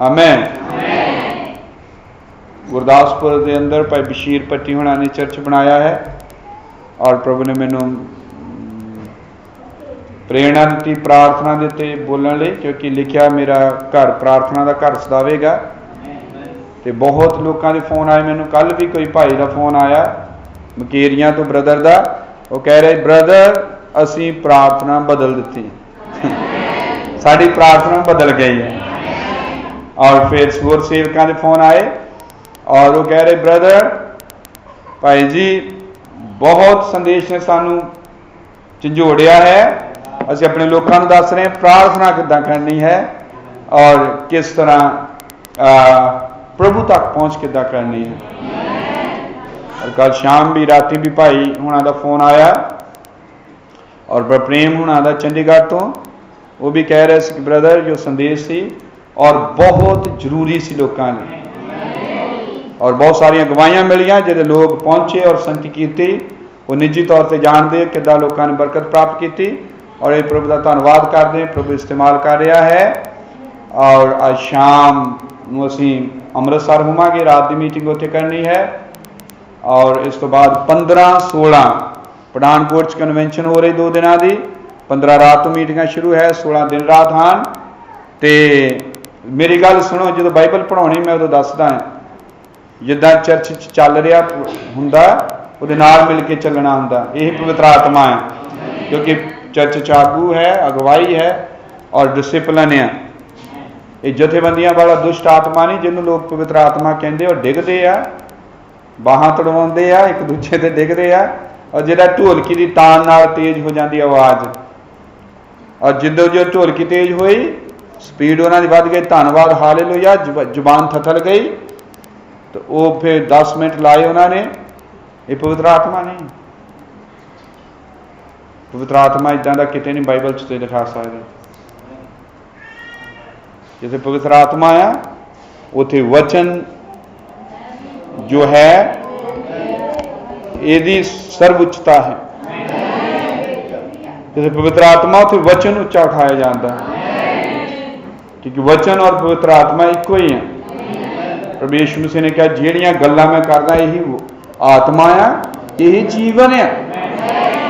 आमेन। गुरदासपुर के अंदर भाई बशीर पट्टी होना ने चर्च बनाया है और प्रभु ने मैनू प्रेरणा दी प्रार्थना दे उत्ते बोलण लई, क्योंकि लिखिया मेरा घर प्रार्थना का घर सदावेगा। तो बहुत लोगों के फोन आए, मैनू कल भी कोई भाई का फोन आया मकेरियां तो ब्रदर का, वो कह रहे ब्रदर असी प्रार्थना बदल दी साड़ी प्रार्थना बदल गई है। और फिर होर सेवकों के फोन आए और वो कह रहे ब्रदर भाई जी बहुत संदेश ने सानू झंझोड़िया है, असी अपने लोगों को दस रहे हैं प्रार्थना किद्दां करनी है और किस तरह प्रभु तक पहुँच किद्दां करनी है। और कल शाम भी राती भी भाई हुणां दा फोन आया और प्रेम हुणां दा चंडीगढ़ तो, वो भी कह रहे थे ब्रदर जो संदेश सी और बहुत जरूरी सी लोगों ने, और बहुत सारिया गवाहियां मिलियां जो लोग पहुंचे और संगति की, वो निजी तौर पर जानते किद्दां लोगों ने बरकत प्राप्त की। और ये प्रभु का धन्यवाद करते हैं, प्रभु इस्तेमाल कर रहा है। और आज शाम नूं असीं अमृतसर होवांगे, रात की मीटिंग उत्थे करनी है और इस तो बाद 15-16 पठानकोट कन्वेंशन हो रही 2 दिनों की, 15 रात तो मीटिंग शुरू है, 16 दिन रात हैं। तो मेरी गल सुनो, जो बाइबल पढ़ानी मैं उदों दसदा जिद्दां चर्च चल रहा हुंदा उहदे नाल मिल के चलना हुंदा, यही पवित्र आत्मा है, क्योंकि चर्च च आगू है, अगवाई है और डिसिपलिन है। ये जथेबंदियां वाला दुष्ट आत्मा नहीं जिन्होंने लोग पवित्र आत्मा कहते और डिगते आ, बाहां तड़वाते आ, एक दूजे से डिगते आ, और जिहड़ा ढोलकी की तान नाल तेज हो जाती आवाज़, और जिद्दों जो ढोलकी तेज हुई स्पीड उन्होंने वध गई, धन्नवाद हालेलुया, जुबान थथल गई, तो वो फिर 10 मिनट लाए उन्होंने। ये पवित्र आत्मा नहीं, पवित्र आत्मा इदा का कितने नहीं बाइबल च दिखा सकते। जिथे पवित्र आत्मा है उथे वचन जो है यदि सर्वोच्चता है, जिथे पवित्र आत्मा उथे वचन उच्चा उठाया जाता है, क्योंकि वचन और पवित्र आत्मा इको ही है। प्रभु यीशु मसीह ने कहा जिहड़ियां गल्लां मैं करदा यही आत्मा है, यही जीवन है,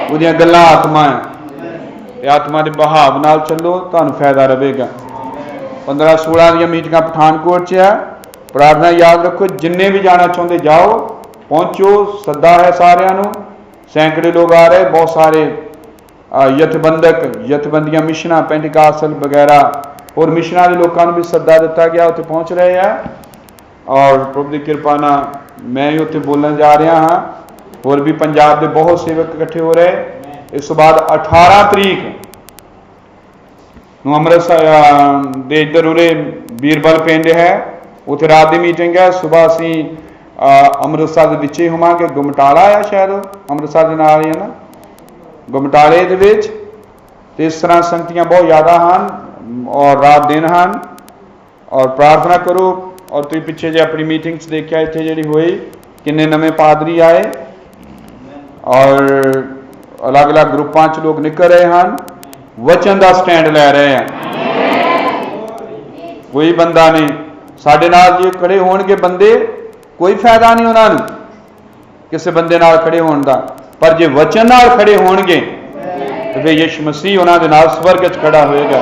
उहदियां गल्लां आत्मा है। आत्मा के बहाव नाल चलो, तुहानूं फायदा रहेगा। 15-16 दी मीटिंगां पठानकोट च है, प्रार्थना याद रखो, जिन्ने भी जाना चाहते जाओ, पहुँचो, सद्दा है सारिਆਂ ਨੂੰ, सैकड़े लोग आ रहे, बहुत सारे यथबंदियां मिशना पेंटिकासल वगैरह और मिशना के लोगों को भी सद्दा दिता गया, उत्थे पहुँच रहे हैं। और प्रभु की कृपा ना मैं ही उत्थे बोलने जा रहा हाँ, और भी पंजाब के बहुत सेवक इकट्ठे हो रहे। इस बाद 18 तरीक अमृतसर दे इधर उरे बीरबल पिंड है, उत्थे रात की मीटिंग है। सुबह असी अमृतसर के विच होवांगे, गुमटाला है शायद अमृतसर के नाल ही है ना, गुमटाले दे विच। ते इस तरह संगतियां बहुत ज़्यादा हैं और रात दिन हैं, और प्रार्थना करो। और तुम पिछे जे अपनी मीटिंग्स देखा इतने जी हुई किन्ने नवे पादरी आए और अलग अलग ग्रुपों च लोग निकल रहे हैं, वचन का स्टैंड लै रहे हैं। कोई बंदा नहीं साडे नाल जे खड़े होणगे बंदे, कोई फायदा नहीं उन्होंने किसी बंदे नाल खड़े होने का, पर जे वचन नाल खड़े होणगे तो फिर यीशु मसीह उन्होंने नाल स्वर्ग च खड़ा होएगा।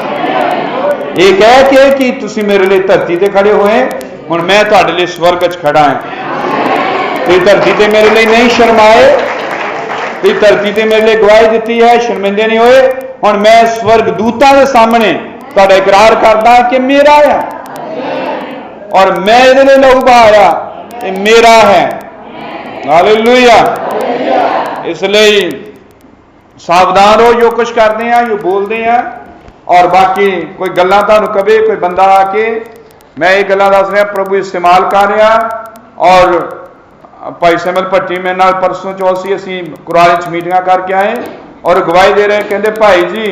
ये कह के कि तुसी मेरे लिए धरती ते खड़े होए, हुण मैं तुहाडे लिए स्वर्ग च खड़ा है। तुसीं धरती ते मेरे लिए नहीं शर्माए, तुसीं धरती ते मेरे लिए गवाही दी है, शर्मिंदे नहीं होए। हुण मैं स्वर्ग दूतां दे सामने तुहाडा इकरार करदा कि मेरा है और मैं इहदे लिए लहू बहाया, ये मेरा है। हालेलुया। इसलिए सावधान हो, जो कुछ करते हैं जो बोलते हैं। और बाकी कोई गल्लां तुहानूं कवे कोई बंदा आके मैं ये गल्लां दस रहा, प्रभु इस्तेमाल कर रहा। और भाई सिमल भट्टी मेरे नाल परसों चौथ असीं कुराली च मीटिंगां करके आए और गवाही दे रहे, कहते भाई जी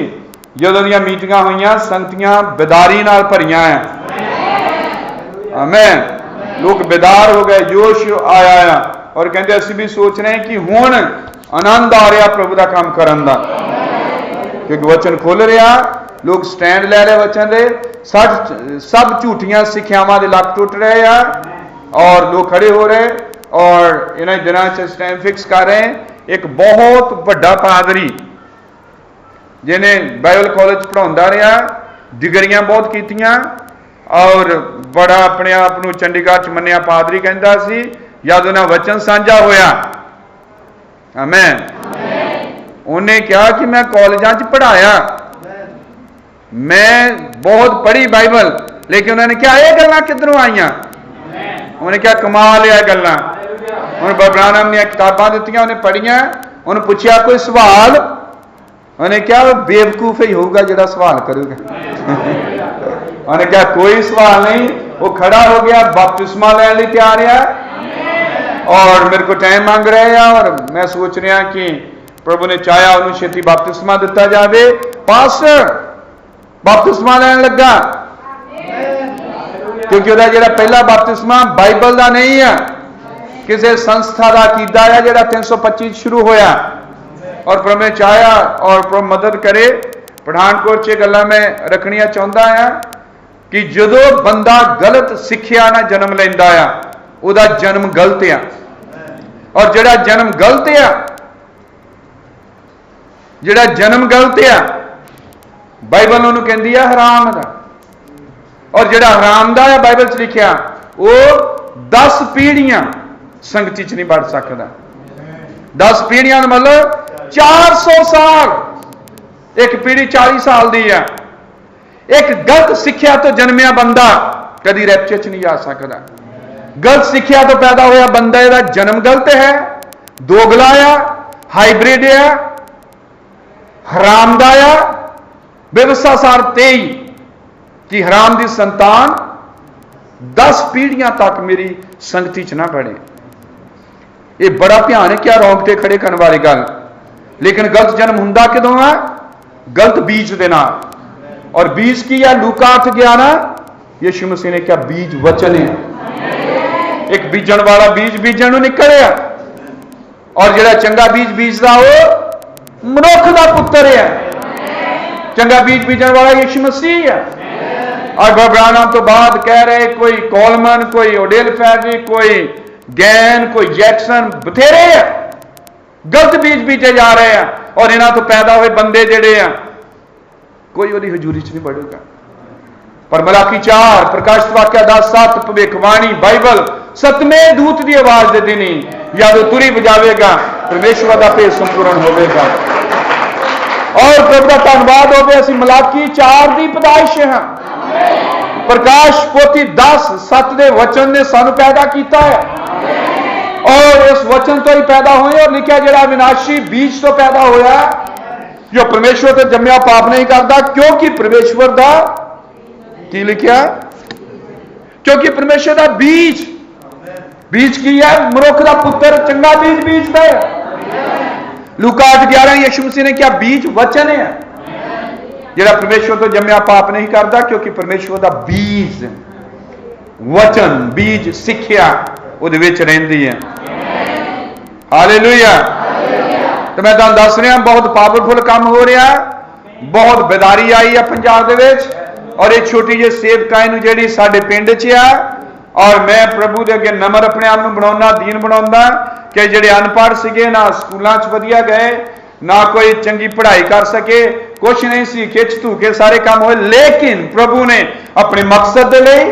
जदों दीयां मीटिंगां होईयां संगतियां बेदारी नाल भरियां हैं। आमीन। लोग बेदार हो गए, जोश आया है, और कहते असीं भी सोच रहे हैं कि हुण आनंद आ रहा प्रभु का काम करन दा, क्योंकि वचन खुल रहा, लोग स्टैंड ले रहे वचन दे, सब झूठियां सिक्ख्यावां दे लक टुट रहे हैं और लोग खड़े हो रहे और इन्हें दिनों से स्टैंड फिक्स कर रहे हैं। एक बहुत बड़ा पादरी जिन्हें बाइबल कॉलेज पढ़ाता रहा, डिग्रियां बहुत कीतियां और बड़ा अपने आप को चंडीगढ़ च मन्निया पादरी कहता सी, जद उन्हें वचन साझा होया, आमीन, उन्हें कहा कि मैं कॉलेजां च पढ़ाया, मैं बहुत पढ़ी बाइबल, लेकिन उन्होंने क्या ये गल्लां किधरों आईयां? उन्हें क्या कमाल है गल्लां। उन्हें बब्रानम ने किताबां दित्तियां, उन्हें पढ़ियां, उन्हें पूछा कोई सवाल, उन्हें क्या बेवकूफ ही होगा जिहड़ा सवाल करूगा। उन्हें क्या कोई सवाल नहीं, वो खड़ा हो गया, बपतिस्मा लैण लई तैयार है और मेरे को टाइम मांग रहे हैं और मैं सोच रहा कि प्रभु ने चाहा उन्हें छेती बपतिस्मा दिता जाए। पास्टर बपतिस्मा लैण लगा क्योंकि वह जो पहला बपतिस्मा बाइबल का नहीं है, किसी संस्था का कीता है जो 325 शुरू होया और प्रभु ने चाहा और प्रभु मदद करे। पठानकोट च गल्लां मैं रखनिया चाहता है कि जदों बंदा गलत सिक्ख्या ना जन्म लैंदा आ, उहदा जन्म गलत आ, और जिहड़ा जन्म गलत आ, जिहड़ा जन्म गलत आ, बाइबल उन्होंने कहती है हराम दा, और जिहड़ा हराम दा है बाइबल च लिखिया वो 10 पीढ़ियां संगति च नहीं बढ़ सकता। 10 पीढ़ियां का मतलब 400 साल, एक पीढ़ी 40 साल दी है। एक गलत सिक्ख्या तो जन्मिया बंदा कभी रैप्चर च नहीं जा सकता। गलत सिक्ख्या तो पैदा होया बंदा का जन्म गलत है, दोगला आ, हाइब्रिड आ, हराम दा आ, बेवसा सार 23 कि हराम की संतान 10 पीढ़ियां तक मेरी संगति च ना बढ़े। ये बड़ा भयानक क्या रोंगटे खड़े करने वाली गल। लेकिन गलत जन्म हुंदा किदों है? गलत बीज दे नाल। और बीज की है लूका 8:11, यीशु मसीह ने क्या बीज वचन है। एक बीजन वाला बीज बीजन नूं निकलिया और जिहड़ा चंगा बीज बीजदा वो मनुख दा पुत्र है। चंगा बीज बीजन वाला यीशु मसीह है। और बब्रानम तो बाद कह रहे कोई कॉलमन, कोई ओडेल फैरी, कोई गैन, कोई जैक्सन, बथेरे है गलत बीज बीजे जा रहे हैं और इन्हां तो पैदा हुए बंदे जिहड़े आ कोई उहदी हजूरी च नहीं बढ़ेगा। पर मलाकी 4, प्रकाश वाक्या 10:7, भविष्यवाणी बाइबल 7वें दूत की आवाज दे देनी जब तुरी बजावेगा परमेश्वर का भेद संपूर्ण होगा। और प्रभु का धन्यवाद होवे असीं मलाकी 4 की पैदाइश हां। प्रकाश पोथी 10:7 के वचन ने सानू पैदा किया है और इस वचन तो ही पैदा हुए और लिखा जिहड़ा विनाशी बीज तो पैदा होया जो परमेश्वर तो जम्मिया पाप नहीं करता, क्योंकि परमेश्वर का की लिखा, क्योंकि परमेश्वर का बीज बीज की है मनुख का पुत्र चंगा बीज बीजदा है। लूका 8:11 यीशु मसीह ने क्या बीज वचन है जिहड़ा परमेश्वर तो जम्मिया पाप नहीं करता, क्योंकि परमेश्वर का बीज वचन बीज सिक्ख्या उहदे विच रहिंदी है। हालेलुया। तो मैं तुहानूं दस रहा बहुत पावरफुल काम हो रहा, बहुत बेदारी आई है पंजाब दे विच और ये छोटी जी सेवकाई नूं जिहड़ी साडे पिंड च आ। और मैं प्रभु दे अगे नम्र अपने आप नूं बनाउणा, दीन बनाउंदा कि जिहड़े अनपढ़ सीगे ना स्कूलां च वधिया गए ना कोई चंगी पढ़ाई कर सके, कुछ नहीं सी, खिच धू के सारे काम होए, लेकिन प्रभु ने अपने मकसद दे लई,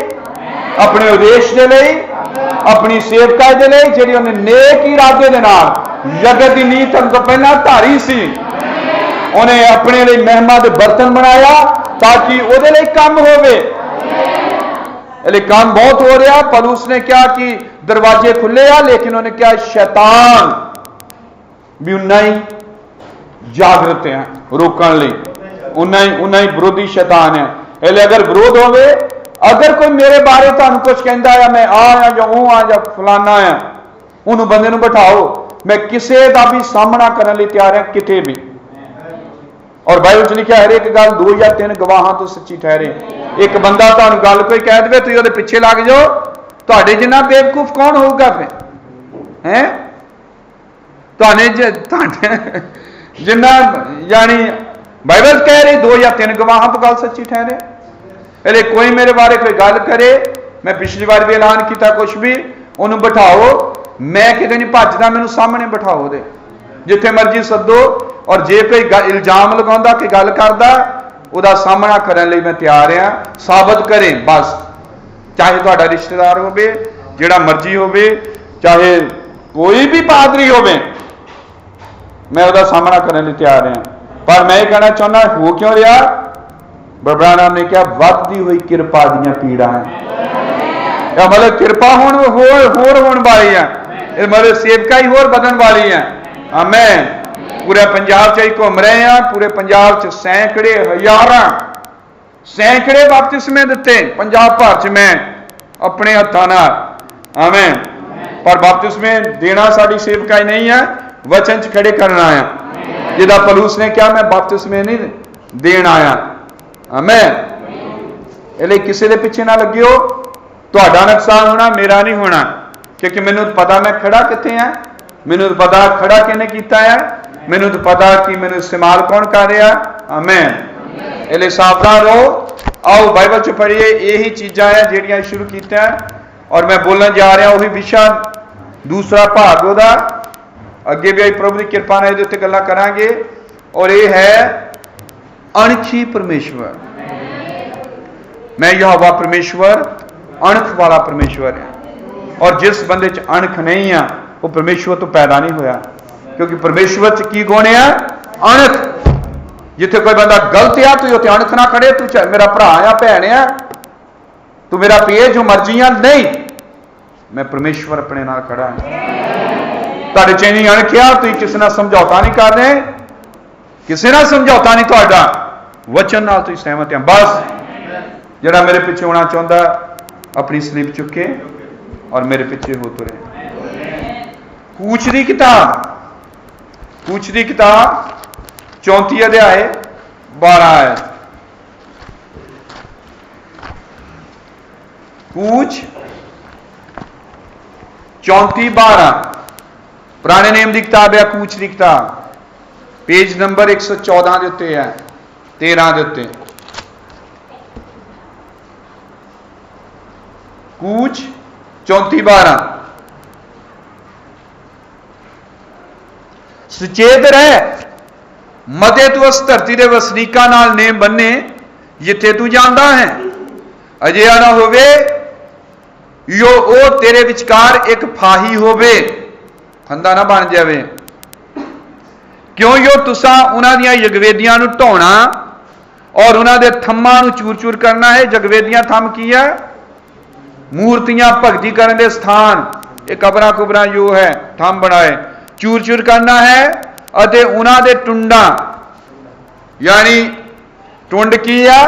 अपने उद्देश दे लई, अपनी सेवकाई दे लई जिहड़ी उन्हें नेक इरादे दे नाल जगत की नींह तो पहला धारी सी, उन्हें अपने लिए महिमा दे बर्तन बनाया ताकि उहदे लिए काम होवे। काम बहुत हो रहा। पौलुस ने क्या कि दरवाजे खुले आ, लेकिन उन्हें क्या शैतान भी उन्ना ही जागृत है रोकने लिए, उन्ना ही विरोधी शैतान है। इसलिए अगर विरोध होवे, अगर कोई मेरे बारे तुहानूं कुछ कहता है मैं आ या वो आ या फलाना है, उन्होंने बंदे नूं बिठाओ, मैं किसी का भी सामना करने लिए तैयार है किते भी। और बाइबल च लिखा हर एक गल 2 या 3 गवाहां तो सच्ची ठहरे। एक बंदा तुहानूं गल कोई कह दे तुसीं उहदे पिछे लग जाओ, तुहाडे जिन्ना बेवकूफ कौन होगा फिर हैं? तुहाडे जिन्ना यानी बाइबल कह रही 2 या 3 गवाहां पर गल सच्ची ठहरे। इसलिए कोई मेरे बारे कोई गल करे, मैं पिछली बार भी ऐलान किया, कुछ भी उन्होंने बिठाओ, मैं किते नहीं भजदा, मैनू सामने बिठाओ दे, जिथे मर्जी सदो, और जे कोई इल्जाम लगाउंदा कि गल करदा, उहदा सामना करने लई मैं तैयार हां। साबित करें बस, चाहे तुहाडा रिश्तेदार होवे, जिहड़ा मर्जी होवे, चाहे कोई भी पादरी होवे, मैं उहदा सामना करने लई तैयार हां। पर मैं कहना चाहना, हो क्यों रहा? बाबा नाम ने कहा वधदी हुई किरपा दीयां पीड़ां है, मतलब किरपा होण होण वाली है, मतलब सेवकाई होर बदन वाली है। आमीन। पूरे पंजाब च घूम रहे हैं, पूरे पंजाब च सैकड़े हज़ारां सैकड़े बपतिस्मे दिते पंजाब भर च मैं अपने हत्थां नाल। आमीन। पर बपतिस्मे देना साडी सेवकाई नहीं है, वचन च खड़े करना आया, जिदा पलूस ने कहा मैं बपतिस्मे नहीं देन आया। आमीन। इसलिए किसी के पिछे ना लगियो, तुहाडा नुकसान होना, मेरा नहीं होना, क्योंकि मैनू पता मैं खड़ा कित्थे है, मैनू पता खड़ा किने कीता है, मैनू तो पता कि मैनू इस्तेमाल कौन कर रहा। आमीन। इसलिए सावधान रहो। आओ बाइबल च पढ़िए, यही चीज़ां है जिहड़ियां शुरू कीतियां, और मैं बोलन जा रहा वही विशा दूसरा भाग ओहदा, अगे भी आई प्रभु की कृपा नाल इहदे उत्ते गल्लां करांगे, और ये है अणखी परमेश्वर। मैं यहोवा परमेश्वर अणख वाला परमेश्वर है, और जिस बंदे च अणख नहीं है वो परमेश्वर तो पैदा नहीं होया, क्योंकि परमेश्वर च की गुण है? अणख। जिथे कोई बंदा गलत है तू उत्थे अणख ना खड़े, तू मेरा भरा आ भैन है, तू मेरा पिए जो मर्जी है, नहीं, मैं परमेश्वर अपने नाल खड़ा है। तुहाडे च नहीं अणख आ, तुसीं किसी नाल समझौता नहीं कर रहे, किसी नाल समझौता नहीं, तुहाडा वचन नाल तुसीं सहमत हैं। बस जिहड़ा मेरे पिछे होना चाहुंदा अपनी स्लीप चुके और मेरे पिछे हो तुरे। कूच दी किताब, कूच दी किताब 34 अध्याय 12 आयत। कूच 34:12 पुराने नेम की किताब है, कूच की किताब, पेज नंबर 114 के उत्ते है, 13 के उत्ते। कूच 34:12 सुचेत रह, मते तू उस धरती के वसनीकां नाल नेम बन्ने जिथे तू जांदा है, अजिहा ना होवे यो ओ तेरे विचकार एक फाही होवे, फंदा ना बन जावे। क्यों यो तुसा उन्हां दियां यगवेदियां नूं ढाउणा और उन्हां दे थम्मां नूं चूर चूर करना है। जगवेदियां थम की है? मूर्तियां भगती करने के स्थान, ये कबरां कुबरां जो है थम बनाए, चूर चूर करना है। अते उन्हां दे टुंडा, यानी टुंड की है?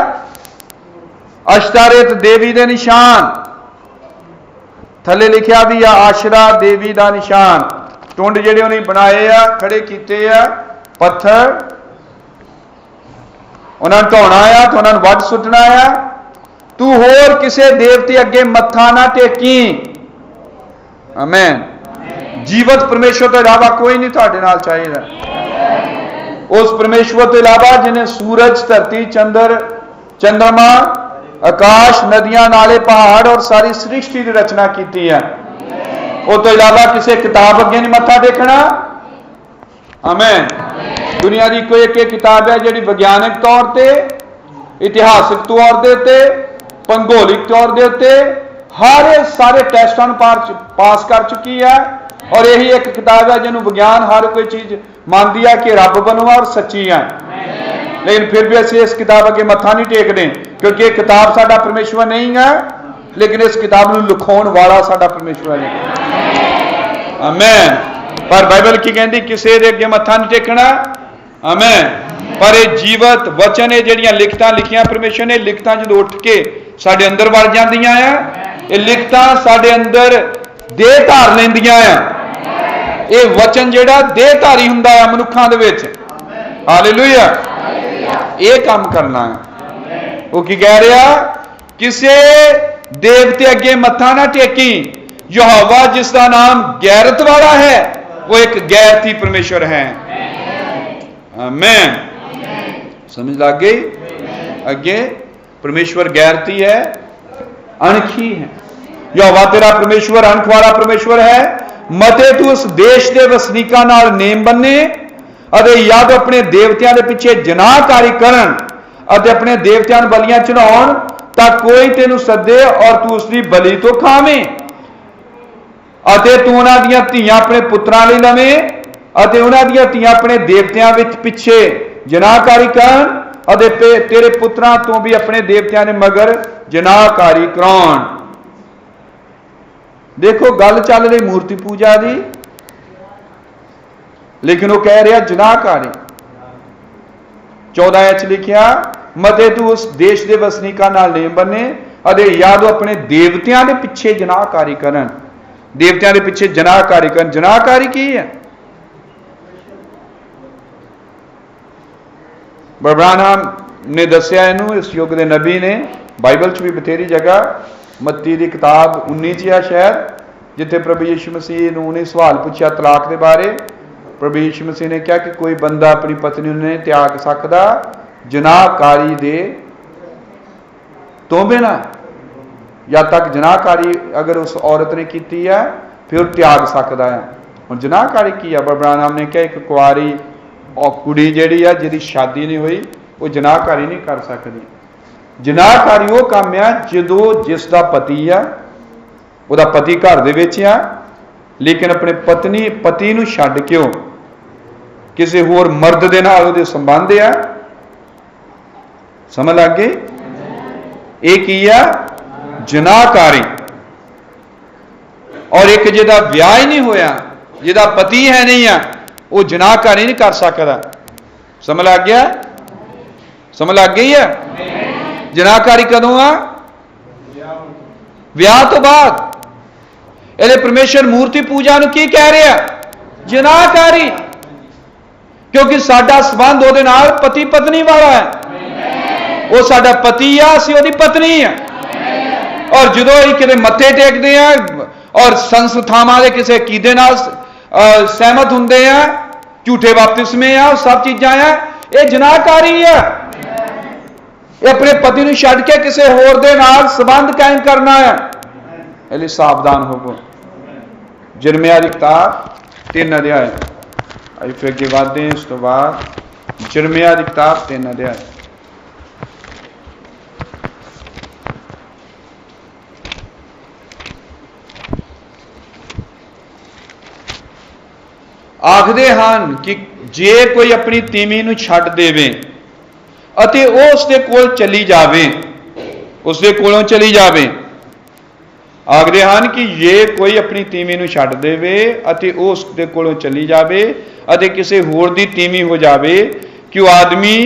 अश्तारेत देवी दे निशान, थले लिखिया भी आ आशरा देवी का निशान। टुंड जिहड़े उन्हें बनाए आ, खड़े कीते आ पत्थर, उन्होंने ढाउणा आ तो उन्होंने वध सुटना आ। तू होर किसे देवते अगे मत्था ना टेकी। आमीन। जीवत परमेश्वर तो इलावा कोई नहीं तुहाडे नाल चाहिदा। उस परमेश्वर तो इलावा जिन्हें सूरज, धरती, चंद्रमा, आकाश, नदियां, नाले, पहाड़ और सारी सृष्टि की रचना की है, वो तो इलावा किसी किताब अगे नहीं मत्था टेकना। आमीन। दुनिया की कोई एक किताब है जिहड़ी विज्ञानिक तौर पर, इतिहासिक तौर के, भूगोलिक तौर के हर सारे टेस्टां पास कर चुकी है, और यही एक किताब है जिन्होंने विज्ञान हर कोई चीज मानती है कि रब बनो और सच्ची है। लेकिन फिर भी असं इस किताब अगे मत्था नहीं टेकते, क्योंकि ये किताब साडा परमेश्वर नहीं है, लेकिन इस किताब को लिखाउण वाला साडा परमेश्वर है। आमीन। पर बाइबल की कहती किसी के अगे मत्था नहीं टेकना। आमीन। पर यह जीवत वचन है, जिहड़ियां लिखतां लिखियां परमेश्वर ने, लिखतां जो उठ के साडे अंदर वड़ जांदियां आ, ये लिखतां साडे अंदर देह धार लैंदियां आ। ये वचन जिहड़ा देहधारी हुंदा है मनुखां दे विच। हालेलुया। ये काम करना है। वो की कह रहा? किसे देवते अगे मत्था ना टेकी। यहोवा जिसका नाम गैरत वाला है, वो एक गैरती परमेश्वर है। आमीन। समझ लग गई? अगे परमेश्वर गैरती है, अणखी है। यहोवा तेरा परमेश्वर अणख वाला परमेश्वर है। मते तू उस देश के वसनीकां नाल नेम बन्ने अते याद अपने देवतियां दे पिछे जनाहकारी करन अते अपने देवतियां नूं बलियां चढ़ाउण तां कोई तैनूं सद्दे और तू उसकी बलि तो खावें अते तू उन्हां दीयां धीआं अपने पुत्रां लई लवें अते उन्हां दीयां धीआं अपने देवतियां विच पिछे जनाहकारी करन अते तेरे पुत्रां तो भी अपने देवतियां ने मगर जनाहकारी कराउण। देखो गल चल रही मूर्ति पूजा की, लेकिन वो कह रहा जनाहकारी। 14 लिखिया मते तू उस देश के वसनीकां नाल नेम बने अते याद अपने देवतियां के पिछे जनाहकारी करन। देवतियां के पिछे जनाहकारी करन। जनाहकारी की है? ब्रह्मणाम ने दसिया इनू, इस युग के नबी ने, बाइबल च भी बथेरी जगह, मत्ती की किताब 19 है शायद, जिथे प्रभु यीशु मसीह ने सवाल पूछा तलाक के बारे। प्रभु यीशु मसीह ने कहा कि कोई बंदा अपनी पत्नी नहीं त्याग सकता जनाहकारी दे तो बिना, या तक जनाहकारी अगर उस औरत ने की है फिर त्याग सकता है। और जनाहकारी की है? ब्रह्मणाम ने कहा एक कुआरी और कुड़ी जिहड़ी है जिहदी शादी नहीं हुई वो जनाहकारी नहीं कर सकती। जनाहकारी वो काम है जो जिसका पति है, वह पति घर दे विच है, लेकिन अपने पति नूं छड्ड के किसी होर मर्द दे नाल उहदे संबंध है। समझ लग गई? एक ही है जनाहकारी। और एक जिहदा विआह ही नहीं होया, जिहदा पति है नहीं है, वो जनाहकारी नहीं कर सकता। समझ लग गया? समझ लग गई है? जनाहकारी कदों आ? विआह तो बाद। ਇਹਦੇ परमेश्वर मूर्ति पूजा ਨੂੰ ਕੀ ਕਹਿ ਰਿਹਾ? जनाहकारी। क्योंकि साडा संबंध ਉਹਦੇ ਨਾਲ पति पत्नी वाला है। वो साडा पति आ, ਅਸੀਂ ਉਹਦੀ पत्नी है। और ਜਦੋਂ ਅਸੀਂ ਕਿਤੇ ਮੱਥੇ ਟੇਕਦੇ ਆ और संस्थावां ਦੇ ਕਿਸੇ ਅਕੀਦੇ ਨਾਲ सहमत ਹੁੰਦੇ ਆ, झूठे बपतिस्मे आ, सब चीज़ां आ, ये जनाहकारी है। ये अपने पति नूं छड्ड के किसी होर दे नाल संबंध कायम करना है। इसलिए सावधान होवो। यिर्मयाह दी किताब 3 अध्याय, अभी फिर अगे बढ़ते हैं। उस तो बाद यिर्मयाह दी किताब 3 अध्याय। आखदे हन कि जे कोई अपनी तीमी नूं छड्ड देवे अते वो उसदे कोल चली जावे, उसदे कोलों चली जावे। आखदे हन कि जे कोई अपनी तीमी नूं छड्ड देवे अते वो उसदे कोलों चली जावे अते किसी होर दी तीमी हो जावे, कि वो आदमी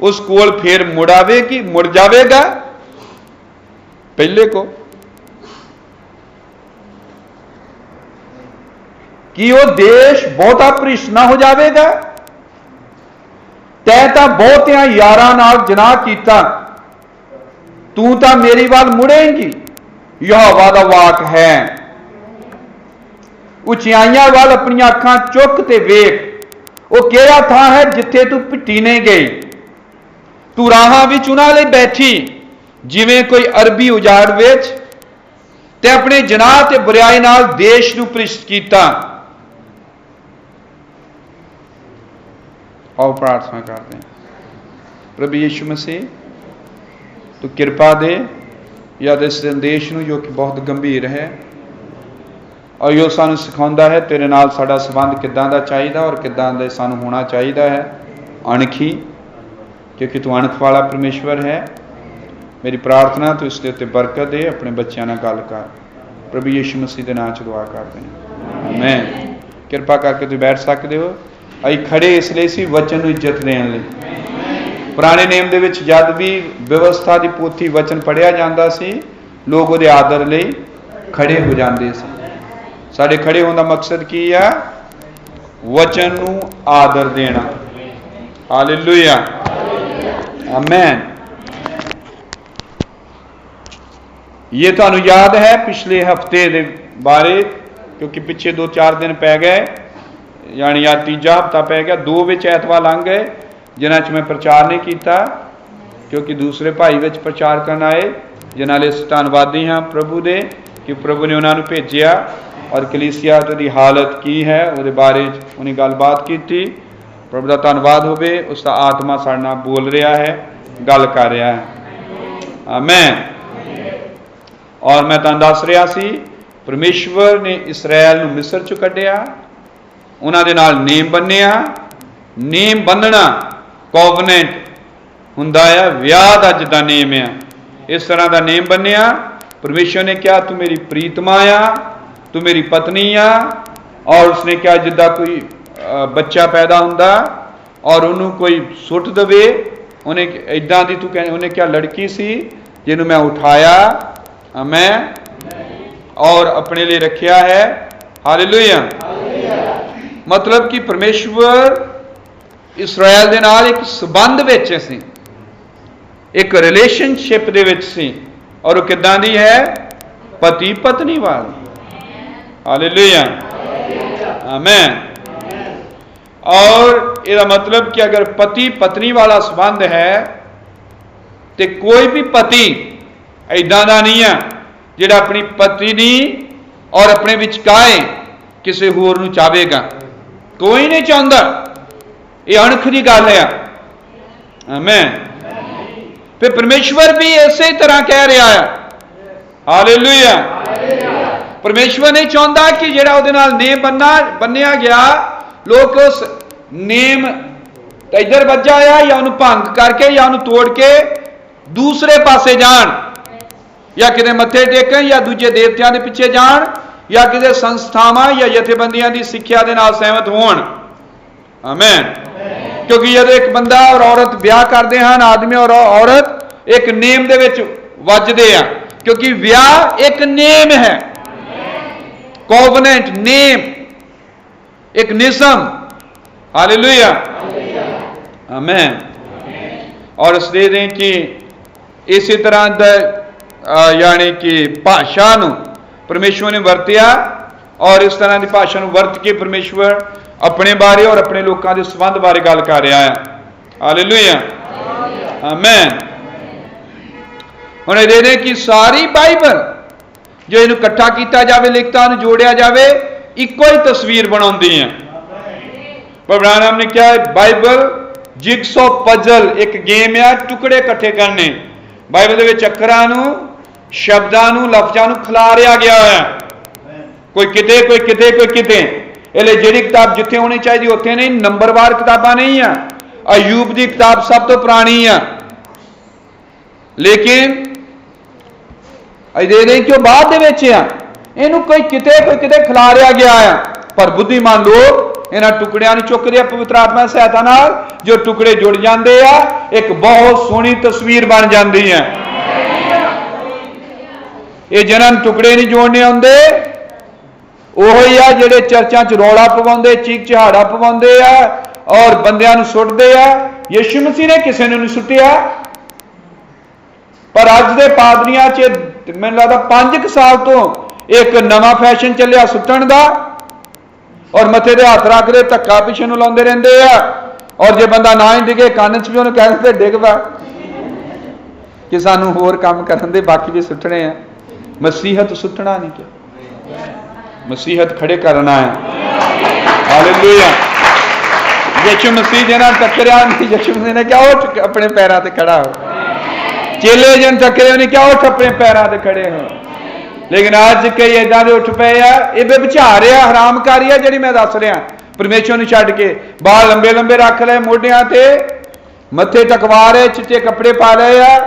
उस कोल फिर मुड़ आवे कि मुड़ जावेगा पहले को, कि वो देश बहुता भ्रिष्ट ना हो जाएगा। तै तां बहुतियां यारां नाल जनाह कीता, तू तां मेरी वाल मुड़ेंगी। यहोवा दा वाक है। उचियाइयां वाल अपनी अखां चुक ते वेख, वो केड़ा थां है जिथे तू भिट्टी नहीं गई। तू राहां विच उन्हां लई बैठी जिवें कोई अरबी उजाड़ विच, ते अपने जनाह ते बुराई नाल देश नूं भ्रिष्ट कीता। आओ प्रार्थना करते हैं। प्रभु यीशु मसीह तू कृपा दे या इस संदेश नूं जो कि बहुत गंभीर है और यो सानू सिखाउंदा है तेरे नाल साडा संबंध किदां दा चाहिदा और किदां दा सानू होना चाहिदा है। अणखी, क्योंकि तू अणख वाला परमेश्वर है। मेरी प्रार्थना तू इसके उत्ते बरकत दे। अपने बच्चों नाल गल कर, प्रभु यीशु मसीह के नाम च दुआ करते हैं, आमीन। कृपा करके तू बैठ सकते हो। असीं खड़े इसलिए सी वचन नूं इज्जत देण लई। पुराने नेम दे विच जद भी व्यवस्था की पोथी वचन पढ़िया जाता सी, लोग उहदे आदर लई खड़े हो जाते सी। साडे खड़े होने का मकसद की है? वचन नूं आदर देना। हालेलुया, आमीन। ये तुहानूं याद है पिछले हफ्ते दे बारे, क्योंकि पिछे 2-4 दिन पै गए, यानी आ तीजा हफ्ता पै गया, 2 विच ऐतवार लंघ गए। जिन्हां च मैं प्रचार नहीं किया, क्योंकि दूसरे भाई विच प्रचार करन आए, जिन्हां लई असीं धन्नवादी हाँ प्रभु दे कि प्रभु ने उन्होंने भेजिया और कलीसिया दी हालत की है उहदे बारे उन्हें गलबात की। प्रभु का धन्नवाद होवे, उसका आत्मा साडे नाल बोल रहा है, गल कर रहा है। आमीन। और मैं तुहानूं दस रहा सी, परमेश्वर ने इसराइल नूं मिस्र चों कढिया, उन्हां दे नाल नेम बन्निया। नेम बन्नना कोवनेंट हुंदा है, विआह दा जिद्दां नेम है, इस तरह का नेम बन्निया। परमेश्वर ने कहा तू मेरी प्रीतमा आ, तू मेरी पत्नी आ। और उसने कहा जिद्दां कोई बच्चा पैदा हुंदा और उन्होंने कोई सुट दवे, उन्हें इदां दी तू कह, उन्हें क्या लड़की सी जिन्हों मैं उठाया मैं और अपने लिए रखिया है। हालेलुया। मतलब कि परमेश्वर इसराइल दे नाल एक संबंध विच सी, एक रिलेशनशिप दे विच सी, और वो किदां दी है? पति पत्नी वाली। हालेलुया। आमीन। और इसका मतलब कि अगर पति पत्नी वाला संबंध है तो कोई भी पति इदां दा नहीं है जिहड़ा अपनी पत्नी और अपने विचकाए किसी होर नूं चाहेगा। कोई नहीं चाहता, ये अणख की गल है। आमीन। फिर परमेश्वर भी इसे तरह कह रहा है। हालेलुया। परमेश्वर नहीं चाहता कि जिहड़ा उहदे नाल नेम बन्निया गया, लोग उस नेम इधर वजा या उन्होंने भंग करके या उन्होंने तोड़ के दूसरे पासे जान, या किते मत्थे टेकन या दूजे देवतियां दे पिछे जान, या किसी संस्थावां या जथेबंदियां की सिक्ख्या दे नाल सहमत होण। आमीन। क्योंकि जब एक बंदा और औरत ब्याह करते हैं, आदमी और औरत एक नेम दे विच वजदे आ, क्योंकि ब्याह एक नेम है, कोवेनेंट नेम, एक निसम। हालेलुया। आमीन। और इस दे दें कि इसी तरह यानी कि भाषा नूं परमेश्वर ने वरतिया, और इस तरह की भाषा नूं वरत के परमेश्वर अपने बारे और अपने लोगों के संबंध बारे गल कर रहा है। हालेलुया। आमीन। हुण ये दें कि सारी बाइबल जो इन्हूं इकट्ठा किया जाए, लिखता जोड़िया जाए, इको ही तस्वीर बनाउंदी है। प्रभु ने क्या है? बाइबल जिगसो पजल, एक गेम है, टुकड़े इकट्ठे करने। बाइबल दे विच अखरां नूं, शब्दां नूं, लफ्जां नूं खिलारिया गया है, कोई किते कोई किते कोई किते। इसलिए जिहड़ी किताब जिथे होनी चाहिए उत्थे नहीं, नंबरवार किताबां नहीं है। अयूब की किताब सब तो पुरानी है, लेकिन दे क्यों बाद दे विच आ, इहनूं कोई किते खिलारिया गया है। पर बुद्धिमान लोग इन्हां टुकड़ियां नूं चुकदे आ पवित्र आत्मा की सहायता नाल, जो टुकड़े जुड़ जाते आ, एक बहुत सोहनी तस्वीर बन जाती है। ये जिन्हां टुकड़े नहीं जोड़ने आउंदे ओही आ जिहड़े चर्चां च रौला पवाउंदे, चीख चहाड़ा पवाउंदे आ और बंदियां नूं सुट्टदे आ। यीशु मसीह ने किसी नूं नहीं सुट्टिया, पर अज दे पादरियां च मैनूं लगदा 5 साल तो एक नवां फैशन चलिया सुट्टण दा, और मथे दे हथ रख दे धक्का पिछे नूं लाउंदे रहिंदे आ, और जे बंदा ना ही डिगे कंन च भी उहनूं कह दिंदे डिग पा कि सानूं होर काम करन दे, बाकी भी सुट्टणे आ। मसीहत सुट्टना नहीं, क्या मसीहत खड़े करना है। हालेलुया। यीशु मसीह जिन्हां टकरिया नहीं, यीशु मसीह ने क्या उठ अपने पैरों ते खड़ा हो। चेले जिन टकरे उन्हें क्या उठ अपने पैरों ते खड़े हो। लेकिन अज कई इदां दे उठ पे आ, ये बेविचार आ, हरामकारी आ जिहड़ी मैं दस रहा। परमेश्वर नूं छड्ड के बाल लंबे लंबे रख ले मोढियां ते, मत्थे टकवा रहे, चिट्टे कपड़े पा रहे आ,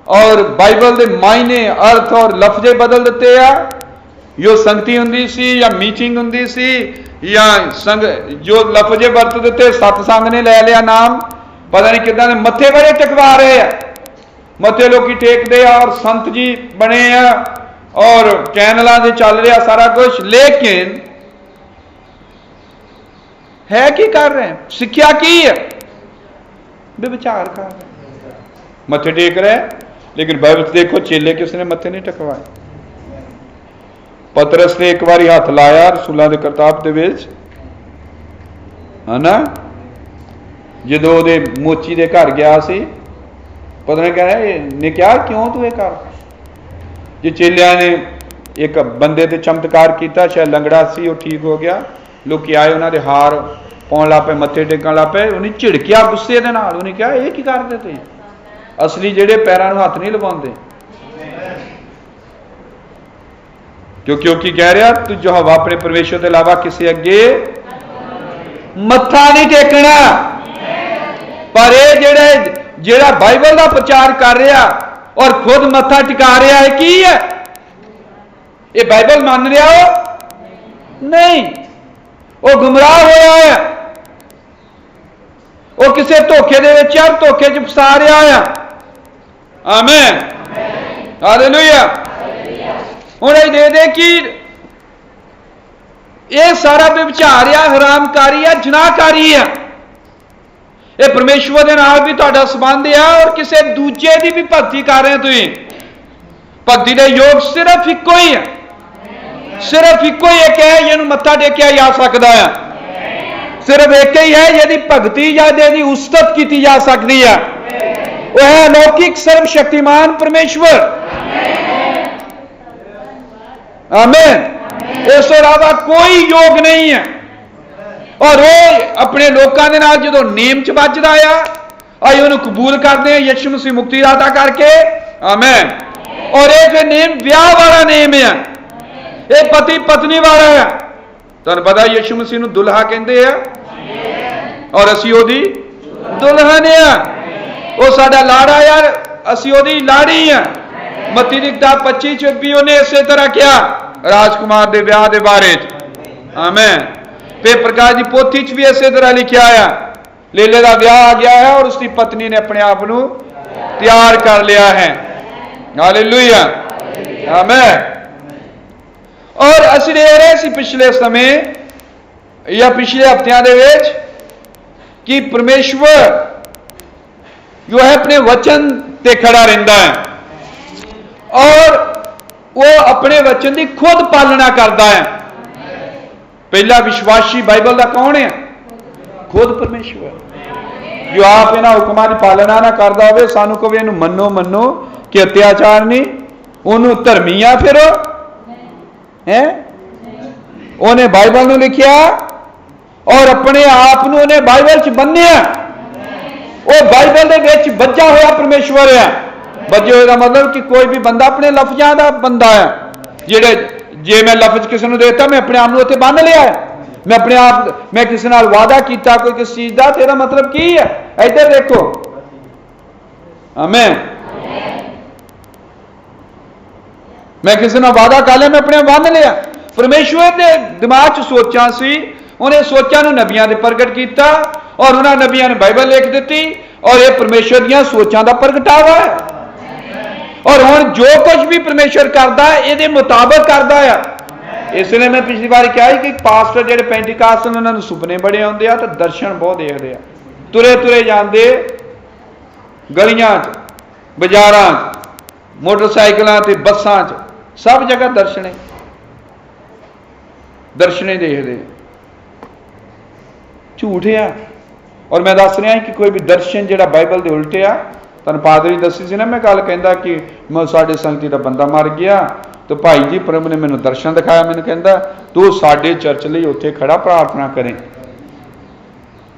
और बाइबल के मायने अर्थ और लफ्जे बदल दिते आ। जो संगति हुंदी सी या मीटिंग हुंदी सी या संग जो लफ्जे वरत दिते, सतसंग ने ले लिया नाम, पता नहीं किदां दे मत्थे बड़े टकवा रहे आ, मत्थे लोकी टेकदे आ और संत जी बने आ और चैनलों से चल रहा सारा कुछ। लेकिन है की कर रहे हैं? सिक्ख्या की है? बेविचार कर रहे, मत्थे टेक रहे। लेकिन बाइबल देखो चेले किसने मत्थे नहीं टकवाए। पतरस ने एक बार हाथ लाया रसूलां दे किताब दे विच, है ना, ਜਦੋਂ ਉਹਦੇ ਮੋਚੀ ਦੇ ਘਰ ਗਿਆ ਸੀ, ਪਤਾ ਨਹੀਂ ਕਹਿੰਦਾ ਕਿਹਾ ਕਿਉਂ ਤੂੰ ਇਹ ਕਰ। ਜੇ ਚੇਲਿਆਂ ਨੇ ਇੱਕ ਬੰਦੇ ਤੇ ਚਮਤਕਾਰ ਕੀਤਾ, ਸ਼ਾਇਦ ਲੰਗੜਾ ਸੀ, ਉਹ ਠੀਕ ਹੋ ਗਿਆ, ਲੋਕੀ ਆਏ ਉਹਨਾਂ ਦੇ ਹਾਰ ਪਾਉਣ ਲੱਗ ਪਏ, ਮੱਥੇ ਟੇਕਣ ਲੱਗ ਪਏ। ਉਹਨੇ ਝਿੜਕਿਆ ਗੁੱਸੇ ਦੇ ਨਾਲ, ਉਹਨੇ ਕਿਹਾ ਇਹ ਕੀ ਕਰਦੇ ਤੁਸੀਂ? ਅਸਲੀ ਜਿਹੜੇ ਪੈਰਾਂ ਨੂੰ ਹੱਥ ਨਹੀਂ ਲਵਾਉਂਦੇ। ਕਿਉਂਕਿ ਉਹ ਕੀ ਕਹਿ ਰਿਹਾ, ਤੂੰ ਜੋ ਹਵਾ ਆਪਣੇ ਪਰਮੇਸ਼ਰ ਤੋਂ ਇਲਾਵਾ ਕਿਸੇ ਅੱਗੇ ਮੱਥਾ ਨਹੀਂ ਟੇਕਣਾ। ਪਰ ਇਹ ਜਿਹੜਾ ਬਾਈਬਲ ਦਾ ਪ੍ਰਚਾਰ ਕਰ ਰਿਹਾ ਔਰ ਖੁਦ ਮੱਥਾ ਟਿਕਾ ਰਿਹਾ ਹੈ, ਕੀ ਹੈ ਇਹ? ਬਾਈਬਲ ਮੰਨ ਰਿਹਾ ਹੋ ਨਹੀਂ, ਉਹ ਗੁੰਮਰਾਹ ਹੋਇਆ ਹੈ, ਉਹ ਕਿਸੇ ਧੋਖੇ ਦੇ ਵਿੱਚ ਆ, ਧੋਖੇ 'ਚ ਫਸਾ ਰਿਹਾ ਆ। ਆਮੀਨ, ਹਾਲੇਲੂਇਆ। ਹੁਣ ਇਹ ਦੇ ਕਿ ਇਹ ਸਾਰਾ ਵਿਭਚਾਰ ਆ, ਹਰਾਮਕਾਰੀ ਆ, ਜਨਾਹਕਾਰੀ ਆ। ਇਹ ਪਰਮੇਸ਼ਵਰ ਦੇ ਨਾਲ ਵੀ ਤੁਹਾਡਾ ਸੰਬੰਧ ਆ ਔਰ ਕਿਸੇ ਦੂਜੇ ਦੀ ਵੀ ਭਗਤੀ ਕਰ ਰਹੇ ਤੁਸੀਂ। ਭਗਤੀ ਦੇ ਯੋਗ ਸਿਰਫ ਇੱਕੋ ਹੀ ਹੈ, ਸਿਰਫ ਇੱਕੋ ਹੀ ਇੱਕ ਹੈ ਜਿਹਨੂੰ ਮੱਥਾ ਟੇਕਿਆ ਜਾ ਸਕਦਾ ਆ। ਸਿਰਫ ਇੱਕ ਹੀ ਹੈ ਜਿਹਦੀ ਭਗਤੀ ਜਾਂ ਜਿਹਦੀ ਉਸਤਤ ਕੀਤੀ ਜਾ ਸਕਦੀ ਹੈ, ਉਹ ਹੈ ਅਲੌਕਿਕ ਸਰਵ ਸ਼ਕਤੀਮਾਨ ਪਰਮੇਸ਼ਵਰ। ਆਮੀਨ। ਇਸ ਤੋਂ ਇਲਾਵਾ ਕੋਈ ਯੋਗ ਨਹੀਂ ਹੈ। ਔਰ ਉਹ ਆਪਣੇ ਲੋਕਾਂ ਦੇ ਨਾਲ ਜਦੋਂ ਨੇਮ 'ਚ ਵੱਜਦਾ ਆ, ਆਈ ਉਹਨੂੰ ਕਬੂਲ ਕਰਦੇ ਆ ਯਿਸੂ ਮਸੀਹ ਮੁਕਤੀਦਾਤਾ ਕਰਕੇ। ਆਮੀਨ। ਔਰ ਇਹ ਫਿਰ ਨੇਮ ਵਿਆਹ ਵਾਲਾ ਨੇਮ ਆ, ਇਹ ਪਤੀ ਪਤਨੀ ਵਾਲਾ ਹੈ। ਤੁਹਾਨੂੰ ਪਤਾ ਯਿਸੂ ਮਸੀਹ ਨੂੰ ਦੁਲਹਾ ਕਹਿੰਦੇ ਆ ਔਰ ਅਸੀਂ ਉਹਦੀ ਦੁਲਹਨ ਆ। ਉਹ ਸਾਡਾ ਲਾੜਾ ਯਾਰ, ਅਸੀਂ ਉਹਦੀ ਲਾੜੀ ਆ। ਮੱਤੀ ਦੀ ਕਿਤਾਬ 25 ਵੀ ਉਹਨੇ ਇਸੇ ਤਰ੍ਹਾਂ ਕਿਹਾ ਰਾਜਕੁਮਾਰ ਦੇ ਵਿਆਹ ਦੇ ਬਾਰੇ 'ਚ। ਆਮੀਨ। ਫਿਰ ਪ੍ਰਕਾਸ਼ ਦੀ ਪੋਥੀ 'ਚ ਵੀ ਇਸੇ ਤਰ੍ਹਾਂ ਲਿਖਿਆ ਆ, ਲੀਲੇ ਦਾ ਵਿਆਹ ਆ ਗਿਆ ਹੈ ਔਰ ਉਸਦੀ ਪਤਨੀ ਨੇ ਆਪਣੇ ਆਪ ਨੂੰ ਤਿਆਰ ਕਰ ਲਿਆ ਹੈ। ਹਾਲੇਲੂਇਆ, ਆਮੀਨ। ਔਰ ਅਸੀਂ ਦੇਖ ਰਹੇ ਸੀ ਪਿਛਲੇ ਸਮੇਂ ਜਾਂ ਪਿਛਲੇ ਹਫ਼ਤਿਆਂ ਦੇ ਵਿੱਚ ਕਿ ਪਰਮੇਸ਼ਵਰ ਜੋ ਹੈ ਆਪਣੇ ਵਚਨ ਤੇ ਖੜਾ ਰਹਿੰਦਾ ਹੈ ਔਰ ਉਹ ਆਪਣੇ ਵਚਨ ਦੀ ਖੁਦ ਪਾਲਣਾ ਕਰਦਾ ਹੈ। ਪਹਿਲਾ ਵਿਸ਼ਵਾਸੀ ਬਾਈਬਲ ਦਾ ਕੌਣ ਹੈ? ਖੁਦ ਪਰਮੇਸ਼ਵਰ। ਜੋ ਆਪ ਇਹਨਾਂ ਹੁਕਮਾਂ ਦੀ ਪਾਲਣਾ ਨਾ ਕਰਦਾ ਹੋਵੇ, ਸਾਨੂੰ ਕਹੇ ਇਹਨੂੰ ਮੰਨੋ ਮੰਨੋ ਕਿ ਅਤਿਆਚਾਰ ਨਹੀਂ, ਉਹਨੂੰ ਧਰਮੀਆ ਫਿਰ ਹੈ। ਉਹਨੇ ਬਾਈਬਲ ਨੂੰ ਲਿਖਿਆ ਔਰ ਆਪਣੇ ਆਪ ਨੂੰ ਉਹਨੇ ਬਾਈਬਲ 'ਚ ਬੰਨਿਆ। ਉਹ ਬਾਈਬਲ ਦੇ ਵਿੱਚ ਬੱਝਾ ਹੋਇਆ ਪਰਮੇਸ਼ਵਰ ਹੈ। ਬੱਝੇ ਹੋਏ ਦਾ ਮਤਲਬ ਕਿ ਕੋਈ ਵੀ ਬੰਦਾ ਆਪਣੇ ਲਫ਼ਜ਼ਾਂ ਦਾ ਬੰਦਾ ਹੈ। ਜਿਹੜੇ ਜੇ ਮੈਂ ਲਫ਼ਜ਼ ਕਿਸੇ ਨੂੰ ਦੇਤਾ, ਮੈਂ ਆਪਣੇ ਆਪ ਨੂੰ ਉੱਥੇ ਬੰਨ ਲਿਆ ਹੈ। ਮੈਂ ਆਪਣੇ ਆਪ, ਮੈਂ ਕਿਸੇ ਨਾਲ ਵਾਅਦਾ ਕੀਤਾ ਕੋਈ ਕਿਸ ਚੀਜ਼ ਦਾ, ਤੇਰਾ ਮਤਲਬ ਕੀ ਹੈ? ਇੱਧਰ ਦੇਖੋ। ਆਮੀਨ। ਮੈਂ ਕਿਸੇ ਨਾਲ ਵਾਅਦਾ ਕਰ ਲਿਆ, ਮੈਂ ਆਪਣੇ ਆਪ ਬੰਨ ਲਿਆ। ਪਰਮੇਸ਼ਵਰ ਦੇ ਦਿਮਾਗ 'ਚ ਸੋਚਾਂ ਸੀ, ਉਹਨੇ ਸੋਚਾਂ ਨੂੰ ਨਬੀਆਂ ਦੇ ਪ੍ਰਗਟ ਕੀਤਾ ਔਰ ਉਹਨਾਂ ਨਬੀਆਂ ਨੇ ਬਾਈਬਲ ਲਿਖ ਦਿੱਤੀ ਔਰ ਇਹ ਪਰਮੇਸ਼ਵਰ ਦੀਆਂ ਸੋਚਾਂ ਦਾ ਪ੍ਰਗਟਾਵਾ ਹੈ। ਔਰ ਹੁਣ ਜੋ ਕੁਝ ਵੀ ਪਰਮੇਸ਼ਵਰ ਕਰਦਾ ਇਹਦੇ ਮੁਤਾਬਕ ਕਰਦਾ ਆ। ਇਸ ਲਈ ਮੈਂ ਪਿਛਲੀ ਵਾਰ ਕਿਹਾ ਸੀ ਕਿ ਪਾਸਟਰ ਜਿਹੜੇ ਪੈਂਟੀਕਾਸਟ ਨੇ ਉਹਨਾਂ ਨੂੰ ਸੁਪਨੇ ਬੜੇ ਆਉਂਦੇ ਆ ਤੇ ਦਰਸ਼ਨ ਬਹੁਤ ਦੇਖਦੇ ਆ। ਤੁਰੇ ਤੁਰੇ ਜਾਂਦੇ ਗਲੀਆਂ 'ਚ, ਬਾਜ਼ਾਰਾਂ 'ਚ, ਮੋਟਰਸਾਈਕਲਾਂ ਤੇ ਬੱਸਾਂ 'ਚ, ਸਭ ਜਗ੍ਹਾ ਦਰਸ਼ਨੇ ਦੇਖਦੇ। ਝੂਠ ਆ। ਔਰ ਮੈਂ ਦੱਸ ਰਿਹਾ ਕਿ ਕੋਈ ਵੀ ਦਰਸ਼ਨ ਜਿਹੜਾ ਬਾਈਬਲ ਦੇ ਉਲਟੇ ਆ। ਤੁਹਾਨੂੰ ਪਾਦਰੀ ਦੱਸੀ ਸੀ ਨਾ ਮੈਂ ਗੱਲ, ਕਹਿੰਦਾ ਕਿ ਮੈਂ ਸਾਡੇ ਸੰਗਤੀ ਦਾ ਬੰਦਾ ਮਰ ਗਿਆ ਤੇ ਭਾਈ ਜੀ ਪ੍ਰਭੂ ਨੇ ਮੈਨੂੰ ਦਰਸ਼ਨ ਦਿਖਾਇਆ। ਮੈਨੂੰ ਕਹਿੰਦਾ ਤੂੰ ਸਾਡੇ ਚਰਚ ਲਈ ਉੱਥੇ ਖੜਾ ਪ੍ਰਾਰਥਨਾ ਕਰੇ।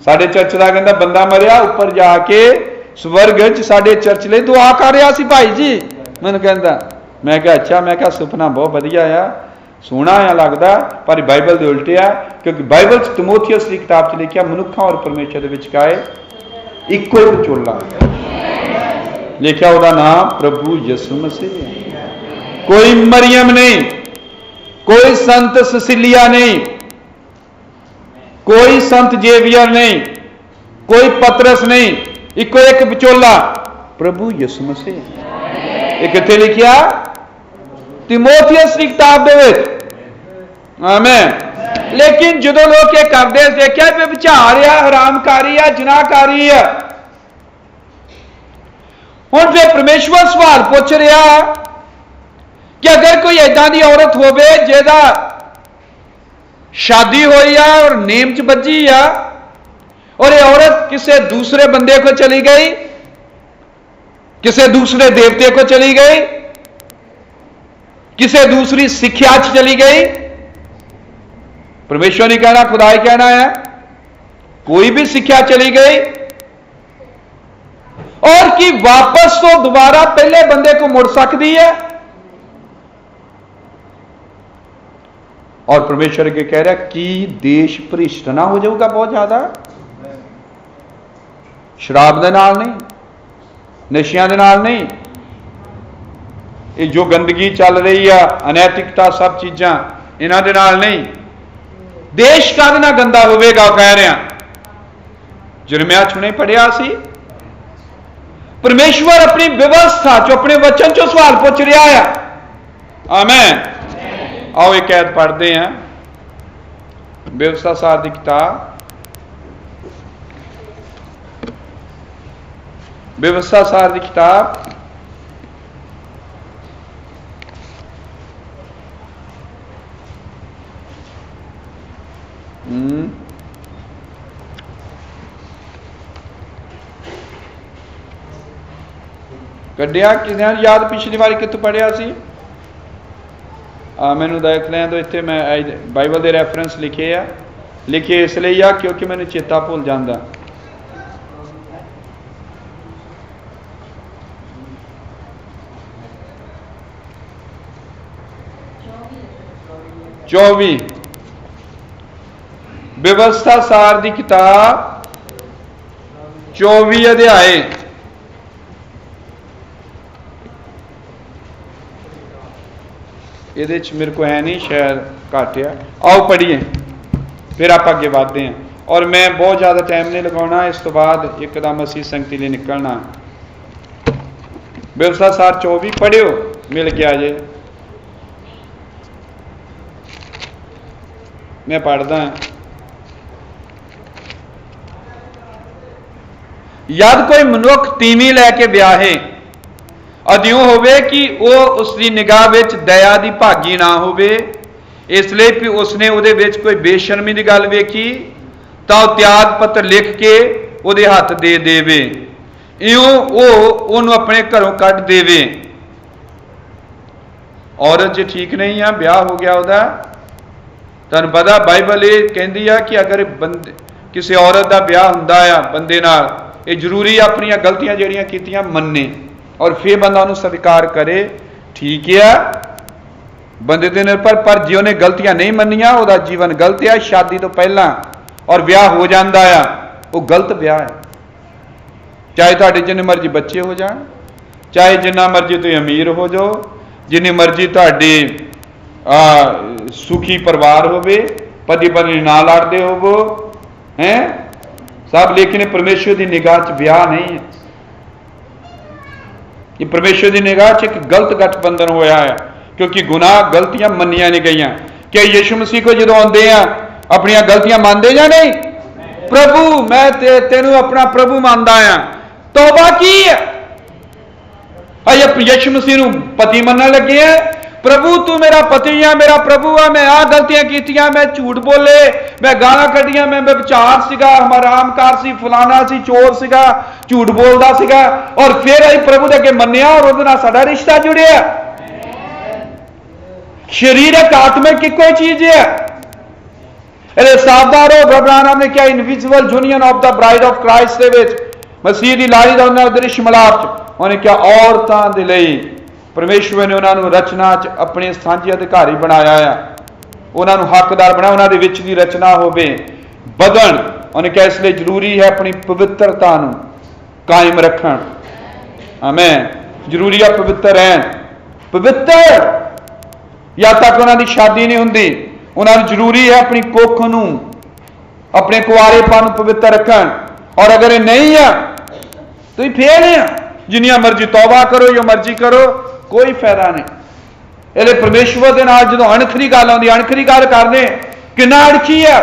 ਸਾਡੇ ਚਰਚ ਦਾ ਕਹਿੰਦਾ ਬੰਦਾ ਮਰਿਆ, ਉੱਪਰ ਜਾ ਕੇ ਸਵਰਗ 'ਚ ਸਾਡੇ ਚਰਚ ਲਈ ਦੁਆ ਕਰ ਰਿਹਾ ਸੀ ਭਾਈ ਜੀ। ਮੈਨੂੰ ਕਹਿੰਦਾ, ਮੈਂ ਕਿਹਾ ਅੱਛਾ। ਮੈਂ ਕਿਹਾ ਸੁਪਨਾ ਬਹੁਤ ਵਧੀਆ ਆ, ਸੋਹਣਾ ਆ ਲੱਗਦਾ, ਪਰ ਬਾਈਬਲ ਦੇ ਉਲਟੇ ਆ। ਕਿਉਂਕਿ ਬਾਈਬਲ 'ਚ ਤਿਮੋਥੀਅਸ ਦੀ ਕਿਤਾਬ 'ਚ ਲਿਖਿਆ ਮਨੁੱਖਾਂ ਔਰ ਪਰਮੇਸ਼ਰ ਦੇ ਵਿਚਕਾਰ ਇੱਕੋ ਹੀ ਵਿਚੋਲਾ ਲਿਖਿਆ, ਉਹਦਾ ਨਾਮ ਪ੍ਰਭੂ ਯਿਸੂ ਮਸੀਹ। ਕੋਈ ਮਰੀਅਮ ਨਹੀਂ, ਕੋਈ ਸੰਤ ਸਸਿਲਿਆ ਨਹੀਂ, ਕੋਈ ਸੰਤ ਜੇਵੀਅਰ ਨਹੀਂ, ਕੋਈ ਪਤਰਸ ਨਹੀਂ, ਇੱਕੋ ਇੱਕ ਵਿਚੋਲਾ ਪ੍ਰਭੂ ਯਿਸੂ ਮਸੀਹ। ਇਹ ਕਿੱਥੇ ਲਿਖਿਆ? ਤਿਮੋਥੀਅਸ ਦੀ ਕਿਤਾਬ ਦੇ ਵਿੱਚ। ਆਮੀਨ। ਲੇਕਿਨ ਜਦੋਂ ਲੋਕ ਇਹ ਕਰਦੇ ਦੇਖਿਆ ਵੀ ਵਿਚਾਰ ਆ, ਹਰਾਮਕਾਰੀ ਆ, ਜਨਾਹਕਾਰੀ ਆ। ਹੁਣ ਫਿਰ ਪਰਮੇਸ਼ਵਰ ਸਵਾਲ ਪੁੱਛ ਰਿਹਾ ਕਿ ਅਗਰ ਕੋਈ ਏਦਾਂ ਦੀ ਔਰਤ ਹੋਵੇ ਜਿਹਦਾ ਸ਼ਾਦੀ ਹੋਈ ਆ ਔਰ ਨੇਮ 'ਚ ਬੱਝੀ ਆ और ये औरत किसी दूसरे बंदे को चली गई, किसी दूसरे देवते को चली गई, किसी दूसरी शिक्षा चली गई। परमेश्वर नहीं कहना, खुदा ही कहना है, कोई भी शिक्षा चली गई और कि वापस तो दोबारा पहले बंदे को मुड़ सकती है। और परमेश्वर के कह रहा कि देश भ्रिष्ट ना हो जाऊगा बहुत ज्यादा, शराब दे नाल नहीं, नशियां दे नाल नहीं, ये जो गंदगी चल रही है, अनैतिकता, सब चीजां इन्हां दे नाल नहीं, देश काहदे नाल गंदा होवेगा। कह रहा जिरमिया हुणे पढ़िया सी, परमेश्वर अपनी व्यवस्था चो, अपने वचन चो सवाल पूछ रहा है। आमीन। आओ एक ऐत पढ़ते हैं, व्यवस्था सार की किताब, व्यवस्था सार की किताब कढ़िया किसी याद पिछली बारी कितों पढ़िया सी? मैनू देख लें तो इतने मैं बाइबल के रैफरेंस लिखे आ, लिखे इसलिए आ क्योंकि मैंने चेता भुल जाता। चौबी व्यवस्था सार की किताब 24 अध्याय, ये मेरे को है नहीं, शायद घट है। आओ पढ़िए, फिर आप अगे बढ़ते हैं। और मैं बहुत ज़्यादा टाइम नहीं लगाना, इस तो बाद एकदम असी संगति लिए निकलना। व्यवस्था सार 24 पढ़ियो, मिल के आ जाए। मैं पढ़दा यद कोई मनुख तीवी लैके ब्याहे अद्यों होवे कि वो उसकी निगाह विच दया की भागी ना होवे, इसलिए कि उसने उहदे विच कोई बेशर्मी की गल वेखी तो त्याग पत्र लिख के उहदे हथ दे देवे, इयों वो उन्होंने अपने घरों कढ़ देवे। औरत जो ठीक नहीं है, ब्याह हो गया उहदा, तुहानूं पता बाइबल ये कहती है कि अगर बंदे किसी औरत का ब्याह हुंदा आ बंदे नाल, ये जरूरी अपनी गलतियां जिहड़ियां कीतियां मन्ने और फिर बंदा उन्होंने स्वीकार करे। ठीक है, बंदे दे निर्भर, पर जे उन्हें गलतियां नहीं मनिया उहदा जीवन गलत है। शादी तो पहला और ब्याह हो जाता है, वो गलत ब्याह है। चाहे तुहाडे जिन्ने मर्जी बच्चे हो जाए, चाहे जिन्ना मर्जी तुसीं अमीर हो जाओ, जिन्नी मर्जी तुहाडे सुखी परिवार होवे, पति पत्नी ना लड़ते होवो हैं सब, लेकिन परमेश्वर की निगाह च ब्याह नहीं है। ये परमेश्वर की निगाह च एक गलत गठबंधन होया है, क्योंकि गुनाह गलतियां मनिया नहीं गई। क्या यीशु मसीह को जो आते हैं अपन गलतियां मानते या नहीं? प्रभु मैं तेनू अपना प्रभु मानता हाँ, तौबा की है। यीशु मसीह नू पति मनन लगे हैं, प्रभु तू मेरा पति है, मेरा प्रभु है, मैं आ गलतियां कीतियां, मैं झूठ बोले, मैं गालां कढ़ियां, मैं व्यभिचार सीगा, हरामकार सी, फलाना सी, चोर सीगा, झूठ बोलदा सीगा, और फिर असीं प्रभु दे अगे मन्निया और उहदे नाल साडा रिश्ता जुड़िया। शरीरक आत्मिक इक्को चीज है। अरे सावधान हो, ब्रह्म ने क्या invisible union of the bride of Christ दे विच मसीह दी लाड़ी दा उन्हां दृश्य मिलाप उन्हें क्या औरतां दे लई परमेश्वर ने उन्होंने रचना च अपने सांझे अधिकारी बनाया है, उन्होंने हकदार बनाया, उन्होंने विच दी रचना होवे बदन। उन्हें क्या इसलिए जरूरी है अपनी पवित्रता कायम रखन। आमीन। जरूरी है पवित्र रहन, पवित्र या तक उन्होंने शादी नहीं होंदी, उन्होंने जरूरी है अपनी कुख नूं अपने कुआरेपन पवित्र रखन। और अगर ये नहीं है तो ये फेल है, जिन्नियां मर्जी तौबा करो, जो मर्जी करो, कोई फायदा नहीं। ये परमेश्वर के नाल जो अणखरी गल आउंदी, अणखरी गल करदे किन्ना अड़खी है।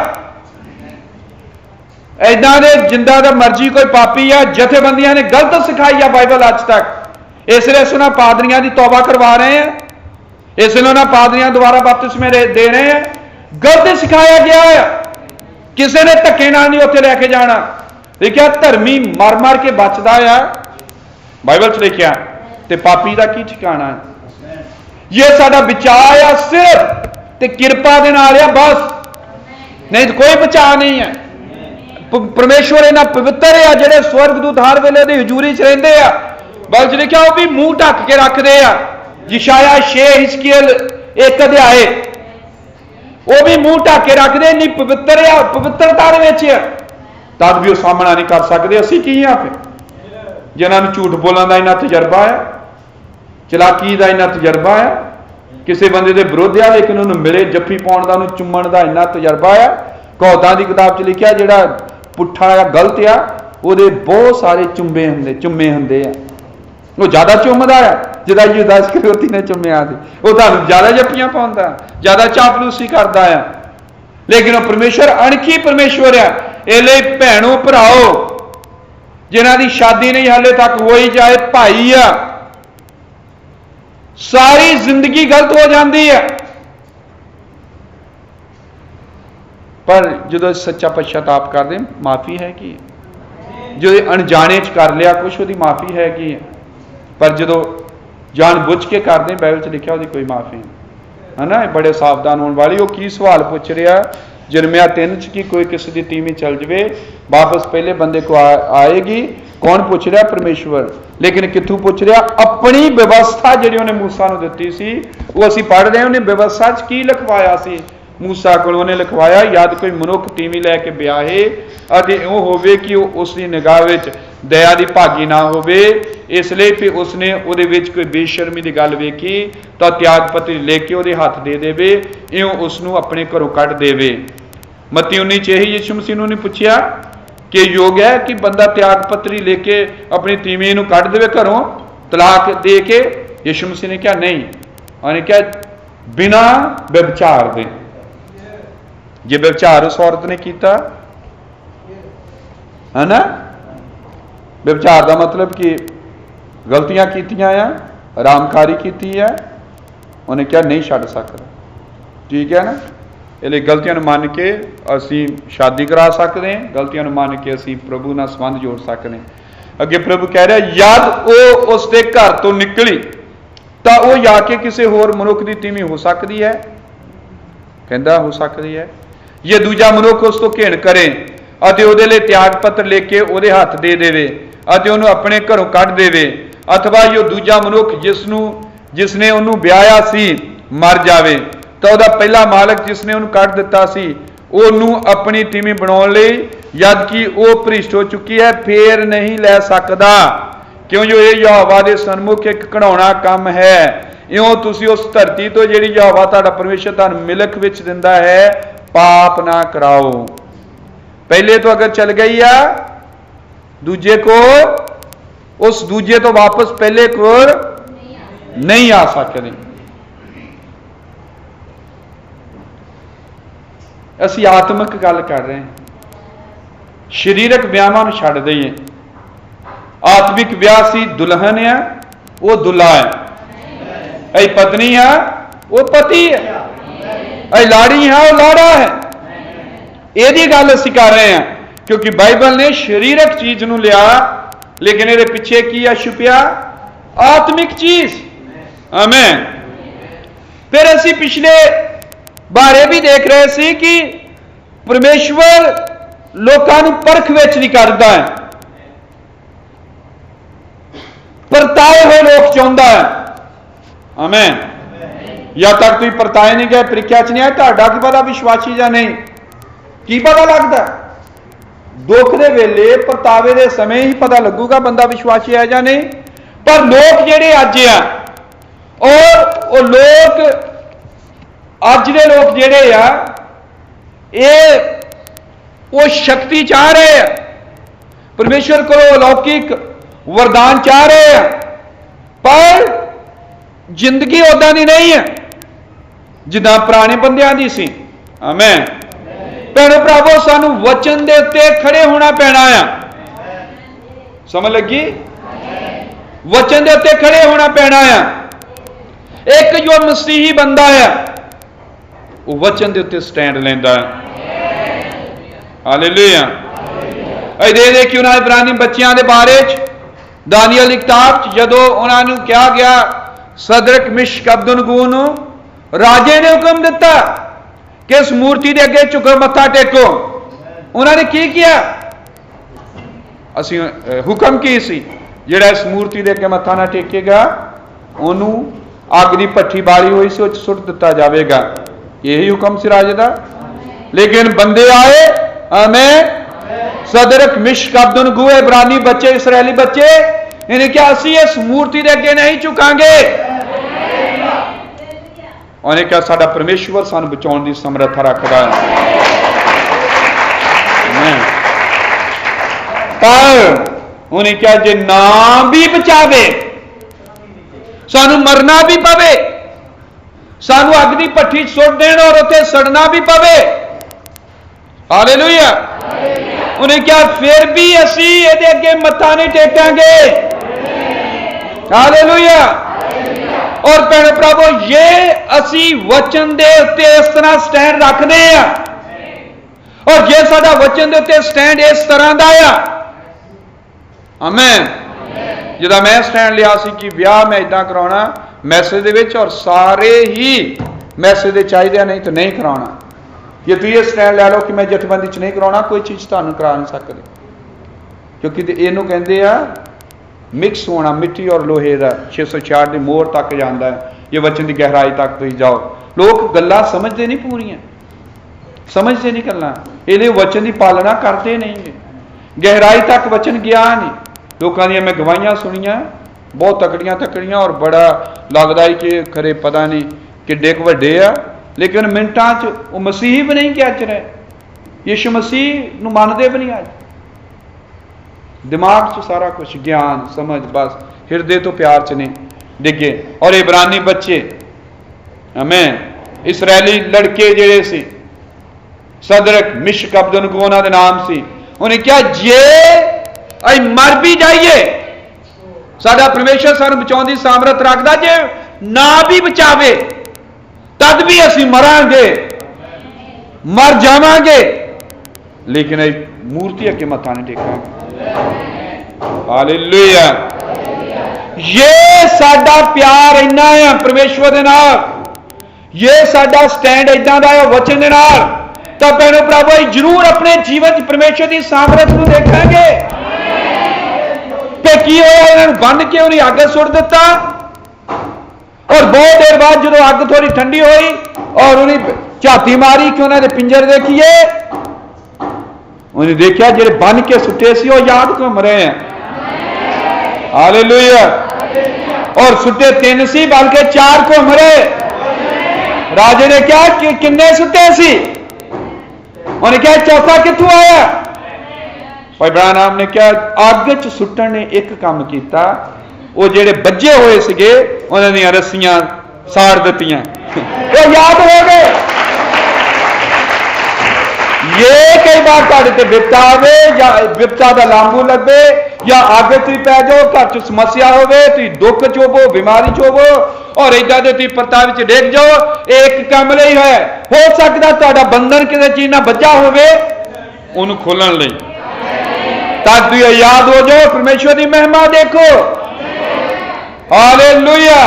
इदां दे जिंदा दा मर्जी कोई पापी है, जथेबंदियां ने गलत सिखाई है बाइबल अज तक, इसलिए उन्होंने पादरियां की तौबा करवा रहे हैं, इसलिए उन्होंने पादरियां दोबारा बपतिस्मे दे रहे हैं। गलत सिखाया गया है। किसी ने धक्के नाल नहीं उत्थे लैके जाना। लिखिया धर्मी मर मर के बचदा आ, बाइबल च लिखिया, ते पापी का की ठिकाना है। ये साडा बचाव आ सिर्फ ते किरपा दे नाल आ बस, नहीं तो कोई बचाव नहीं है। परमेश्वर इन्ना पवित्र है, जिहड़े स्वर्गदूत हर वेले दी हजूरी च रहिंदे आ। बाइबल च लिखिया वो भी मूँह ढक के रखते आ। यशाया 6 हिजकियल 1 अध्याय, वो भी मूँह ढक के रखते, नहीं पवित्र आ, पवित्रता दे विच आ, तद भी वो सामना नहीं कर सकते। असीं की आ फिर, जिन्होंने झूठ बोलने का इन्ना तजर्बा है, चलाकी का इन्ना तजर्बा है, किसी बंदे के विरोध आ लेकिन उन्होंने मिले जफ्फी पाउण का, उन्होंने चुम्मण का इन्ना तजर्बा है। कौदां की किताब च लिखिया जिहड़ा पुट्ठा आ गलत आ, ਉਹਦੇ बहुत सारे चुम्मे हुंदे आ, वो ज़्यादा चुम्मदा है जिहड़ा यूदा इस्करियोती ने चुम्मिया सी, वो तुहानूं ज़्यादा जफ्फियां पाउंदा, ज़्यादा चापलूसी करदा है। लेकिन वो परमेश्वर अणखी परमेश्वर है। इसलिए भैणों भराओ, जिन्हां दी शादी नहीं हाले तक होई, चाहे भाई आ, सारी जिंदगी गलत हो जाती है, पर जो सच्चा पश्चाताप करते माफ़ी है कि, जो अनजाने च कर लिया कुछ वो माफ़ी है कि, पर जो जान बुझ के करते बाइबल च लिखा वो कोई माफ़ी है ना। बड़े सावधान होने वाली। वो की सवाल पूछ रहा जरमिया 3 च कि कोई किसी की तीमी चल जाए वापस पहले बंदे को आएगी। कौन पूछ रहा? परमेश्वर। लेकिन कितों पूछ रहा? अपनी व्यवस्था जी उन्हें मूसा को दी सी, वो असीं पढ़ रहे हैं। उन्हें व्यवस्था च की लिखवाया सी मूसा को? उन्हें लिखवाया याद कोई मनुख तीमी लैके ब्याहे अते इउं होवे कि उसकी निगाह विच दया की भागी ना होवे, इसलिए भी उसने उहदे विच कोई बेशर्मी की गल वेखी तो त्याग पत्री लेके उहदे हथ दे देवे, इउं उसनूं अपने घरों कढ देवे। मत्ती 19 यही यीशु मसीह ने पूछा कि योग है कि बंदा त्याग पत्री लेके अपनी तीमी नूं कढ देवे घरों तलाक दे के? यीशु मसीह ने कहा नहीं। उन्हें क्या? बिना व्यभिचार दे। जे व्यभिचार उस औरत ने किया है ना, व्यभिचार का मतलब कि गलतियां कीतियां आ, आरामकारी की है, उन्हें क्या नहीं छड्ड सकदा। ठीक है ना। इसलिए गलतियां मन के असी शादी करा सकते हैं, गलतियां मन के असी प्रभु नाल संबंध जोड़ सकते हैं। अगे प्रभु कह रहा यद वो उसके घर तो निकली तो वो जाके किसी होर मनुख की तीमी हो सकती है, कहता हो सकती है। ये दूजा मनुख उस तो घेण करे अते उहदे लई त्याग पत्र लेके उहदे हथ दे देवे अते उहनूं अपने घरों कढ देवे, अथवा यो दूजा मनुख जिसने उहनूं ब्याया सी मर जावे तो उहदा पहला मालक जिसने उहनूं कढ दिता सी उहनूं अपनी तीमी बनाउण लई जद कि वह भ्रिष्ट हो चुकी है फिर नहीं लै सकदा, क्यों जो ये यहोवा दे सन्मुख एक घिनौना काम है। इउं तुसीं उस धरती तो जिहड़ी यहोवा तुहाडा परमेश्वर तुहानूं मिलक विच दिंदा है पाप ना कराओ। पहले तो अगर चल गई है दूजे को, उस दूजे तो वापस पहले को नहीं आ सकते। असी आत्मिक गल कर रहे हैं, शरीरक ब्याहां नूं छड्ड दईए। आत्मिक ब्याह सी दुल्हन है वो दुल्हा है, ऐ पत्नी है वो पति है, ऐ लाड़ी है वो लाड़ा है। यही गल असी कर रहे हैं क्योंकि बाइबल ने शरीरक चीज नूं लिया, लेकिन ये पिछे की है छुपिया? आत्मिक चीज। आमीन। फिर असी पिछले बारे भी देख रहे सी कि परमेश्वर लोकां नूं परख विच नहीं करदा है, परताए हुए लोग चाहुंदा है। आमीन। या तक तुसीं परताए नहीं गए, प्रीख्या च नहीं आए, तुहाडा की पता विश्वासी जां नहीं? की पता लगता? दुख दे वेले परतावे दे समय ही पता लगूगा बंदा विश्वासी है या नहीं। पर लोग जेड़े अज आ और वो लोग अज दे लोग जेड़े आ ये वो शक्ति चाह रहे हैं, परमेश्वर को अलौकिक वरदान चाह रहे हैं, पर जिंदगी उदां दी नहीं है जिद्दां पुराने बंदियां दी सी। आमीन। भैणों भरावो सानू वचन दे उत्ते खड़े होना पैना है। समझ लगी? वचन दे उत्ते खड़े होना पैना है। एक जो मसीही बंदा है वो वचन दे उत्ते स्टैंड लैंदा है। हालेलुया। ਇਹ ਦੇ ਕਿ ਉਹਨਾਂ ਇਬਰਾਨੀ ਬੱਚਿਆਂ ਦੇ ਬਾਰੇ ਚ ਦਾਨੀਏਲ ਦੀ ਕਿਤਾਬ ਚ ਜਦੋਂ ਉਹਨਾਂ ਨੂੰ ਕਿਹਾ ਗਿਆ ਸਦਰਕ ਮਿਸ਼ਕ ਅਬਦਨਗੋ ਨੂੰ ਰਾਜੇ ਨੇ ਹੁਕਮ ਦਿੱਤਾ ਕਿ ਇਸ ਮੂਰਤੀ ਦੇ ਅੱਗੇ ਝੁਕੋ ਮੱਥਾ ਟੇਕੋ। ਉਹਨਾਂ ਨੇ ਕੀ ਕੀਤਾ? ਅਸੀਂ ਹੁਕਮ ਕੀ ਸੀ? ਜਿਹੜਾ ਇਸ ਮੂਰਤੀ ਦੇ ਅੱਗੇ ਮੱਥਾ ਨਾ ਟੇਕੇਗਾ ਉਹਨੂੰ ਅੱਗ ਦੀ ਭੱਠੀ ਬਾਲੀ ਹੋਈ ਸੀ ਉਹ ਚ ਸੁੱਟ ਦਿੱਤਾ ਜਾਵੇਗਾ। यही हुक्म से राजे का। लेकिन बंदे आए आमेन सदरक मिश्क अब्दनगो इब्रानी बच्चे इसराइली बच्चे इन्हें क्या असी इस मूर्ति के अगे नहीं झुकांगे। उन्हें क्या साडा परमेश्वर सानू बचाउण दी समर्था रखदा है। पर उन्हें क्या जे ना भी बचावे सानू मरना भी पवे सानू अग दी भट्ठी सुट देण और उत्ते सड़ना भी पवे। हालेलुया। उन्हें क्या फिर भी असी इहदे अगे मत्था नहीं टेकांगे। हालेलुया। और भैण भरावो ये असी वचन दे उत्ते इस तरह स्टैंड रखदे आ और जे साडा वचन दे उत्ते स्टैंड इस तरह दा आ आमेन। जिदा मैं स्टैंड लिया सी कि विआह मैं इदां कराउणा मैसेज दे विच और सारे ही मैसेज दे चाहिए नहीं तो नहीं कराना। जे तुसीं ये स्टैंड लै लो कि मैं जथेबंदी च नहीं कराना कोई चीज़ तुहानूं करा नहीं सकदे क्योंकि इहनूं कहंदे आ मिक्स होना मिट्टी और लोहे का 666 की मोहर तक जाता है। ये वचन की गहराई तक तुसीं जाओ। लोग गल्लां समझते नहीं पूरियां समझते नहीं गल्लां इहदे वचन की पालना करते नहीं। गहराई तक वचन गया नहीं। लोगों दी मैं गवाहियां सुनियां बहुत तकड़ियां तकड़ियां और बड़ा लगता है कि खरे पता नहीं किड्डे क वड्डे आ लेकिन मिनटां च वो मसीह भी नहीं गज रहे। यीशु मसीह नूं मनदे भी नहीं। अज दिमाग च सारा कुछ ज्ञान समझ बस हिरदे तो प्यार च नहीं डिगे। और इब्रानी बच्चे आमीन इसराइली लड़के जिहड़े सी सदरक मिशक अब्दनगो उन्हां दे नाम सी। उन्हें क्या जे असीं मर भी जाइए साडा परमेश्वर सानू बचाउण दी सामर्थ रखदा जे ना भी बचावे तद भी असीं मरांगे मर जावांगे लेकिन मूर्ति अगे मत्था नहीं टेकांगे। हालेलुया। ये साडा प्यार इन्ना है परमेश्वर दे नाल ये साडा स्टैंड इदां दा है वचन दे नाल तां भैणो भरावो जरूर अपने जीवन च परमेश्वर की सामर्थ नूं देखांगे। की होया बन के उन्हें अग सुट दिता और बहुत देर बाद जो अग थोड़ी ठंडी हुई और उन्हें झाती मारी कि उन्होंने पिंजर देखिए उन्हें देखा जो बन के सुटे सी वो याद घूम रहे हैं। हालेलुया। और सुटे 3 सी बल्कि 4 घूम रहे। राजे ने कहा कि किन्ने सुटे सी उन्हें कहा चौथा कित्थों आया। भाई ब्राहम ने क्या अग च सुट्टण ने एक काम किया वो जेड़े बज्जे हुए सीगे उन्हां दीयां रस्सियां साड़ दित्तियां वो याद हो गए। ये कई बार तुहाडे ते विपता आवे या विपता दा लांबू लगे या अग तुसीं पै जाओ घर च समस्या होवे तुसीं दुख च होवो बीमारी च होवो और इदां दे तुसीं परतावे च डिग जाओ एक काम लई है हो सकदा तुहाडा बंधन किसी चीज़ नाल बज्झा होवे उहनूं खोलण लई तब तुझे याद हो जाओ परमेश्वर की महिमा देखो। हालेलुया।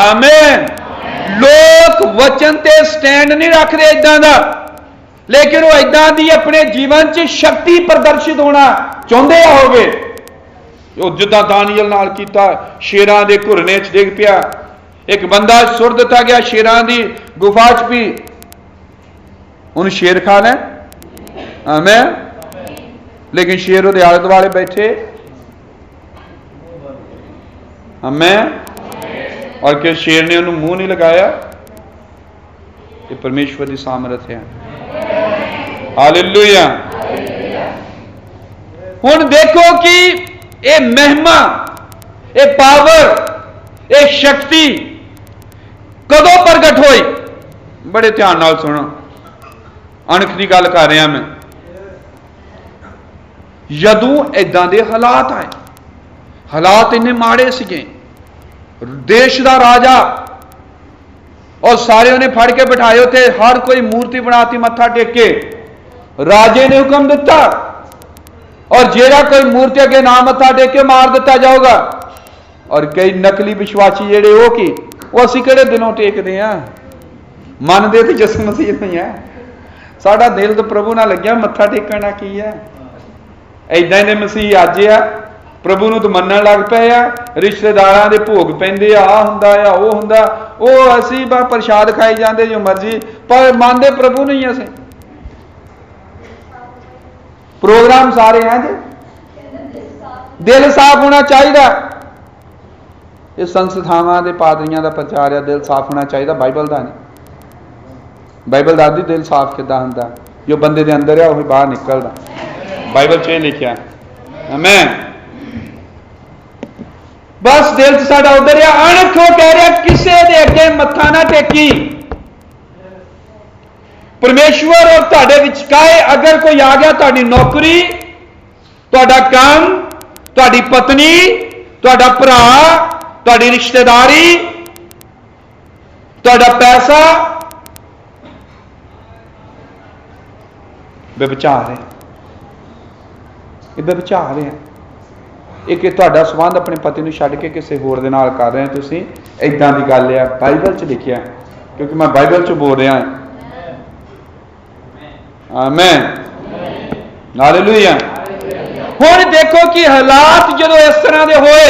आमीन। लोग वचन ते स्टैंड नहीं रखते इदां दा लेकिन वो इदां दी अपने जीवन च शक्ति प्रदर्शित होना चाहते होवे। जिद्दां दानियल नाल कीता शेरां दे घुरने च डिग पिया एक बंदा सुट दिता गया शेरां दी गुफा च भी उन्हें शेर खा लै। आमीन। लेकिन शेर उहदे आले दुआले बैठे। आमीन। और कि शेर ने उन्होंने मुंह नहीं लगाया। ये परमेश्वर की सामर्थ है। हालेलुया। हुण देखो कि ये महिमा ये पावर ये शक्ति कदों प्रगट होई। बड़े ध्यान नाल सुनो अणख की गल कर रहा मैं। जदों इदां दे हालात आए हालात इन्ने माड़े सीगे देश का राजा और सारे उन्हें फड़ के बिठाए थे हर कोई मूर्ति बनाती मत्था टेके राजे ने हुक्म दिता और जेड़ा कोई मूर्ति अगे ना मत्था टेके मार दिता जाऊगा। और कई नकली विश्वासी जेड़े वो की वो असीं किहड़े दिलों टेकदे आ, मनदे ते यसू मसीह नहीं है। साडा दिल तो प्रभु नाल लग्या, मत्था टेकना की है। इदां दे मसीह अज आ प्रभु नूं तो मनण लग पए आ, रिश्तेदारां दे भोग पैंदे आ हुंदा आ वो हुंदा, वो असीं बा प्रसाद खाई जांदे जो मर्जी, पर मनदे प्रभु नहीं असीं। प्रोग्राम सारे हैं जी, दिल साफ होना चाहिए। ये संस्थावां दे पादरियां दा प्रचार है, दिल साफ होना चाहिए, बाइबल दा नहीं। बाइबल दसदी दिल साफ किदां हुंदा, जो बंदे दे अंदर है वही बाहर निकलदा। बाइबल च लिखिया आमीन। बस दिल च साडा उधर है। अणख वो कह रहा किसे दे अगे मत्था ना टेकी। परमेश्वर और तुहाडे विचकाए अगर कोई आ गया, तुहाडी नौकरी, तुहाडा काम, तुहाडी पत्नी, तुहाडा भरा, तुहाडी रिश्तेदारी, तुहाडा पैसा, व्यभिचार है, ये व्यभिचार है। एक तुहाडा संबंध अपने पति नूं छड्ड के किसी होर दे नाल कर रहे हैं तुसीं, इदां दी गल है। बाइबल च लिखिया, क्योंकि मैं बाइबल च बोल रहा हां। आमीन, हालेलुया। हुण देखो कि हालात जदों इस तरह दे होए,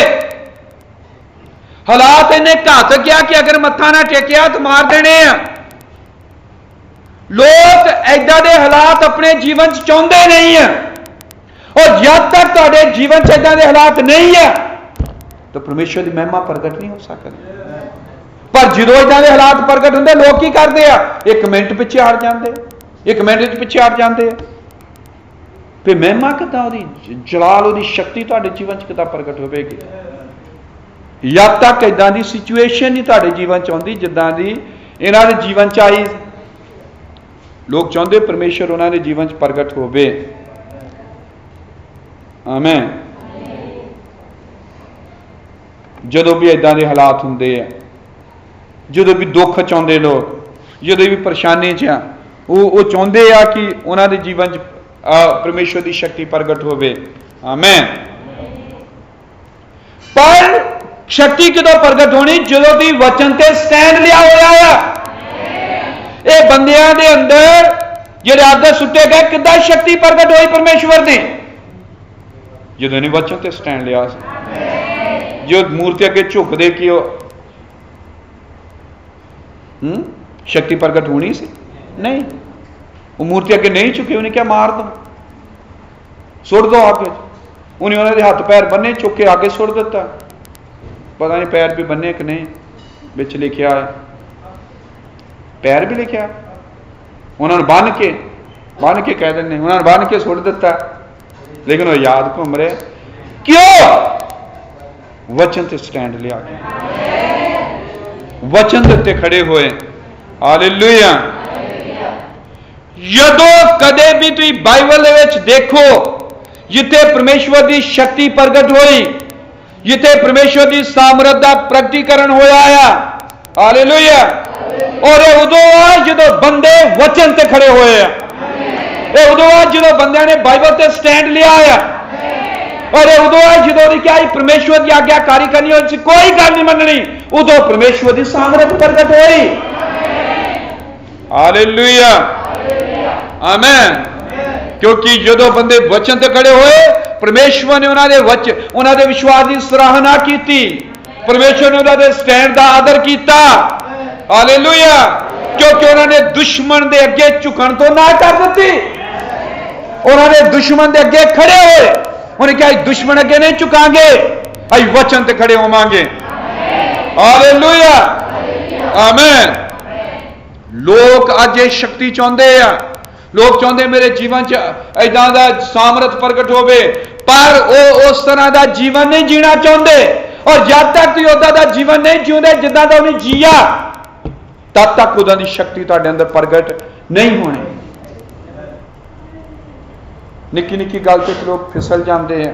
हालात इन्ने घातक क्या कि अगर मत्था ना टेकिया तो मार देने आ। लोग ऐदां दे हालात अपने जीवन च चाहुंदे नहीं है, और जब तक तुहाडे जीवन च ऐदां दे हालात नहीं है तो परमेश्वर की महिमा प्रगट नहीं हो सकती। पर जदों ऐदां दे हालात प्रगट हुंदे, लोग की करदे आ, एक मिनट पिछे हट जांदे, एक मिनट पिछे हट जाते। फिर महिमा किदां उहदी जलाल उहदी शक्ति तुहाडे जीवन च किदां प्रगट होवेगी। जब तक इदां दी सिचुएशन नहीं तुहाडे जीवन च आउंदी जिद्दां दी इन्हां दे जीवन च आई। लोग चाहुंदे परमेश्वर उन्हां दे जीवन च प्रगट होवे। आमीन। जदों भी इदां दे हालात हुंदे आ, जदों भी दुख च आउंदे लोग, जदों भी परेशानी च आ, वो चाहते हैं कि उन्होंने जीवन परमेश्वर की शक्ति प्रगट होवे। आमीन। पर शक्ति कदों प्रगट होनी, जदों भी वचन ते स्टैंड लिया होया है। ये बंदियां दे अंदर जिहड़े आदत सुटे गए, किद्दां शक्ति प्रगट होई परमेश्वर दी? जदों नहीं वचन ते स्टैंड लिया। जो मूर्ति अगे झुकदे कि शक्ति प्रगट होनी सी नहीं। वो मूर्ति अगे नहीं झुके, उन्हें क्या मार दो, सुट दो आगे। उन्हें उन्होंने हाथ पैर बन्ने, चुक के आगे सुट दिता। पता नहीं पैर भी बन्ने कि नहीं, बिच लिखिया है पैर भी लिखिया। उन्होंने बन के कह देने, उन्होंने बन के सुट दिता, लेकिन वो याद घूम रहे। क्यों? वचन से स्टैंड लिया, वचन के उत्ते खड़े हुए। हालेलुया। जदों कदे भी तुसी बाइबल दे देखो जिथे परमेश्वर की शक्ति प्रगट हुई, जिथे परमेश्वर की सामर्थ का प्रगटीकरण होया है। हालेलुया। और उदों आ जदों बंदे वचन ते खड़े हुए हैं, उदों आ जदों बंदे ने बाइबल ते स्टैंड लिया है, और उदों आ जदों क्या परमेश्वर की आज्ञाकारी करनी, और कोई गल नहीं मननी, उदों परमेश्वर की सामर्थ प्रगट हुई। हालेलुया। आमीन। क्योंकि जदों बंदे वचन ते खड़े हुए, परमेश्वर ने उन्होंने विश्वास की सराहना की, परमेश्वर ने उन्होंने स्टैंड का आदर किया। हालेलुया। क्योंकि उन्होंने दुश्मन के अगे झुकन तो ना कर दी। उन्होंने दुश्मन के अगे खड़े हुए, उन्हें क्या दुश्मन अगे नहीं झुकांगे, अई वचन ते खड़े होवांगे। हालेलुया। आमीन। लोग अज ये शक्ति चाहते हैं, लोग चाहते मेरे जीवन च इदां दा सामर्थ प्रगट होवे, पर वो उस तरह का जीवन नहीं जीना चाहते। और जब तक तुसीं उदां दा जीवन नहीं जीउंदे जिद्दां दा उन्हें जीया, तब तक उदां दी शक्ति तुहाडे अंदर प्रगट नहीं होनी। निक्की निक्की गल ते लोग फिसल जाते हैं,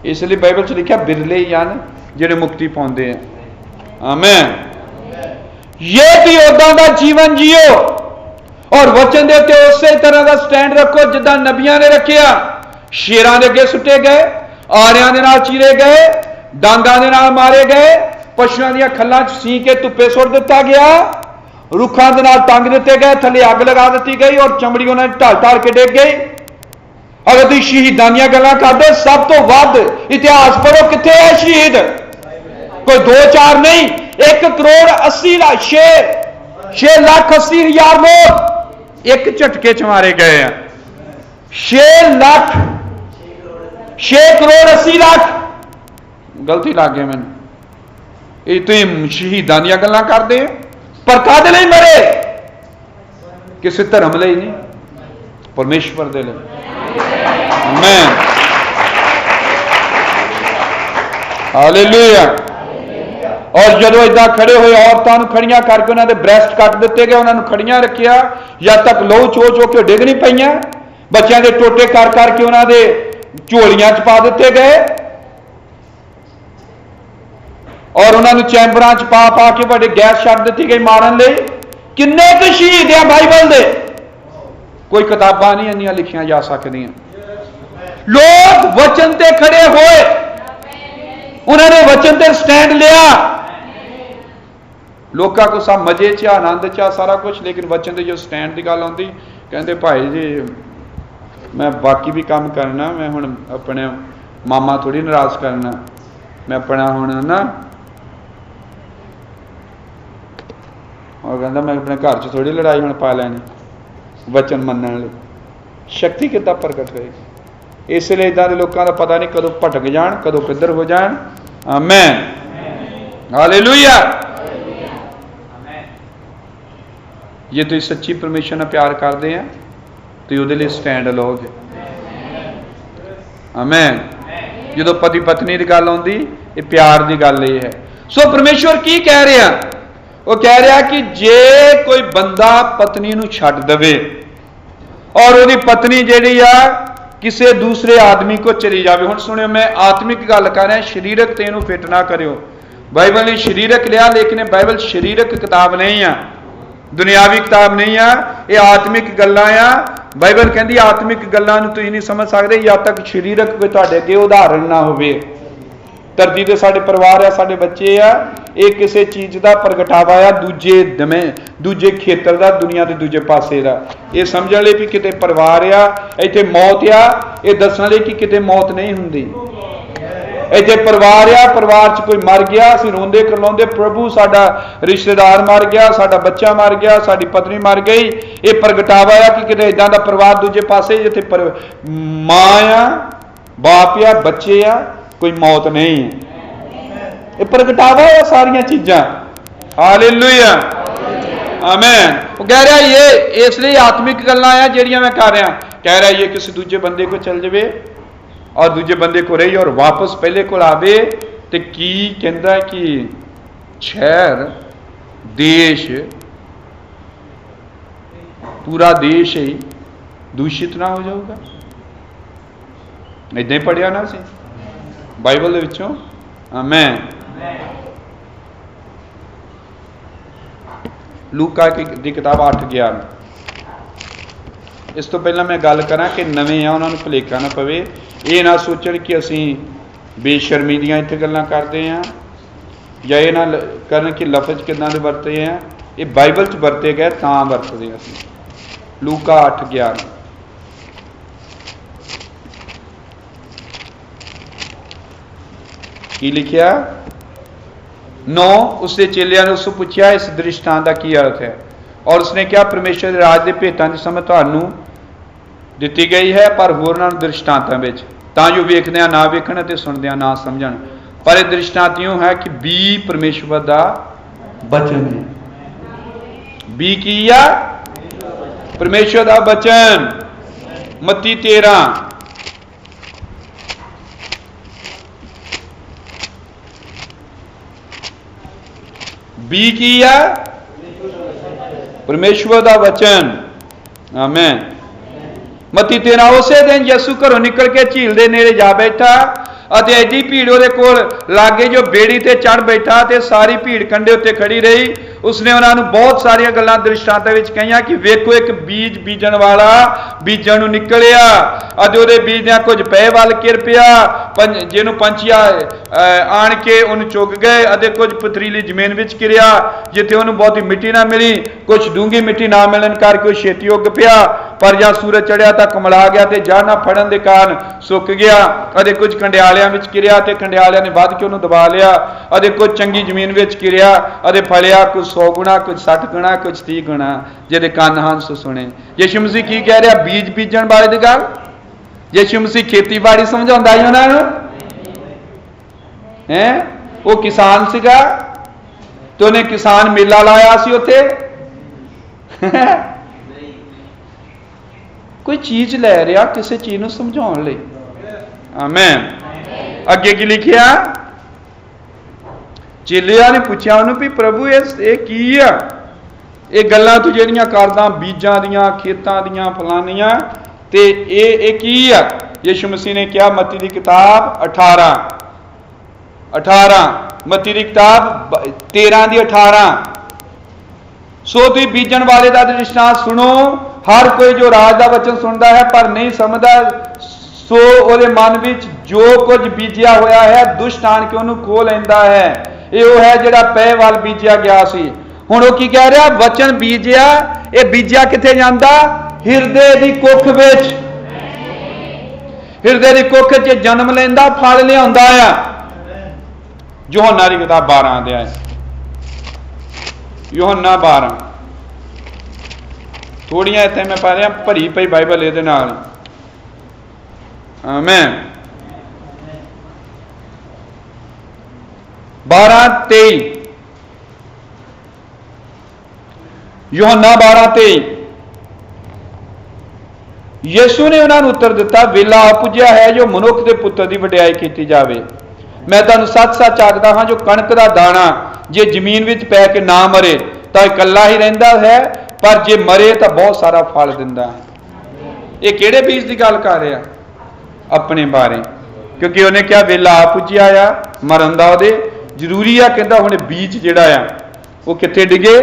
इसलिए बाइबल च लिखा बिरले ही हैं जिहड़े मुक्ति पाउंदे हैं। आमीन। ये भी उदां दा जीवन जियो और वचन दे उत्ते उसे तरह का स्टैंड रखो जिद्दां नबियां ने रखिया। शेरां दे अगे सुटे गए, आरियां दे नाल चीरे गए, डांगां दे नाल मारे गए, पशुआं दीयां खल्लां च सी के धुप्पे सुट दिता गया, रुखां दे नाल टंग दिते गए, थल्ले अग लगा दी गई और चमड़ी उन्होंने ढल ढल के डिग गई। अगर तुम शहीदां दीयां गल्लां करदे, सब तो वध इतिहास पढ़ो, कित्थे है शहीद? कोई 2-4 नहीं, 1,80,00,000 6 लाख 80,000 लोग एक झटके च मारे गए हैं। 6 करोड़ 80 लाख, गलती लग गई मैंने, ये तुम शहीदां दीयां गल्लां करदे, पर काहदे लई मरे? किसी धर्म लई नहीं, परमेश्वर दे लई। आमीन, हालेलुया। और जदों इदां खड़े हुए औरतां खड़ियां करके उन्होंने ब्रैसट कट दिते गए, उन्होंने खड़ियां रखिया, जद तक लहू चो चो के डिग नहीं पईयां, बच्चों के टोटे कर करके उन्होंने झोलियां च पा दिते गए और उन्होंने चैंबरां च पा पा के बड़े गैस छड्ड दी गई मारन लई। किन्ने क शहीद आ बाइबल दे? कोई किताबां नहीं इन्नियां लिखियां जा सकदियां। लोग वचन ते खड़े होए, उन्होंने वचन ते स्टैंड लिया। लोगों को सब मजे च आनंद च सारा कुछ, लेकिन वचन ते जो स्टैंड की गल आती, कहते भाई जी मैं बाकी भी काम करना, मैं हुण अपने मामा थोड़ी नाराज करना, मैं अपना हुण ना, और कहता मैं अपने घर च थोड़ी लड़ाई हुण पा लैनी वचन मनण लई। शक्ति किद्दां प्रगट होएगी? इसलिए इदां दे लोकां दा पता नहीं कदों भटक जाण, कदों किधर हो जाण। आमीन, हालेलुया। जे तुसीं सच्ची परमेश्वर नाल प्यार करदे आ तो उहदे लई स्टैंड लओगे। आमीन। जदों पति पत्नी की गल आउंदी, ये प्यार की गल ये है। सो परमेश्वर की कह रहा? वो कह रहा कि जे कोई बंदा पत्नी नूं छड्ड देवे और उहदी पत्नी जिहड़ी आ किसी दूसरे आदमी को चली जाए। हुण सुनियो, मैं आत्मिक गल कर रहा, शरीरक ते इहनूं फिट ना करियो। बाइबल ने शरीरक लिया, लेकिन बाइबल शरीरक किताब नहीं आ, दुनियावी किताब नहीं आ, ये आत्मिक गल्लां आ। बाइबल कहती आत्मिक गल्लां नूं तुसीं नहीं समझ सकते जद तक शरीरक कोई तुहाडे अगे उदाहरण ना होवे। धरती ते साडे परिवार आ, साडे बच्चे आ, ये किसी चीज़ का प्रगटावा आ दूजे दमे, दूजे खेतर का, दुनिया के दूजे पासे का। ये समझण लई भी किते परिवार आ, इत्थे मौत आ, ये दसण लई कि किते मौत नहीं हुंदी। इत्थे परिवार आ, परिवार च कोई मर गया, असीं रोंदे करलाउंदे प्रभु साडा रिश्तेदार मर गया, साडा बच्चा मर गया, साडी पत्नी मर गई। ये प्रगटावा आ कि किते इदां दा परिवार दूजे पासे जिथे मां आ, बाप आ, बच्चे आ, कोई मौत नहीं है। ये प्रगटावा है सारिया चीज़ां। हालेलुया, आमीन। वो कह रहा ये इसलिए आत्मिक गल्लां आ जिहड़ियां मैं कर रहा। कह रहा ये किसी दूजे बंदे को चल जाए और दूजे बंदे को रही और वापस पहले को आवे तो की कहता कि शहर देश पूरा देश ही दूषित ना हो जाऊगा। इदां ही पढ़िया ना सी बाइबल दे विचों। आमीन। लूका की किताब 8:11। इस तो पहला मैं गल करा कि नवे आ उन्होंने भुलेखा ना पवे, ये ना सोचण कि असी बेशर्मी दियां इत्थे गल्लां करते हैं या ये ना करन कि लफज किदां दे वरते हैं। ये बाइबल च वरते गए तां वरतदे असीं। लूका 8:11 की लिखिया? 9 उसके चेलिया ने उसको पूछा इस दृष्टांत का की अर्थ है, और उसने क्या परमेश्वर के राज के भेतां की समझ तुहानूं दिती गई है, पर होरनां नूं दृष्टांतां विच तां जो वेखदिआं ना वेखण ते सुणदिआं ना समझण। पर यह दृष्टांत यूं है कि बी परमेश्वर का वचन है। बी की आ? परमेश्वर का वचन। मत्ती 13 बी की आ? परमेश्वर का वचन। आमीन। मत्ती 13 उसे दिन यसू घरों निकल के झील के नेड़े जा बैठा अते एडी भीड़ उहदे कोल लागे जो बेड़ी ते चढ़ बैठा ते सारी भीड़ कंढे उत्ते खड़ी रही। उसने उन्होंने बहुत सारिया गल्लां दृष्टांतां विच कहियां कि वेखो एक बीज बीजण वाला बीजण नूं निकलिया अते उहदे बीजदियां कुछ पै वल गिर पिया जिहनूं पंछिया आण के उहनूं चुग गए अते कुछ पथरीली जमीन विच गिरिया जिथे उहनूं बहुती मिट्टी ना मिली कुछ डूंगी मिट्टी ना मिलण करके छेती उग पिया पर जद सूरज चढ़िया तो कमला गया तो जड़ ना फड़न के कारण सुक गया अते कुछ कंडियालियां विच गिरिया तो कंडियालियां ने वध के उहनूं दबा लिया अते कुछ चंगी जमीन विच गिरिया अते फलिया कुछ 100 गुणा कुछ 60 गुणा कुछ 30 गुणा जिहदे कंन हन सो सुने। यीशु मसीह की कह रहा बीज बीजण वाले दी गल यीशु मसीह खेतीबाड़ी समझाउंदा ही उहनां नूं हैं वो किसान सीगा तो उन्हें किसान मेला लाया सी उत्थे कोई चीज लै रहा किसी चीज नूं समझाउण लई। आमीन। अगे की लिखिया चेलियां ने पूछा उन्होंने भी प्रभु ये की आ ये गल्लां तू जिहड़ियां करदा बीजां दियां खेतां दियां फलानियां ते ये की आ। यीशु मसीह ने कहा मत्ती दी किताब 18 मत्ती दी किताब 13 दी 18 सो तुसीं बीजण वाले दा दृष्टांत सुनो हर कोई जो राज का वचन सुनता है पर नहीं समझदा सो उहदे मन विच जो कुछ बीजिया होया है दुष्ट आण के उहनूं खो लैंदा है ये वो है जिहड़ा पै वल बीजिया गया सी। हुण वो की कह रहा वचन बीजिया ये बीजिया किथे जांदा हिरदे दी कुख विच हिरदे दी कुख च जन्म लैंदा फल लिआउंदा है। यूहन्ना दी किताब 12 अध्याय यूहन्ना 12 थोड़ियां इत्थे मैं पा रहा भरी पई बाइबल इहदे नाल। आमीन। 12:23 यूहन्ना 12:23 यीशु ने उन्होंने उत्तर दिता वेला आ पुज्या है जो मनुख के पुत्र की वडियाई की जाए मैं तुहानूं सच सच आखदा हां जो कणक का दाना जे जमीन विच पै के ना मरे तो इकल्ला ही रहिंदा है पर जे मरे तो बहुत सारा फल दिंदा है। ये किहड़े बीज की गल कर रहा अपने बारे क्योंकि उन्हें क्या वेला आ पुज्या आ मरन दा उहदे जरूरी आ कहंदा हुण बीज जिहड़ा आ वो कित्थे डिगे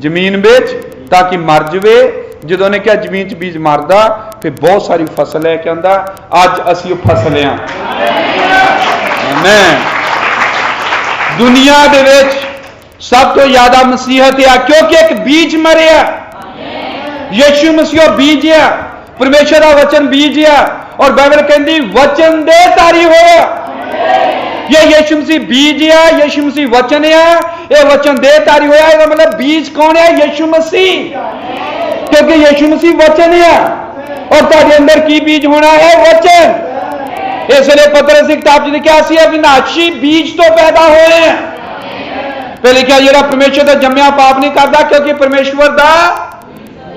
जमीन विच ताकि मर जावे जदों ने क्या जमीन च बीज मरदा फिर बहुत सारी फसल लैके आंदा अज असीं वो फसल आ। आमीन। दुनिया दे विच सब तो ज्यादा मसीहत आ क्योंकि एक बीज मरिया यीशु मसीह बीज आ परमेश्वर का वचन बीज आ और बाइबल कहती वचन दे तारी होया ये यीशु मसीह बीज आ यीशु मसीह वचन आ ये वचन दे तारी होया इसका मतलब बीज कौन है यीशु मसीह क्योंकि यीशु मसीह वचन आ और तुहाडे अंदर की बीज होना है वचन। इसलिए पतरस की किताब च लिखा सी अविनाशी बीज तो पैदा होए हैं फिर लिखा जिहड़ा परमेश्वर का जम्मिया पाप नहीं करता क्योंकि परमेश्वर का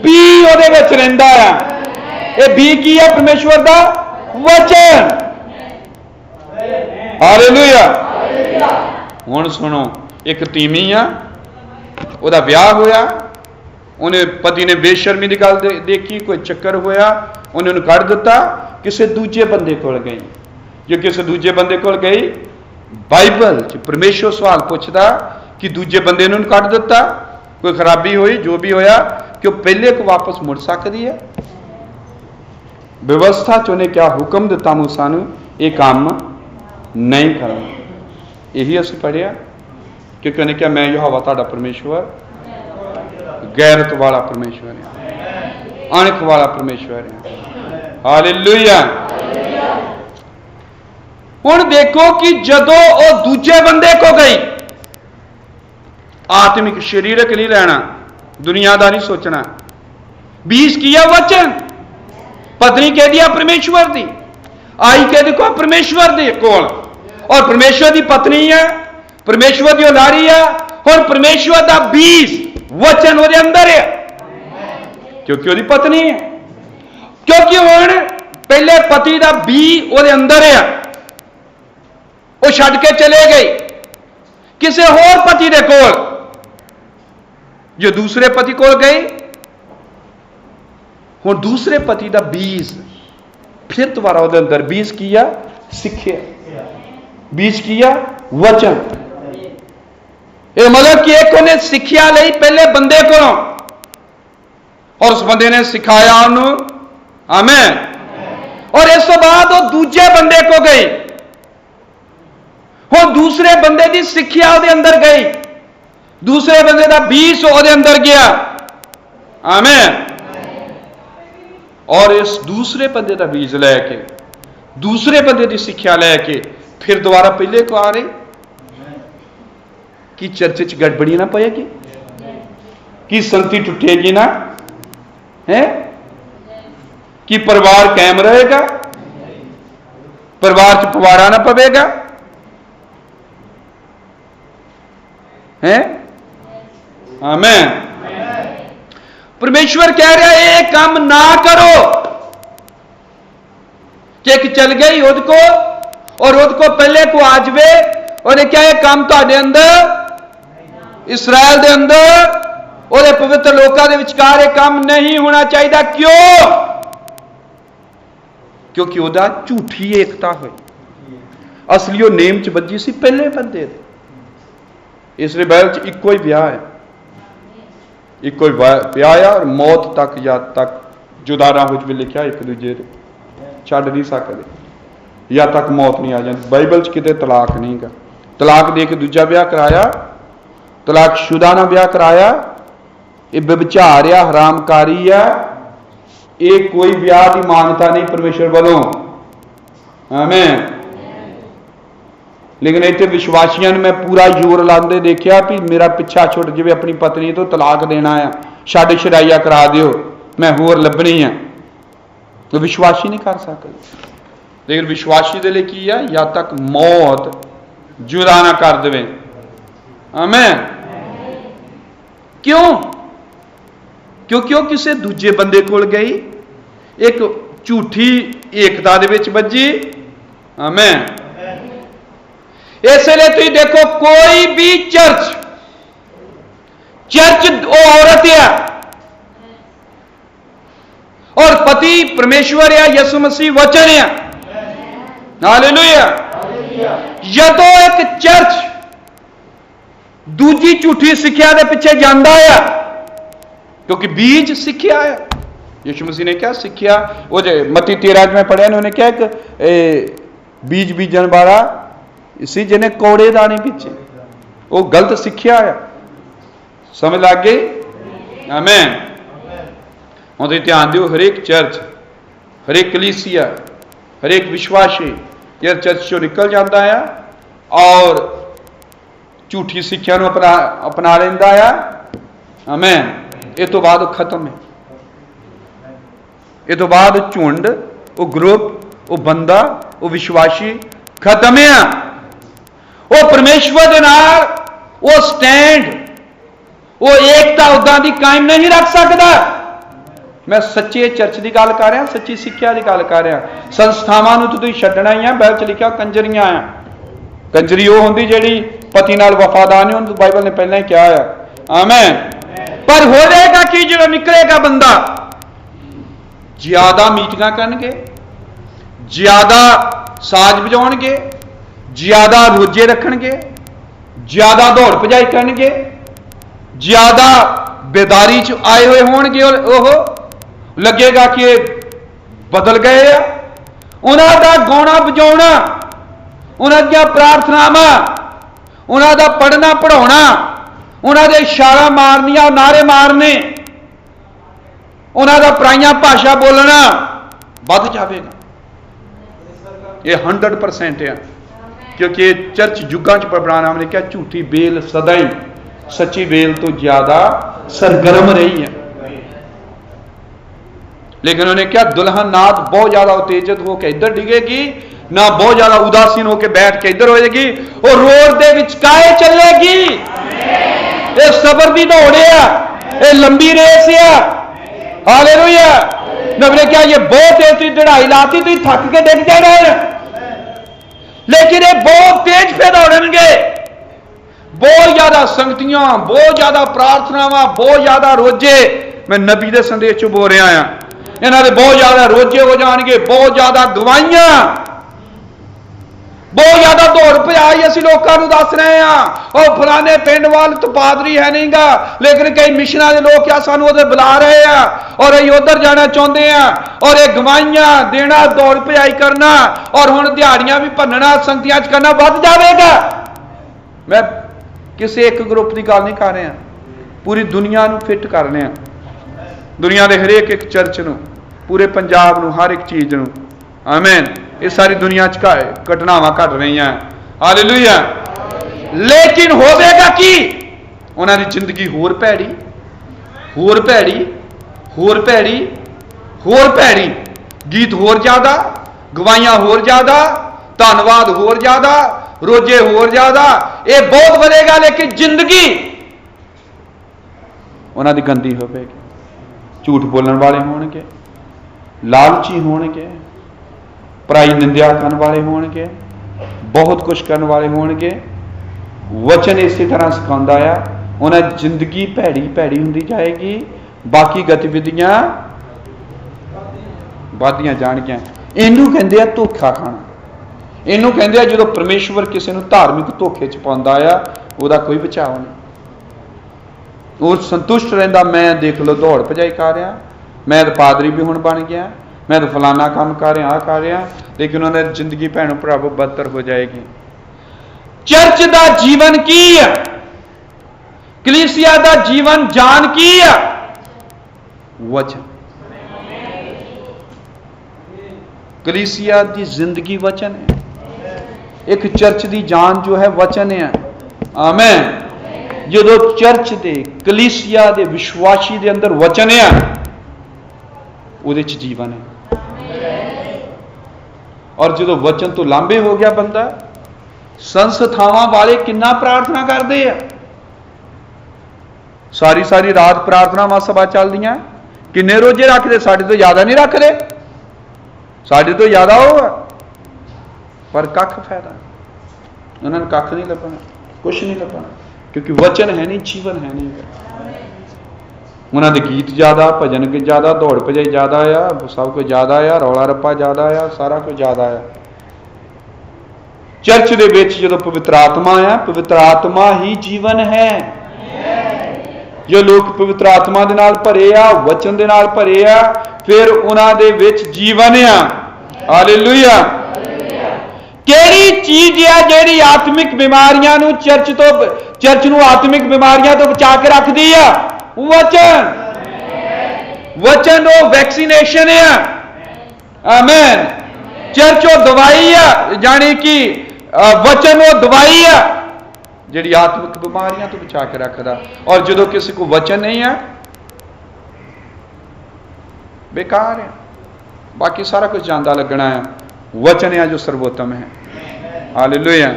बी उहदे विच रहिंदा है। ये बी की है परमेश्वर का वचन। हालेलुया। हुण सुनो एक तीमी आ उहदा विआह होया उन्हें पति ने बेशर्मी की गल देखी कोई चक्कर होया उन्हें उन्हें कढ़ दिता किसी दूजे बंदे कोल गई जो किसी दूजे बंदे कोल गई बाइबल च परमेश्वर सवाल पूछता कि दूजे बंदे ने कढ़ दिता कोई खराबी हुई जो भी होया कि वह पहले को वापस मुड़ सकती है व्यवस्था च उन्हें क्या हुक्म दिता मूसा नूं ये काम नहीं करना यही असीं पढ़िया क्योंकि उन्हें क्या मैं यहोवा तुहाडा परमेश्वर गैरत वाला परमेश्वर है अणख वाला परमेश्वर है। हालेलुया। हुण देखो कि जदों वो दूजे बंदे को गई आत्मिक शरीरक नहीं रहना दुनिया का नहीं सोचना बीज किया वचन पत्नी कह दिया परमेश्वर दी आई कह देखो परमेश्वर दे कोल और परमेश्वर की पत्नी है परमेश्वर की औलादी है और परमेश्वर का बीज वचन वो अंदर है क्योंकि वो पत्नी है क्योंकि हुण पहले पति का बी वो अंदर है वो छड्ड के चले गई किसी होर पति दे कोल जो दूसरे पति कोल गई हुण दूसरे पति का बीज फिर दोबारा वो अंदर बीज किया सीखिया बीज किया वचन ਇਹ मतलब कि एक उन्हें सिक्ख्या ਲਈ पहले बंदे कोलों और उस बंदे ने सिखाया उन्होंने, आमीन। और इस तो बाद वो दूजे बंदे को गई, हुण दूसरे बंदे की सिक्ख्या उहदे अंदर गई, दूसरे बंदे का बीज उहदे अंदर गया, आमीन। और इस दूसरे बंदे का बीज लैके, दूसरे बंदे की सिक्ख्या लैके फिर दोबारा पहले को आ रहे कि चर्च च गड़बड़ी ना पएगी, कि संगति टुटेगी ना, है कि परिवार कायम रहेगा, परिवार च पवाड़ा ना पवेगा, है, आमीन। परमेश्वर कह रहा है ये काम ना करो कि एक चल गई उद को और उद को पहले को आ जावे और क्या ये काम तुहाडे अंदर इस्राएल दे अंदर और पवित्र लोकां दे विचकार ये काम नहीं होना चाहिए। क्यों? क्योंकि उहदा झूठी एकता हुई, असली वो नेम च बजी सी पहले बंदे दे, इसलिए बाइबल च इक्को ही ब्याह है, इक्को ही ब्याह है और मौत तक या तक जुदा ना हो जाए, लिखा एक दूजे छड्ड नहीं सकते या तक मौत नहीं आ जाती। बाइबल च किते तलाक नहीं गा, तलाक दे के दूजा ब्याह कराया, तलाक शुदा ना ब्याह कराया, ये व्यभिचार आ, हरामकारी आ, ये कोई ब्याह की मान्यता नहीं परमेश्वर वालों, आमीन। लेकिन इतने विश्वासियों ने मैं पूरा जोर लाते देखा भी मेरा पिछा छुट जाए, अपनी पत्नी तो तलाक देना है, छड्ड छड़ाइया करा दियो, मैं होर लभनी है, तो विश्वासी नहीं कर सकते। लेकिन विश्वासी दे लिए की है, या तक मौत जुदा ना कर देवे, आमीन। क्यों? क्योंकि वो किसी दूजे बंदे कोल गई, एक झूठी एकता दे विच बजी, आमीन। इसलिए तुम देखो कोई भी चर्च वो औरत है और पति परमेश्वर है, यसु मसीह वचन है, हालेलुया। जदों एक चर्च दूजी झूठी सिक्ख्या के पिछे जाता है, क्योंकि बीज सिक्ख्या है, यीशु मसीह ने क्या सिक्ख्या, वो मत्ती 13 में पढ़िया, उन्होंने क्या एक बीज बीजन वाला इसी जिन्हें कौड़े दाने पीछे, वो गलत सिक्ख्या है, समझ लग गई, आमीन। हम ध्यान दो, हरेक चर्च, हरेक कलीसिया, हरेक विश्वासी यार चर्च चो निकल जाता है और झूठी सिक्ख्या अपना लेंदा है, आमीन। इस तो बाद खत्म है, इस तो बाद झुंड, वो ग्रुप, वो बंदा, वो विश्वासी खत्म है। वो परमेश्वर दे नाल वो स्टैंड, वो एकता उदा दी कायम नहीं रख सकता। मैं सच्चे चर्च की गल कर रहा, सच्ची सिक्ख्या की गल कर रहा। संस्थावां नूं तुसीं छड्डना ही है, बाइबल च लिखा कंजरियां आ, कंजरी वो होंदी जिहड़ी पति नाल वफादार नहीं होंदी, बाइबल ने पहले ही कहा है, आमीन। पर होएगा कि जो निकलेगा बंदा ज्यादा मीटिंगां करनगे, ज्यादा साज बजाउणगे, ज्यादा रोजे रखणगे, ज्यादा दौड़ भजाई करनगे, ज्यादा बेदारी च आए हुए होणगे, और ओह लगेगा कि बदल गए आ। उन्हां दा गाउणा बजाउणा, उन्हां दी प्रार्थनावां, उन्हां दा पढ़ना पढ़ाउणा, उन्हां दे इशारा मारनियां, नारे मारने, उन्हां दा पराइयां भाषा बोलना वध जाएगा। ये 100% है, क्योंकि चर्च युगां च बनाना ने क्या झूठी बेल सदा ही सच्ची बेल तो ज्यादा सरगर्म रही है। लेकिन उन्हें क्या दुल्हन नाद बहुत ज्यादा उत्तेजित होकर इधर डिगेगी, ना बहुत ज्यादा उदासीन होकर बैठ के इधर होएगी, और रोड दे विचकाए चलेगी। ये सबर दी दौड़ है, ये लंबी रेस है, हालेलुया। नबी क्या ये बहुत तेज चढ़ाई लाती, तुम थक के डिग जाना है, लेकिन ये बहुत तेज पे दौड़ेंगे, बहुत ज्यादा संगतियां, बहुत ज्यादा प्रार्थनावां, बहुत ज्यादा रोजे। मैं नबी के संदेश चो बोल रहा हां, इन्होंने बहुत ज्यादा रोजे हो जाएंगे, बहुत ज्यादा गवाइयां, बहुत ज्यादा दौड़ भजाई असीं लोकां नूं दस रहे हैं और फलाने पिंड वाल तो पादरी है नहीं गा, लेकिन कई मिशनां दे लोग क्या सानूं उधर बुला रहे हैं और असीं उधर जाना चाहुंदे हैं और ये गवाहियां देना, दौड़ भजाई करना और हुण दिहाड़ियां भी भन्नना, संगतियां च करना वध जावेगा। मैं किसी एक ग्रुप की गल नहीं कर रहा, पूरी दुनिया नूं फिट कर रहे हैं, दुनिया के हरेक एक चर्च नूं, पूरे पंजाब नूं, हर एक चीज़ नूं। आमीन। ये सारी दुनिया च घटनावां घट रही हैं। हालेलुया। लेकिन होवेगा कि उन्हां दी जिंदगी होर भैड़ी, होर भैड़ी, होर भैड़ी, होर भैड़ी, गीत होर ज्यादा, गवाहियां होर ज्यादा, धन्नवाद होर ज्यादा, रोजे होर ज्यादा, ये बहुत बढ़ेगा। लेकिन जिंदगी उन्हां दी गंदी होवेगी। झूठ बोलण वाले होणगे, लालची होणगे, पराई निंदिया करने वाले होणगे, बहुत कुछ करने वाले होणगे। वचन इस तरह सिखाता है, उन्हें जिंदगी भैड़ी भैड़ी होंदी जाएगी, बाकी गतिविधियां बढ़दियां जाणगियां। इनू कहंदे आ धोखा खाना, इनू कहंदे आ जो परमेश्वर किसी नूं धार्मिक धोखे च पाउंदा आ, उहदा कोई बचाव नहीं। वो संतुष्ट रहिंदा, मैं देख लो दौड़ भजाई कर रहा, मैं तो पादरी भी हुण बन गया, मैं तो फलाना काम कर रहा, आ कर रहा, लेकिन उन्होंने जिंदगी भैनों भरावो बदतर हो जाएगी। चर्च का जीवन की है, कलीसिया का जीवन जान की है, वचन। कलीसिया की जिंदगी वचन है। एक चर्च की जान जो है वचन है। आमीन। जो चर्च के कलीसिया के विश्वासी के अंदर वचन है, उहदे च जीवन है। और जो वचन तो लांबे हो गया बंदा, संस्थावां वाले कितना प्रार्थना करते हैं, सारी सारी रात प्रार्थना सभा चलदियां, किन्ने रोजे रखते, साडे तो ज्यादा नहीं रखते, साडे तो ज्यादा हो, पर कख फायदा उन्होंने कख नहीं लभना, कुछ नहीं लभना, क्योंकि वचन है नहीं, जीवन है नहीं। उन्होंने गीत ज्यादा, भजन ज्यादा, दौड़ भजाई ज्यादा आ, सब कुछ ज्यादा आ, रौला रप्पा ज्यादा आ, सारा कुछ ज्यादा आ। चर्च दे विच जो पवित्र आत्मा आ, पवित्र आत्मा ही जीवन है। जो लोग पवित्र आत्मा दे नाल भरे आ, वचन दे नाल भरे आ, फिर उन्हां दे विच जीवन आ। हालेलुया। केड़ी चीज आ जेड़ी आत्मिक बीमारियां नूं चर्च नूं आत्मिक बीमारियां तो बचा के रखदी आ? वचन। वचन वो वैक्सीनेशन है। आमीन। चर्च वो दवाई है, यानी कि वचन वो दवाई है जिहड़ी आत्मिक बीमारियां तो बचा के रखदा। और जो किसी को वचन नहीं है, बेकार है, बाकी सारा कुछ जांदा लगना है। वचन है जो सर्वोत्तम है। हालेलुया।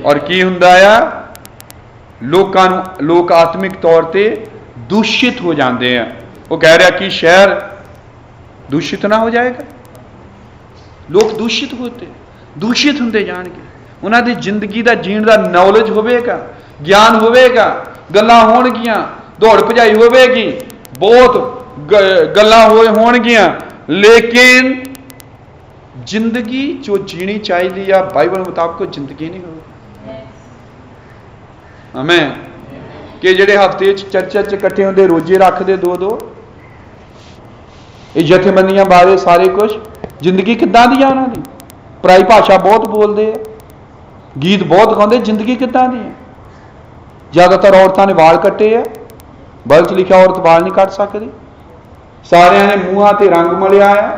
और की हुंदा है, लोग आत्मिक तौर पर दूषित हो जाते हैं। वो कह रहा कि शहर दूषित ना हो जाएगा। लोग दूषित होते जाएंगे, उन्होंने जिंदगी का जीण का नॉलेज होगा, ज्ञान होगा, गल्लां होणगियां, दौड़ भजाई होगी, बहुत गल्लां होणगियां, लेकिन जिंदगी जो जीनी चाहिए आ बाइबल मुताबिक जिंदगी नहीं होगी। आमीन। कि ਜਿਹੜੇ हफ्ते चर्च इकट्ठे होंगे, रोजे रखते दो, ये जथेबंदियां बारे सारे कुछ, जिंदगी किदां दी है उन्होंने, पराई भाषा बहुत बोलते हैं, गीत बहुत गाते, जिंदगी किदां दी है? ज़्यादातर औरतों ने वाल कट्टे है, बाइबल च लिखा औरत वाल नहीं कट सकती, सारिਆਂ ने मूँहां ते रंग मलिया है,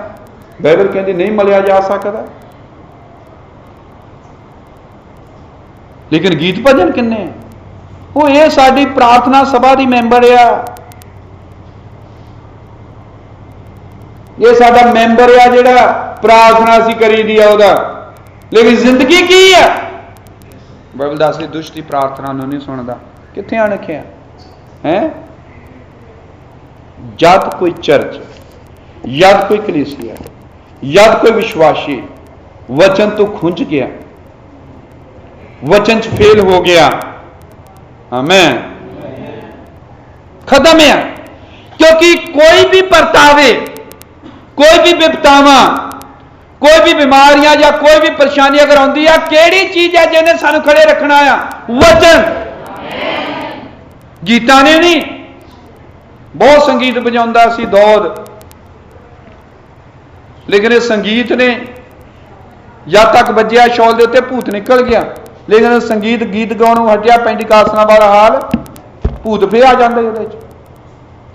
बाइबल कहती नहीं मलिया जा सकता। लेकिन गीत भजन किन्ने? वो ये साडी प्रार्थना सभा दी मैंबर आ, ये साडा मैंबर आ जिहड़ा प्रार्थना असीं करी दी आ उहदा, लेकिन जिंदगी की है? बाइबल दसदी दुष्ट दी प्रार्थना नूं नहीं सुणदा। कित्थे आ लिखिआ है? जद कोई चर्च, जद कोई कलीसिया, जद कोई विश्वासी वचन तो खुंझ गया, वचन च फेल हो गया, आमीन, खत्म है। क्योंकि कोई भी परतावे, कोई भी विपतावा, कोई भी बीमारियां या कोई भी परेशानी अगर आती है, केड़ी चीज है जिन्हें सानू खड़े रखना आ? वचन। गीता ने नहीं। बहुत संगीत बजाता सी दौद, लेकिन इस संगीत ने जद तक बजया शौल के उत्ते भूत निकल गया, लेकिन संगीत गीत गाने हटिया, पेंटिकासना वाला हाल, भूत फिर आ जाते।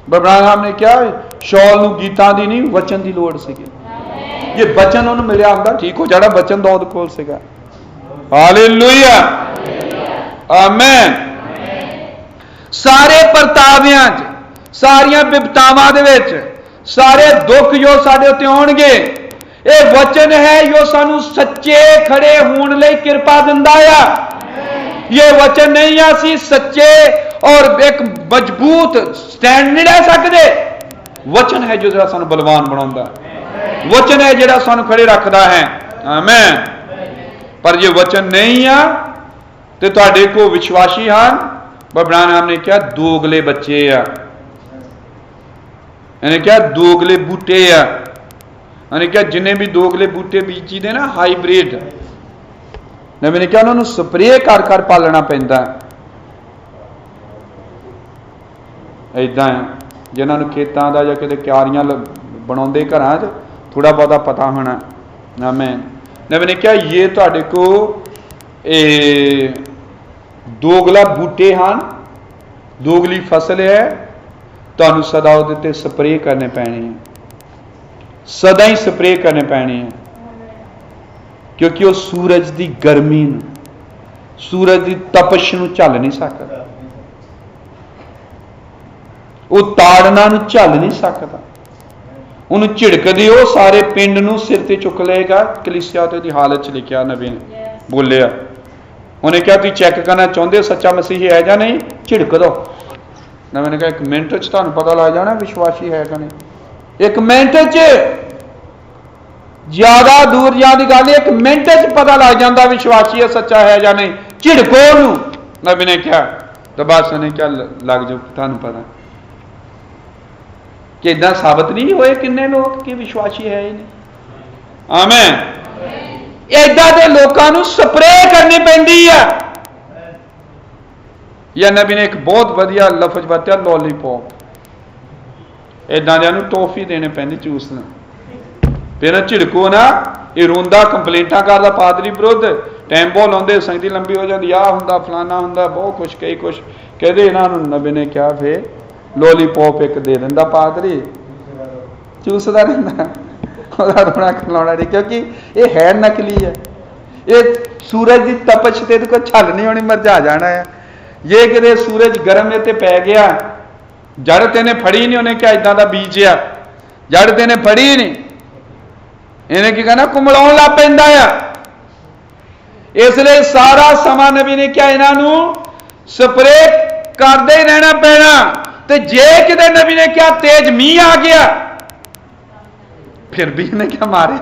ब्रह्मराम ने कहा शौल नूं गीतां दी नहीं वचन की लोड़ सी। जे बचन उन्होंने मिलिया होंदा ठीक हो जाना। बचन दौद कोल सीगा। हालेलुया, आमीन। सारे परतावियां च, सारियां विपतावां दे विच, सारे दुख जो साडे उत्ते आउणगे, ये वचन है जो सानू सच्चे खड़े होने लई किरपा दिंदा आ। ये वचन नहीं असी सच्चे और एक मजबूत स्टैंड नहीं ले सकते। वचन है जो सानू बलवान बनाउंदा, वचन है जिहड़ा सानू खड़े रखदा है। आमीन। पर जे वचन नहीं आ ते तुहाडे को विश्वासी हन, ब्रह्मराम ने कहा दोगले बच्चे आ, इन्हें क्या दोगले बूटे आ। इन्हें क्या जिन्हें भी दोगले बूटे बीजी दे ना हाईब्रिड, नबी ने क्या उन्होंने स्प्रे कर कर पालना पैंदा। इदां है जिन्होंने खेतों का या किते क्यारियां बनाउंदे घरां च थोड़ा बहुता पता होना। आमीन। नबी ने क्या ये तुहाडे को दोगला बूटे हैं, दोगली फसल है, तुहानू सदा उहदे स्प्रे करने पैने हैं, सदा ही स्प्रे करने पैने हैं, क्योंकि वह सूरज की गर्मी, सूरज की तपश नूं झल नहीं सकता, वह ताड़ना नूं झल नहीं सकता। उन्होंने झिड़क दिओ सारे पिंड नूं सिर ते चुक लेगा। कलीसिया ते दी हालत च लिखिया नबी ने बोलिया। उन्हें क्या तुसीं चैक करना चाहते सच्चा मसीही है या नहीं, झिड़क दो। नबी ने कहा 1 मिनट च तुहानूं पता लग जाना विश्वासी है कि नहीं। 1 मिनट च, ज्यादा दूर जाने की गल, 1 मिनट च पता लग जाता विश्वासी है सच्चा है या नहीं। झिड़को नूं, नबी ने क्या तो बस उन्हें क्या लग जाओ तुहानूं पता कि इदा साबित नहीं होए किन्ने लोग कि विश्वासी है ही नहीं। आमीन। इदा के लोगों को स्प्रे करनी पैंदी है। या नबी ने एक बहुत वधिया लफज वरत्या लॉलीपॉप, इदा दे टॉफी देने पैंदी चूसना, फिर झिड़को ना। ये रोंदा कंप्लेंटा करदा पादरी विरुद्ध, टाइम बहुत लाउंदे, संगति लंबी हो जाती, आ हुंदा फलाना हुंदा, बहुत कुछ कई कुछ कहते। इन्होंने नबी ने क्या फिर लॉलीपॉप एक दे दिंदा पादरी, चूसदा रहिंदा, ओहदा रोना खलाउणा नहीं, क्योंकि ये है नकली है। ये सूरज की तपश ते कोई छल नहीं होनी, मरझा जाना है। ये कि सूरज गर्म ते पै गया, जड़ तेने फड़ी नहीं, उन्हें क्या इदा का बीज आ, जड़ तेने फड़ी नहीं, इन्हें की कहना कुमलाउण लग पैंदा आ। इसलिए सारा समा नबी ने क्या इन्हों स्प्रे करते ही रहना पैना। तो जे किते नबी ने क्या तेज मीह आ गया, फिर भी इन्हें क्या मारे।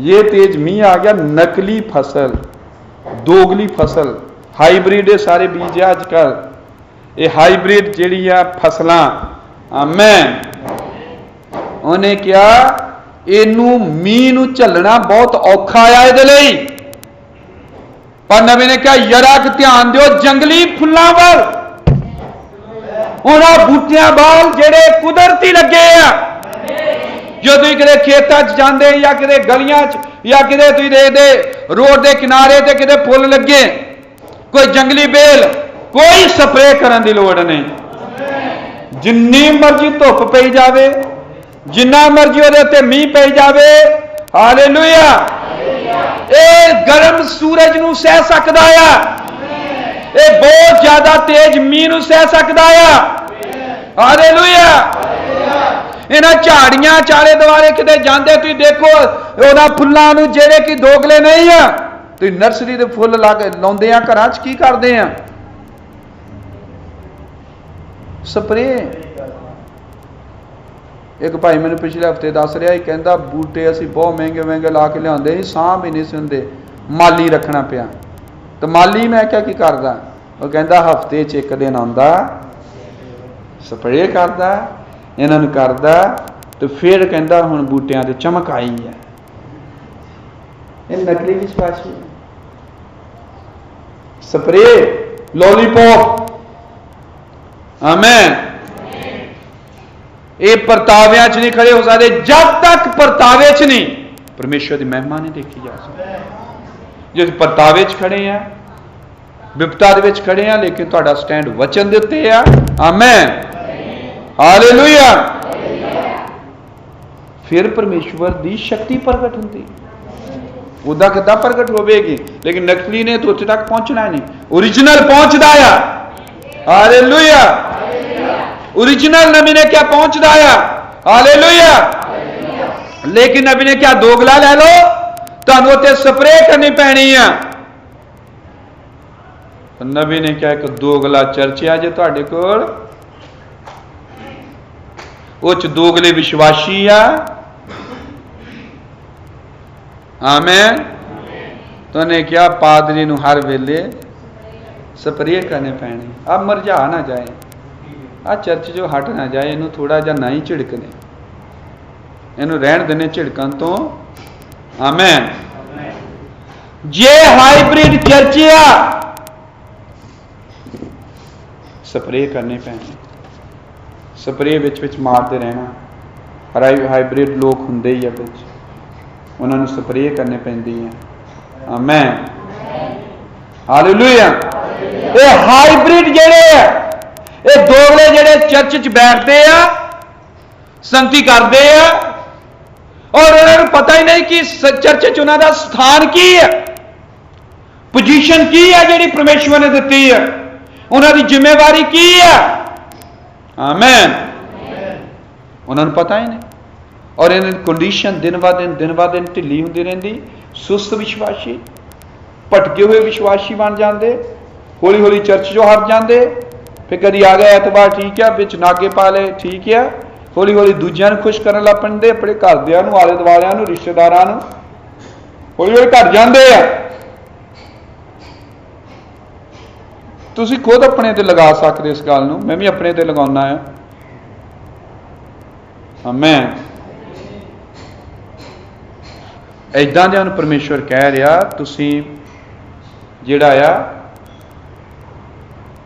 ये तेज मीह आ गया, नकली फसल, दोगली फसल, हाईब्रिड सारे बीज अजकल, ये हाईब्रिड जिहड़ी आ फसलां। आमीन। उन्हें क्या इनू मीह नूं झलना बहुत औखा आ इहदे लई, पर नबी ने क्या यरा ध्यान दिओ जंगली फुल्लां वल, उन्हां बूटियां वाल जेड़े कुदरती लगे आ। जो तुसीं किते खेतां च जांदे या किते गलियां च या किते तुसीं देखदे रोड के किनारे ते किते फुल लगे, कोई जंगली बेल, कोई स्प्रे करन दी लोड़ नहीं। जिन्नी मर्जी धुप पई जावे, जिन्ना मर्जी उहदे उत्ते मीह पई जावे, हालेलुया, ये गर्म सूरज नूं सह सकदा आ, ये बहुत ज्यादा तेज मीह नूं सह सकदा आ। हालेलुया। इन्हां झाड़ियां चाले दुआरे किते जांदे तुसीं देखो उन्हां फुल्लां नूं जेड़े कि दोगले नहीं आ, तुसीं नर्सरी दे फुੱਲ लाउंदे आ घरां च, की करदे आ स्प्रे। एक भाई मैंने पिछले हफ्ते दस रहा ही, कहता बूटे असीं बहुत महंगे महंगे ला के लियाउंदे, साँभ ही नहीं सुनते, माली रखना पिया। तो माली मैं क्या की करदा, वो कहता हफ्ते च 1 दिन आंदा स्प्रे करदा, इन्हां नूं करदा तो फिर कहता हुण बूटियां ते चमक आई है। ये नकली विश्वासी है। स्प्रे, लॉलीपॉप, आमेन, ये परतावियां च नहीं खड़े हो सकते जब तक परतावे च नहीं परमेश्वर की महिमा नहीं देखी जा सकती। जो परतावे च खड़े हैं, विपता दे विच खड़े हैं, लेकिन तुहाडा स्टैंड वचन दे उत्ते आ। आमेन, हालेलुया। फिर परमेश्वर की शक्ति प्रगट होंदी। उदा किदा प्रगट होगी, लेकिन नकली ने तो उत्थे तक पहुंचना नहीं। ओरिजिनल पहुंचदा आ। हालेलुया। ओरिजिनल नबी ने क्या पहुंचदा आ। हालेलुया। लेकिन नबी ने क्या दोगला ले लो, तुहानू उत्ते स्प्रे करनी पैनी आ। नबी ने क्या एक दोगला चर्च आ जे तुहाडे कोल, उह च दोगले विश्वासी आ। आमेन। तो उन्हें क्या पादरी नूं हर वेले स्प्रे करने पैने। अब मरझा ना जाए, आ चर्च जो हट ना जाए, इनू थोड़ा जा ना ही झिड़कने, इनू रहन देने झिड़कन तो। आमेन। जे हाइब्रिड चर्च आ, स्प्रे करने पैने, स्प्रे विच मारते रहना। हाइब्रिड लोग हुंदे ही आ, उन्होंने स्प्रे करने पैंदी है। आमेन, हालेलुया। ये हाइब्रिड जेड़े है, ये दोगले जेड़े चर्च च बैठते आ, संगति करते आ, और उन्होंने पता ही नहीं कि चर्च च उन्हों का स्थान की है, पोजीशन की है जिहड़ी परमेश्वर ने दिती है, उन्होंने जिम्मेवारी की है। आमेन। उन्होंने पता ही नहीं, और इन कंडीशन दिन ब दिन ढिली होंदी रहिंदी। सुस्त विश्वासी, भटके हुए विश्वासी बन जाते, हौली हौली चर्च जो हट जाते। फिर कभी आ गया एतवार, ठीक है, बिच नागे पा ले, ठीक है, हौली हौली दूजियां नूं खुश करन लग पैंदे, अपने घरदियां नूं, आले दुआलियां नूं, रिश्तेदारां नूं, हौली हौली घट जाते आ। तुसीं खुद अपने ते लगा सकते इस गल नूं, मैं भी अपने ते लगाउणा है। आमेन। इदां दे परमेश्वर कह रहा, तुसीं जिहड़ा आ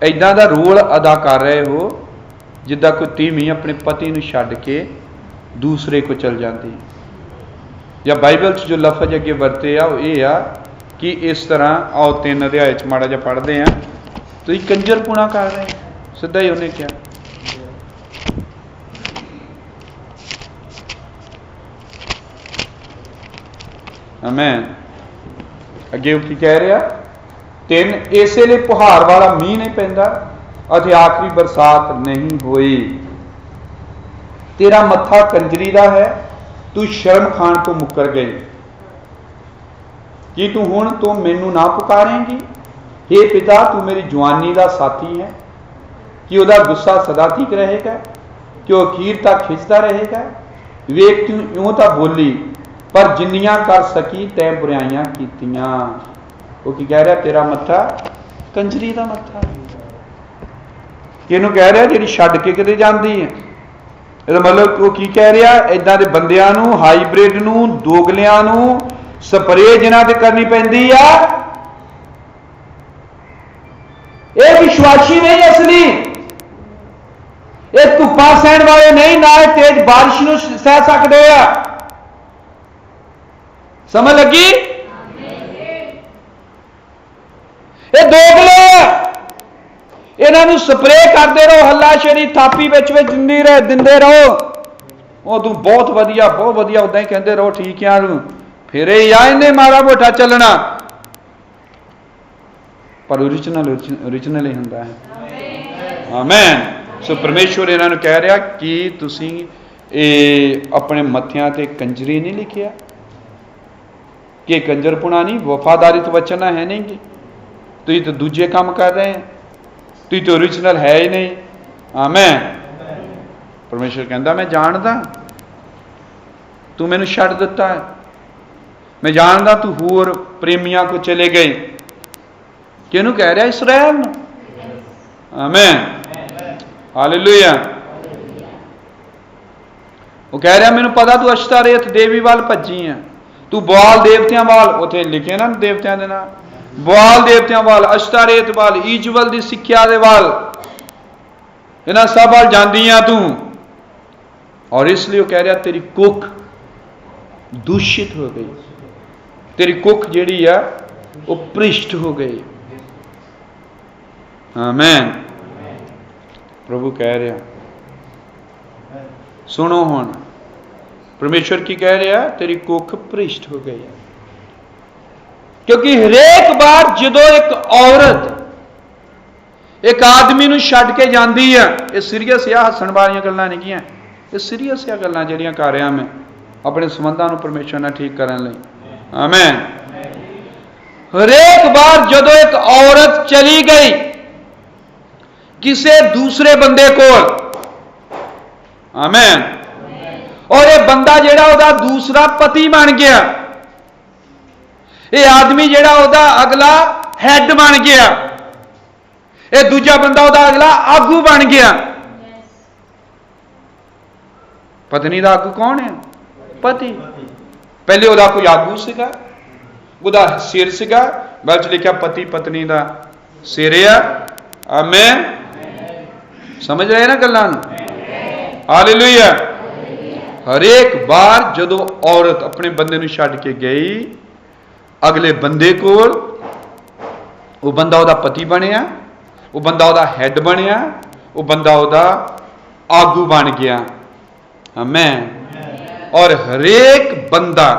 इदां दा रोल अदा कर रहे हो जिद्दां कोई धीमी अपने पति नूं छड्ड के दूसरे को चल जाती। या बाइबल च जो लफज अगे वरते आ ये आ कि इस तरह, आओ 3 अध्याय च माड़ा जिहा पढ़ते हैं, तुसीं कंजरपुणा कर रहे हैं, सीधा ही उन्हें कहा। आमेन। अगे की कह रहा, 3 इसे लिए पुहार वाला मीह नहीं पैंदा अते आखिरी बरसात नहीं हुई। तेरा मत्था कंजरी दा है, तू शर्म खान तो मुकर गई। कि तू हुण तो मैनू ना पुकारेंगी? हे पिता, तू मेरी जवानी का साथी है। कि वह गुस्सा सदा ठीक रहेगा, कि वह अखीर तक खिंचता रहेगा। वेख तू यूं तो बोली, पर जिन्नियां कर सकी तैं बुराइयां कीतियां। वो की कह रहा, तेरा मत्था कंजरी का मत्था। किनू कह रहा? जिहड़ी छड्ड के किते जांदी है। ਇਹਦਾ मतलब वो की कह रहा, इदां दे बंदियां नूं, हाईब्रिड नूं, दोगलियां नूं स्प्रे जिन्हां ते करनी पैंदी आ। ਇਹ विश्वासी नहीं असली, ਇਹ ਧੁੱਪਾਂ सहण वाले नहीं, ना तेज बारिश नूं सह सकदे आ। समझ लगी? ये दोगले, इन्हों स्प्रे करते रहो, हल्लाशेरी थापी दिंदे रहो। वो तू बहुत वधिया उदा ही कहते रहो, ठीक है, फिर इन्हें माड़ा मोटा चलना, पर ओरिजिनल ही होंदा है। आमेन। सो परमेश्वर इन्होंने कह रहा कि तुसीं अपने मत्थियां ते कंजरी नहीं लिखिया, कि कंजरपुणा नहीं, वफादारी तो वचन है नहीं गी, तुसीं तो दूजे काम कर रहे हैं, तुसीं तो ओरिजिनल है ही नहीं। आमेन। परमेश्वर कहता, मैं जानदा तू मैनू छड्ड दिता है, मैं जानदा तू होर प्रेमियां को चले गई। किहनू कह रहा? इसराइल नूं। आमेन, हालेलुया। वो कह रहा मैनू पता तू अश्तारेत देवी वाल भज्जी है, तू बाल देवतियां वाल, उत्थे लिखे ना देवतियां दे नाम, बाल देवतियां वाल, अश्तारेत वाल, ईजवल दी सिक्ख्या दे वाल, इन्हां सब वाल जांदी है तू। और इसलिए वो कह रहा तेरी कुख दूषित हो गई, तेरी कुख जिहड़ी आ वो भ्रिष्ट हो गई। आमीन। प्रभु कह रहा सुनो हुण, परमेश्वर की कह रहा तेरी कुख भ्रिष्ट हो गई है। क्योंकि हरेक बार जदों एक औरत एक आदमी नूं छड्ड के जाती है, ये सीरीयस आ, हसण वालियां गल्लां नहीं गियां, ये सीरीयस आ गल्लां जिहड़ियां कर रहा मैं अपने संबंधां नूं परमेश्वर नाल ठीक करन लई। आमीन। हरेक बार जदों एक औरत चली गई किसी दूसरे बंदे कोल, आमीन, और ये बंदा जेड़ा ओदा दूसरा पति बन गया, ये आदमी जेड़ा ओदा अगला हैड बन गया, ये दूजा बंदा ओदा अगला आगू बन गया। पत्नी दा आगू कौन है? पति। पहले ओदा कोई आगू सीगा, ओदा सिर सीगा, बाद च लिखा पति पत्नी दा सिर है। आमीन। समझ रहे ना गल्लां? हालेलुया। हर एक बार जदों औरत अपने बंदे नूं छड्ड के गई अगले बंदे कोल, वो बंदा ओदा पति बनया, वो बंदा ओदा हैड बनया, वो बंदा ओदा आगू बन गया। आमीन। और हरेक बंदा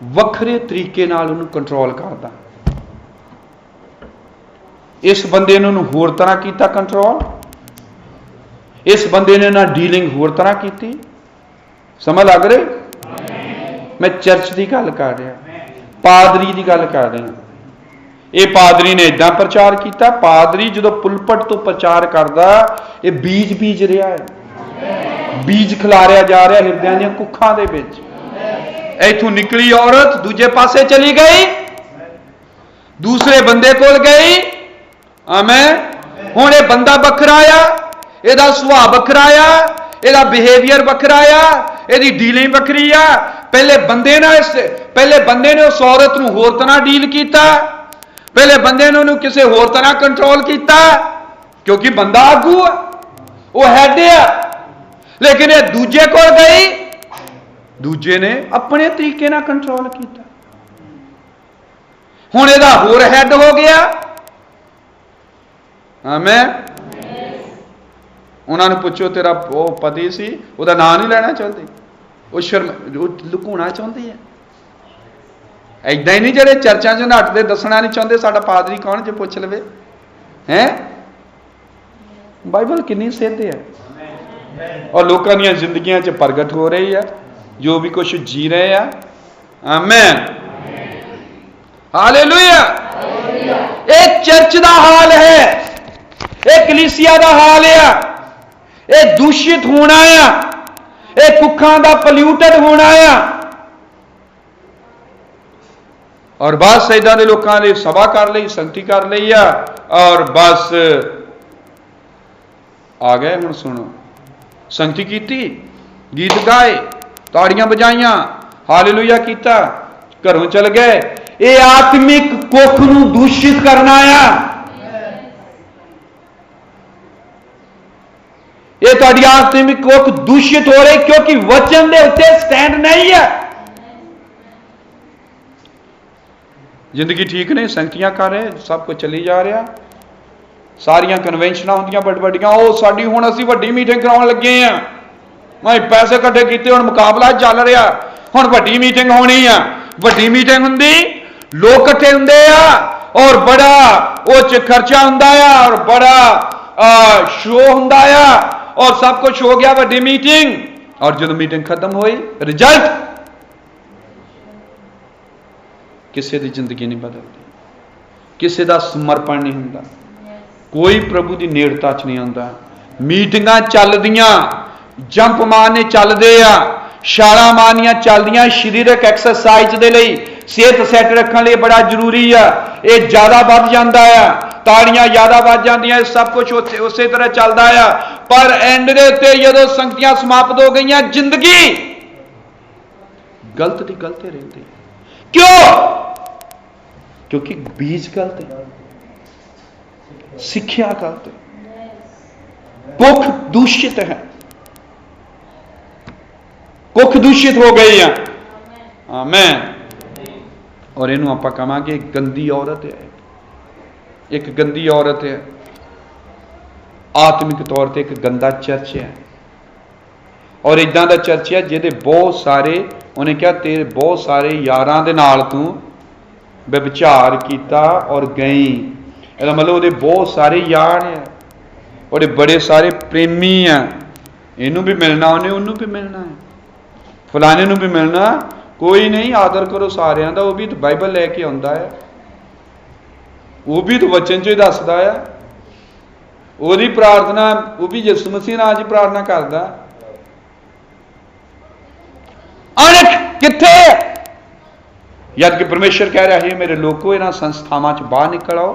वखरे तरीके नाल उन्हें कंट्रोल करता। इस बंदे ने उन्होंने होर तरह किया कंट्रोल, इस बंदे ने ना डीलिंग होर तरह की। समझ लग रही? मैं चर्च की गल कर रहा, पादरी की गल कर रहा। ये पादरी ने इदा प्रचार किया, पादरी जो पुलपट तो प्रचार करता, ये बीज बीज रहा है, बीज खिलारिया जा रहा हिरदियां दी कुखां दे विच। इथों निकली औरत दूजे पासे चली गई, दूसरे बंदे कोल गई। आमीन। हुण ये बंदा बखरा आ, इहदा सुभाव बखरा आ, इहदा बिहेवियर बखरा आ, इहदी डीलिंग बखरी आ। पहले बंदे ने उस औरत नूं होर तरह डील कीता, पहले बंदे ने उन्होंने किसी होर तरह कंट्रोल किया, क्योंकि बंदा आगू है, वो हैड है। लेकिन ये दूजे कोल गई, दूजे ने अपने तरीके नाल कंट्रोल किया। हुण इहदा होर हैड हो गया। आमीन। उन्होंने पूछो तेरा वो पति सी, उसका नाम नहीं लेना चाहते, वो शर्म लुकाना चाहते हैं। ऐदा ही नहीं जेडे चर्चा च नटते दसना नहीं चाहते साडा पादरी कौन, जो पूछ लवे हैं। बाइबल कितनी सिद्ध है और लोगों दी जिंदगियां च प्रगट हो रही है, जो भी कुछ जी रहे हैं। आमीन। हालेलुया। ये चर्च का हाल है, ये कलीसिया का हाल है, ये दूषित होना है, ये कुखां का पल्यूटेड होना है। और बस इदां दे लोकां ने सभा कर ली, संगति कर ली है, और बस आ गए। हुण सुनो, संगति कीती, गीत गाए, ताड़ियां बजाइयां, हालेलुया कीता, घरों चल गए। ये आत्मिक कुख नूं दूषित करना है। ये तुहाडी आत्मिक कुख दूषित हो रही, क्योंकि वचन दे उत्ते स्टैंड नहीं है। जिंदगी ठीक नहीं, संगतियां कर रहे, सब कुछ चली जा रहा, सारियां कन्वेंशन होंदियां बड़ बड़ियां, ओ साडी हुण असीं वड्डी मीटिंग कराउण लगे हैं, मैं पैसे इकट्ठे कीते, हुण मुकाबला चल रहा, हुण वड्डी मीटिंग होनी है। वड्डी मीटिंग हुंदी, लोग इकट्ठे हुंदे आ, और बड़ा उस च खर्चा हुंदा आ, और बड़ा शो हुंदा आ, और सब कुछ हो गया, वड्डी मीटिंग। और जब मीटिंग खत्म हुई, रिजल्ट किसी की जिंदगी नहीं बदलती, किसी का समर्पण नहीं होंदा, कोई प्रभु की नेड़ता च नहीं आता। मीटिंगां चलदियां, जंप मारने चलते आ, छालां मारनियां चलदियां, शरीरक एक्सरसाइज दे लई, सेहत सैट रखने लिए बड़ा जरूरी है। ये ज्यादा बढ़ जाता है ताड़ियां ज्यादा ਵੱਜ ਜਾਂਦੀਆਂ, सब कुछ उसे तरह चलता है। पर एंड दे उत्ते जदों संगतियां समाप्त हो गई, जिंदगी गलत दी गलत रहती। क्यों? क्योंकि बीज गलत है, सिक्ख्या गलत है, कुख दूषित है, कुख दूषित हो गई है। आमीन। और इनू आप कहांगे गंदी औरत है, एक गंदी औरत है, आत्मिक तौर पर एक गंदा चर्च है। और इदां दा चर्च है जिहदे बहुत सारे, उन्हें कहा तेरे बहुत सारे यारां दे नाल तू व्यभिचार किया और गई। ਇਹਦਾ मतलब ਉਹਦੇ बहुत सारे यार है, ਉਹਦੇ बड़े सारे प्रेमी हैं। इनू भी मिलना, उन्हें उन्नू भी मिलना है, फलाने नू भी मिलना। कोई नहीं, आदर करो सारिਆਂ ਦਾ। वो भी तो बाइबल लैके आउंदा है, वो भी तो वचन चो ही दसदा है। ਉਹਦੀ प्रार्थना, वो भी यीशु मसीह नाल च प्रार्थना करदा। अनख किथे? जद कि परमेश्वर कह रहा है मेरे लोगों, इन्हां संस्थावां च बाहर निकल आओ,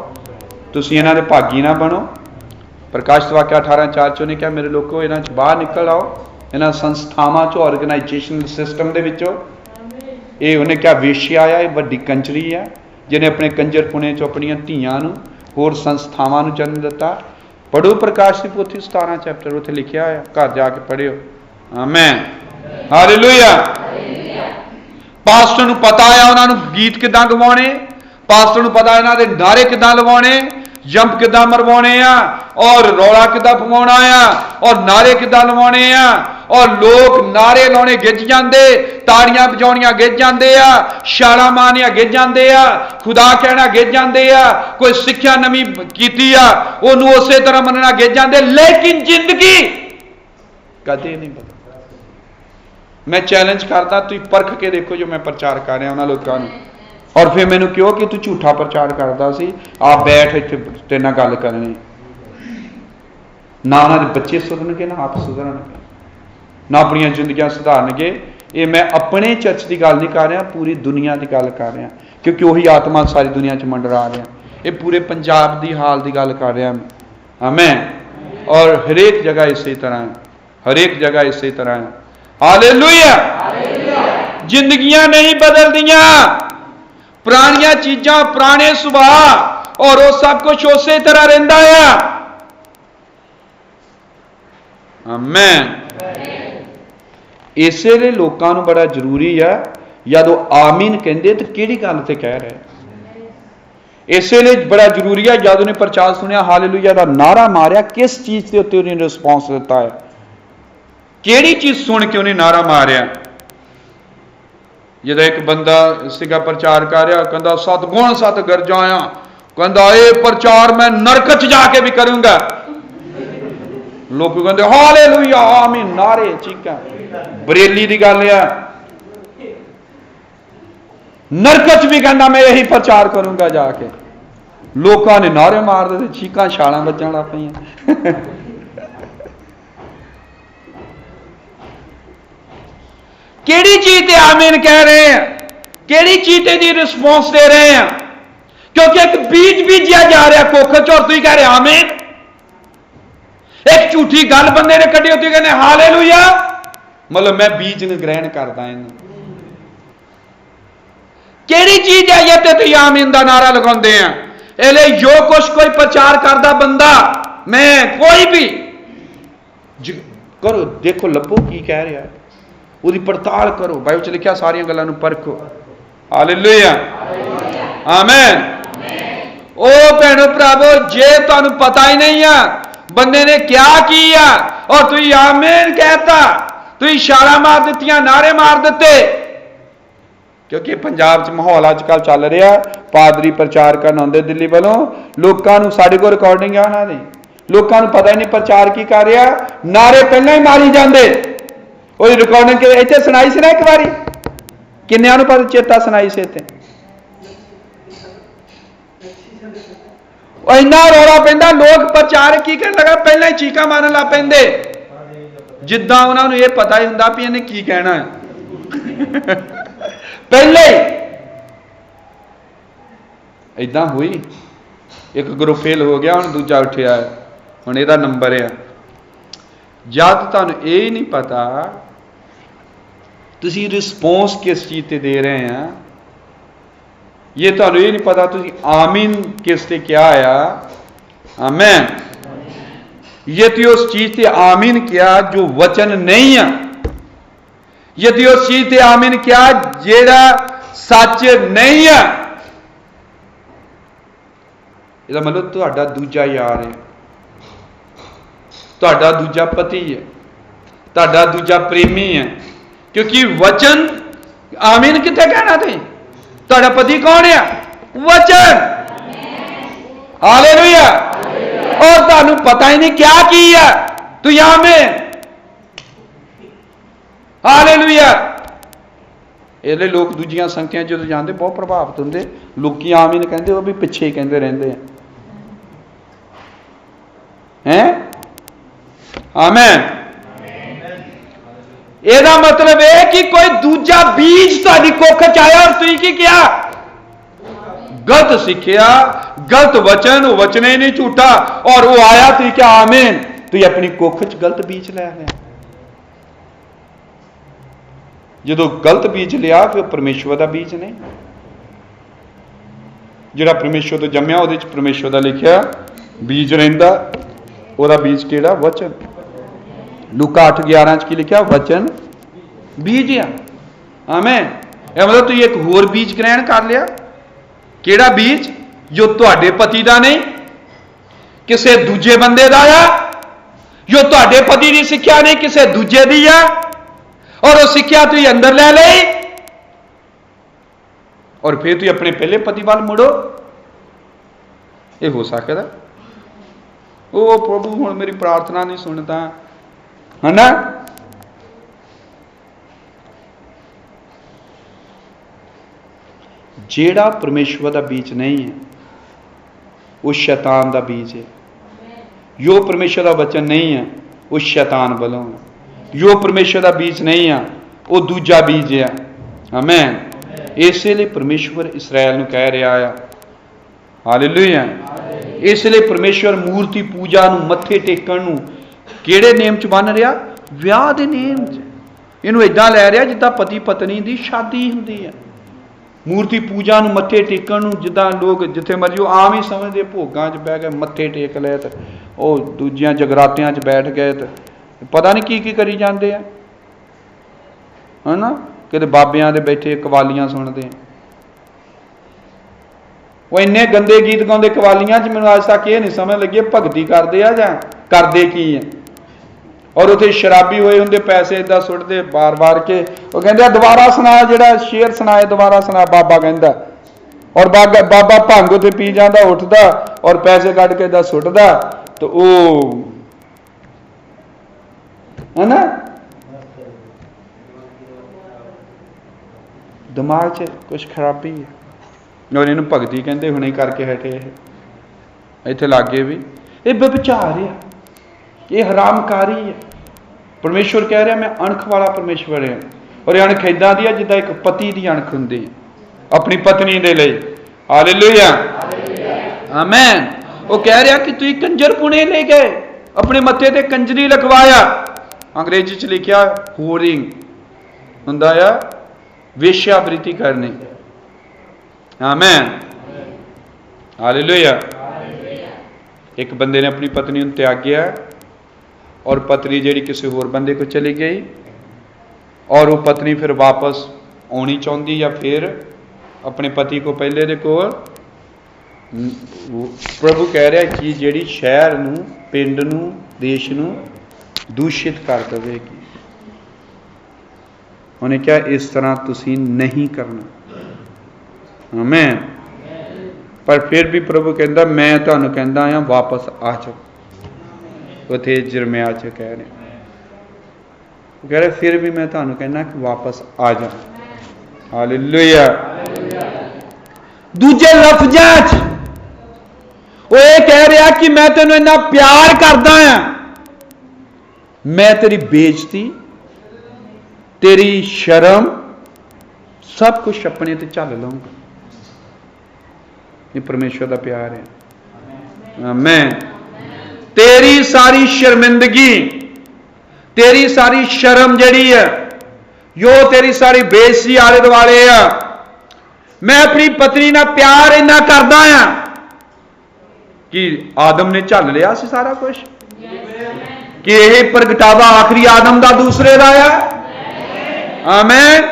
तुसीं इन्हां दे भागी ना बनो। प्रकाशित वाक्य 18:4 चों ने कहा मेरे लोगों, इन्हां च बाहर निकल आओ, इन्हां संस्थावां चों, ऑर्गेनाइजेशनल सिस्टम दे विचों। ये उन्हें क्या वेश्या आया, ये वड्डी कंजरी है जिन्हें अपने कंजरपुणे चो अपनी धीआं नूं होर संस्थावां नूं जन्म दिता। पढ़ो प्रकाश की पोथी 17 चैप्टर, उत्थे लिखिया है, घर जाके पढ़ियो। आमीन, हालेलुया। पास्टर नूं पता है उन्होंने गीत किदां गवाने, पास्टर नूं पता इन्हां दे नारे किदां लवाने, जंप किदां मरवाने आ, और रौला किदां पवाउणा आ, और नारे किदां लवाने आ। और लोग नारे लाने गिज जाते, ताड़ियां बजाउणियां गिज जाते आ, छालां मारनियां गिज जाते आ, खुदा कहना गिज जाते आ, कोई सिक्ख्या नवीं कीती आ उहनूं उसे तरह मनना गिज जाते। लेकिन जिंदगी कदे नहीं बदलदी। मैं चैलेंज करता, तुम परख के देखो जो मैं प्रचार कर रहा उन्होंने लोगों नूं, और फिर मैनू कहो कि तू झूठा प्रचार करता सी, आप बैठ इत्थे तेरे नाल गल करनी। ना उन्होंने बच्चे सुधरनगे, ना आप सुधरनगे, ना अपन जिंदगियां सुधारनगे। ये मैं अपने चर्च की गल नहीं कर रहा, पूरी दुनिया की गल कर रहा, क्योंकि वही आत्मा सारी दुनिया च मंडरा रहा। ये पूरे पंजाब की हाल की गल कर रहा मैं। आमीन। और हरेक जगह इसी तरह है, हरेक जगह इसी तरह है। हालेलुया। जिंदगियां नहीं बदलदियां, पुरानियां चीजां, पुराने सुभाव, और वो सब कुछ उसे तरह रहिंदा है। आमीन। इसे लिए लोगों को बड़ा जरूरी है, जदों आमीन कहते तो किहड़ी गल ते कह रहे। इसे लिए बड़ा जरूरी है, जब उन्हें प्रचार सुनिया हालेलुया का नारा मारिया, किस चीज के उत्ते उन्हें रिस्पॉन्स दिता है, किहड़ी चीज सुन के उन्हें नारा मारिया। जब एक बंदा सिगा प्रचार कर रहा, कहता सतगुण सत गरजाया, कहता ये प्रचार मैं नरक च जाके भी करूंगा। लोग कहते हालेलुया आमीन, नारे चीकां। बरेली की गल है, नरक च भी कहना मैं यही प्रचार करूंगा जाके। लोगों ने नारे मार दे, चीकां छालां बजण लग पईयां। केड़ी चीज ते आमीन कह रहे हैं, केड़ी चीज ते रिस्पॉन्स दे रहे हैं? क्योंकि एक बीज बीजिया जा रहा कुख च, और तुम कह रहे आमीन। एक झूठी गल बंदे ने कढ़ी, तुम कहने हालेलुया, मतलब मैं बीज ने ग्रहण करदा। केड़ी चीज है ये ते तुम आमीन दा नारा लगाते हैं? इसलिए जो कुछ कोई प्रचार करदा बंदा, मैं कोई भी करो, देखो लभो की कह रहा है, उसकी पड़ताल करो। बाइबल च लिखा सारिया गल्लां नूं परखो। हालेलुया, आमीन। ओ भैणो भरावो, जे तुहानूं पता ही नहीं है बंदे ने क्या किया, और तुम आमीन कहता, तुम छालां मार दित्तियां, नारे मार दिते। क्योंकि पंजाब च माहौल अजकल चल रहा, पादरी प्रचार करन आउंदे दिल्ली वालों, लोगों नूं साडे कोल रिकॉर्डिंग है उन्हां दी, लोगों नूं पता ही नहीं प्रचार की कर रहा, नारे पहलां ही मारी जांदे। वो रिकॉर्डिंग के इत्थे सुनाई सी ना एक बारी, किन्नियां नूं पता चेता सुनाई सी इत्थे। इन्ना रौला पैंदा, लोग प्रचार की कहन लगा, पहले ही चीकां मारन लग पैंदे, जिद्दां उन्हां नूं इह पता ही हुंदा भी इहने की कहना है। पहले इदां हुई एक ग्रुप फेल हो गया, हुण दूजा उठिया है, हुण इहदा नंबर है। जद तुहानूं ये ही नहीं पता तुसीं रिस्पोंस किस चीज़ ते दे रहे हैं, ये तुहानूं ये नहीं पता तुसीं आमीन किस ते क्या आया, आमीन, ये तो उस चीज़ ते आमीन क्या जो वचन नहीं है, ये तो उस चीज़ ते आमीन क्या जेड़ा सच नहीं है। ਇਹਦਾ मतलब ਤੁਹਾਡਾ दूजा यार है, ਤੁਹਾਡਾ दूजा पति है, ਤੁਹਾਡਾ दूजा प्रेमी है, क्योंकि वचन आमीन कितने कहना थे, ਤੁਹਾਡਾ पति कौन है, वचन, हालेलुया। और ਤੁਹਾਨੂੰ पता ही नहीं क्या की है, तू आमीन, हालेलुया। ਇਹਦੇ लोग दूजिया संगतियां जो जाते बहुत प्रभावित होंगे, लोग आमीन कहते वो भी पिछे ही कहते रहते हैं, आमीन। ਇਹਦਾ मतलब है कि कोई दूजा बीज ਤੁਹਾਡੀ ਕੁੱਖ ਚ आया और तुम की किया, गलत सीखिया, गलत वचन, वो वचन ही नहीं झूठा, और वो आया तुम क्या, आमीन, तुम अपनी कुੱਖ च गलत बीज लै लिया। जो गलत बीज लिया फिर परमेश्वर का बीज नहीं, जिहड़ा परमेश्वर तो जम्मिया वो परमेश्वर का लिखिया बीज रहिंदा, ਉਹਦਾ बीज केड़ा, वचन। लूका 8:11 की लिखा, वचन बीज आ, आमीन। यह मतलब तुम एक होर बीज ग्रहण कर लिया, केड़ा बीज, जो तुहाडे पति का नहीं, किसी दूजे बंदे का आ, जो तुहाडे पति की सिक्ख्या नहीं, किसी दूजे की आ, और वो सिक्ख्या तुम अंदर लै ली, और फिर तुम अपने पहले पति वाल मुड़ो। ये हो सकता, ओ प्रभु हुण मेरी प्रार्थना नहीं सुनता, है ना। जेड़ा परमेश्वर का बीज नहीं है वो शैतान का बीज है, जो परमेश्वर का वचन नहीं है वो शैतान वालों है, जो परमेश्वर का बीज नहीं है वो दूजा बीज है, आमीन। इसलिए परमेश्वर इसराइल नूं कह रहा है, हालेलुया। इसलिए परमेश्वर मूर्ति पूजा नूं, मत्थे टेकण नूं किहड़े नेम च बन रहा, विआह दे नेम च। इहनूं इदां लै रहा जिद्दां पति पत्नी दी शादी हुंदी है। मूर्ति पूजा नूं, मत्थे टेकण नूं जिद्दां लोग जिथे मर्जी आम ही समझदे, भोगां च बह गए मत्थे टेक लै ते ओह दूजियां जगरातियां च बैठ गए ते पता नहीं की करी जाते हैं, है ना। किते बाबियां दे बैठे कवालियां सुनते हैं, वो इन्ने गंदे गीत गाते कवालियां च, मैनूं अज तक ये नहीं समझ लगी भगती करते आ जां करते की है। और उत्थे शराबी होए होंदे, पैसे इदा सुटते बार बार के, वो कहते दोबारा सुना, जिहड़ा शेर सुनाए दोबारा सुना, बाबा कहता, और बाबा भंग उत्थे पी जाता, उठता और पैसे कढ़ के इदा सुटदा, तो वो है ना दिमाग च कुछ खराबी है। और इन्हूं भगती कहते हुणे करके हटे, इत्थे लागे भी ये व्यभिचार है, ये हरामकारी है। परमेश्वर कह रहा मैं अणख वाला परमेश्वर है, और ये अणख इदां दी है जिद्दां एक पति दी अणख हुंदी है अपनी पत्नी दे लई, हालेलुया, आमीन। वो कह रहा कि तुसीं कंजर पुणे ले गए, अपने मत्थे ते कंजरी लखवाया, अंग्रेजी च लिखिया होरिंग हुंदा आ, वेश्यावृत्ति करनी, आमीन, हालेलुया। एक बंदे ने अपनी पत्नी नूं त्यागया, और पत्नी जिहड़ी किसी होर बंदे को चली गई, और वो पत्नी फिर वापस आनी चाहती, या फिर अपने पति को पहले दे कोल। प्रभु कह रहा कि जिहड़ी शहर नूं, पिंड नूं, देश नूं दूषित कर देगी, उन्हें क्या इस तरह तुसीं नहीं करना, आमीन। पर फिर भी प्रभु कहता मैं तुहानूं कहता हाँ वापस आ जाओ, उथे जिरमिया च कह रहे फिर भी मैं तुहानूं कहना कि वापस आ जाओ, हालेलुया। दूजे लफ्जां च वो ये कह रहा कि मैं तेनों इन्ना प्यार करदा हां, मैं तेरी बेइज्जती, तेरी शर्म सब कुछ अपने ते झल लूंगा। ये परमेश्वर का प्यार है, आमीन। तेरी सारी शर्मिंदगी, तेरी सारी शर्म जड़ी है, जो तेरी सारी बेइज्जती आले दुआले है, मैं अपनी पत्नी ना प्यार इन्ना करदा हां कि आदम ने झल लिया सी सारा कुछ, कि यही प्रगटावा आखिरी आदम का दूसरे का है। आमीन।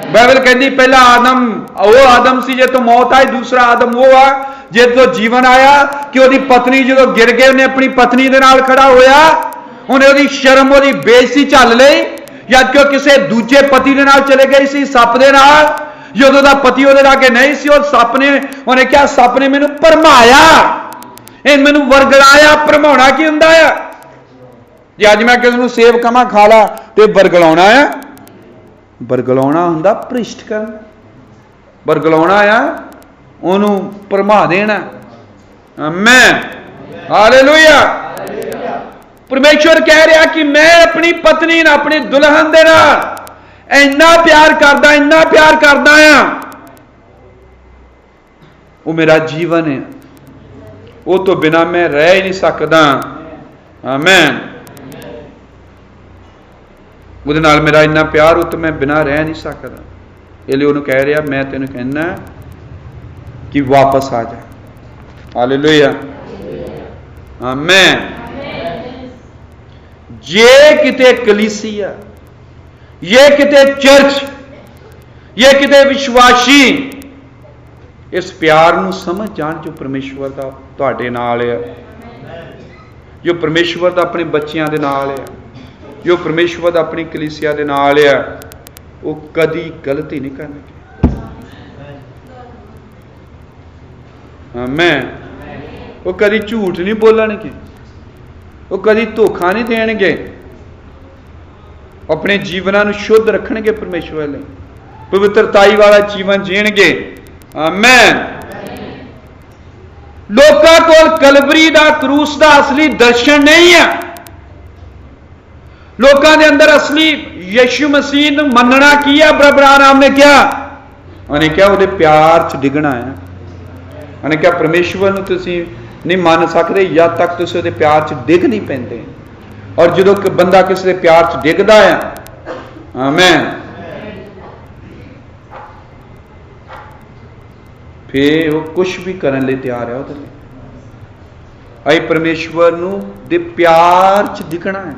बाइबल कहती पहला आदम वो आदम सी जे तो मौत आई, दूसरा आदम वो आ जे तो जीवन आया। कि ਉਹਦੀ पत्नी जो गिर गए उन्हें अपनी पत्नी के नाल खड़ा होया, उन्हें ਉਹਦੀ शर्म ਉਹਦੀ बेइज्जती झल ਲਈ, जद कि किसी दूजे पति के नाल चले गई सी सप दे नाल, ਜਦੋਂ ਦਾ पति ਉਹਦੇ लागे नहीं सी, और सप ने उन्हें क्या सप ने मैनू भरमाया, ਇਹ मैनू वरगलाया। भरमाउणा की हुंदा है? जे अज मैं किसी नूं सेब कहां खा ला ते वरगलाउणा है? वरगलाउणा हुंदा भ्रिष्ट करना, वरगलाउणा आ ओनू भरमा देना। आमीन, हालेलुया। परमेश्वर कह रहा कि मैं अपनी पत्नी ना, अपनी दुल्हन दे नाल इन्ना प्यार करदा, इन्ना प्यार करदा आ, वो मेरा जीवन है, वो तो बिना मैं रह ही नहीं सकदा। आमीन। ਉਹਦੇ ਨਾਲ मेरा इन्ना प्यार, वो तो मैं बिना रह नहीं सकता। इसलिए ਉਹਨੂੰ कह रहा मैं तेन कहना कि वापस आ जा। हालेलुया। आमीन। जे किते कलीसिया, ये किते चर्च, ये किते विश्वासी इस प्यार नूं समझ जान जो परमेश्वर दा तुहाडे नाल है, जो परमेश्वर दा अपने बच्चियां दे नाल है, जो परमेश्वर दा अपनी कलीसिया दे नाल है, वो कदी गलती नहीं करनगे। आमीन। वो कदी झूठ नहीं बोलणगे, वो कदी धोखा नहीं देणगे, अपने जीवनां नूं शुद्ध रखणगे परमेश्वर लई, पवित्रताई वाला जीवन जीणगे। आमीन। लोकां कोल कलवरी दा क्रूस दा असली दर्शन नहीं है। लोकां दे अंदर असली यीशु मसीह नूं मनना की है? अब्राहम ने क्या? उन्हें क्या ਉਹਦੇ प्यार च डिगना है। उन्हें क्या परमेश्वर नूं तुसीं नहीं मन सकते जद तक तुसीं ਉਹਦੇ प्यार च डिग नहीं पैंदे। और जो बंदा किसी के प्यार च डिगदा है, आमीन, फिर वो कुछ भी करने लिए तैयार है। ਉਹਦੇ ਲਈ ਅਸੀਂ परमेश्वर नूं दे प्यार च डिगना है।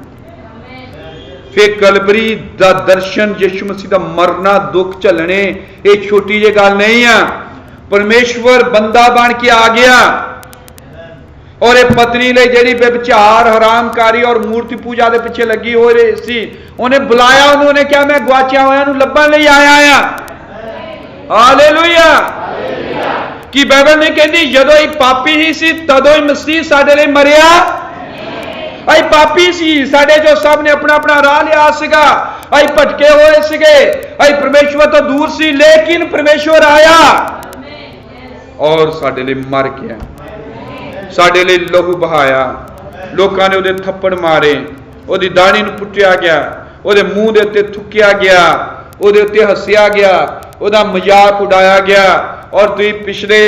फिर कलवरी दा दर्शन, यीशु मसीह दा मरना, दुख झलने, ये छोटी जी गल नहीं है। परमेश्वर बंदा बन के आ गया, और ये पत्नी ले जेड़ी व्यभिचार, हरामकारी और मूर्ति पूजा के पिछे लगी हो रही सी, उन्हें बुलाया। उन्होंने क्या? मैं गुआचिया होया नूं लभण लई आया हां। हालेलुया। कि बाइबल नहीं कहती जदों ही पापी ही सी तदों ही मसीह साडे लई मरिया? अई पापी सी, साडे जो सब ने अपना अपना राह लिया सीगा, अई भटके हुए सीगे, अई परमेश्वर तो दूर सी, लेकिन परमेश्वर आया और साडे लिए मर गया, साडे लिए लहू बहाया। लोकां ने उहदे थप्पड़ मारे, उहदी दाढ़ी नूं पुट्टिया गया, उहदे मूंह दे उत्ते थुक्किया गया, उहदे उत्ते हੱਸਿਆ गया, उहदा मजाक उड़ाया गया। और तुसीं पिछले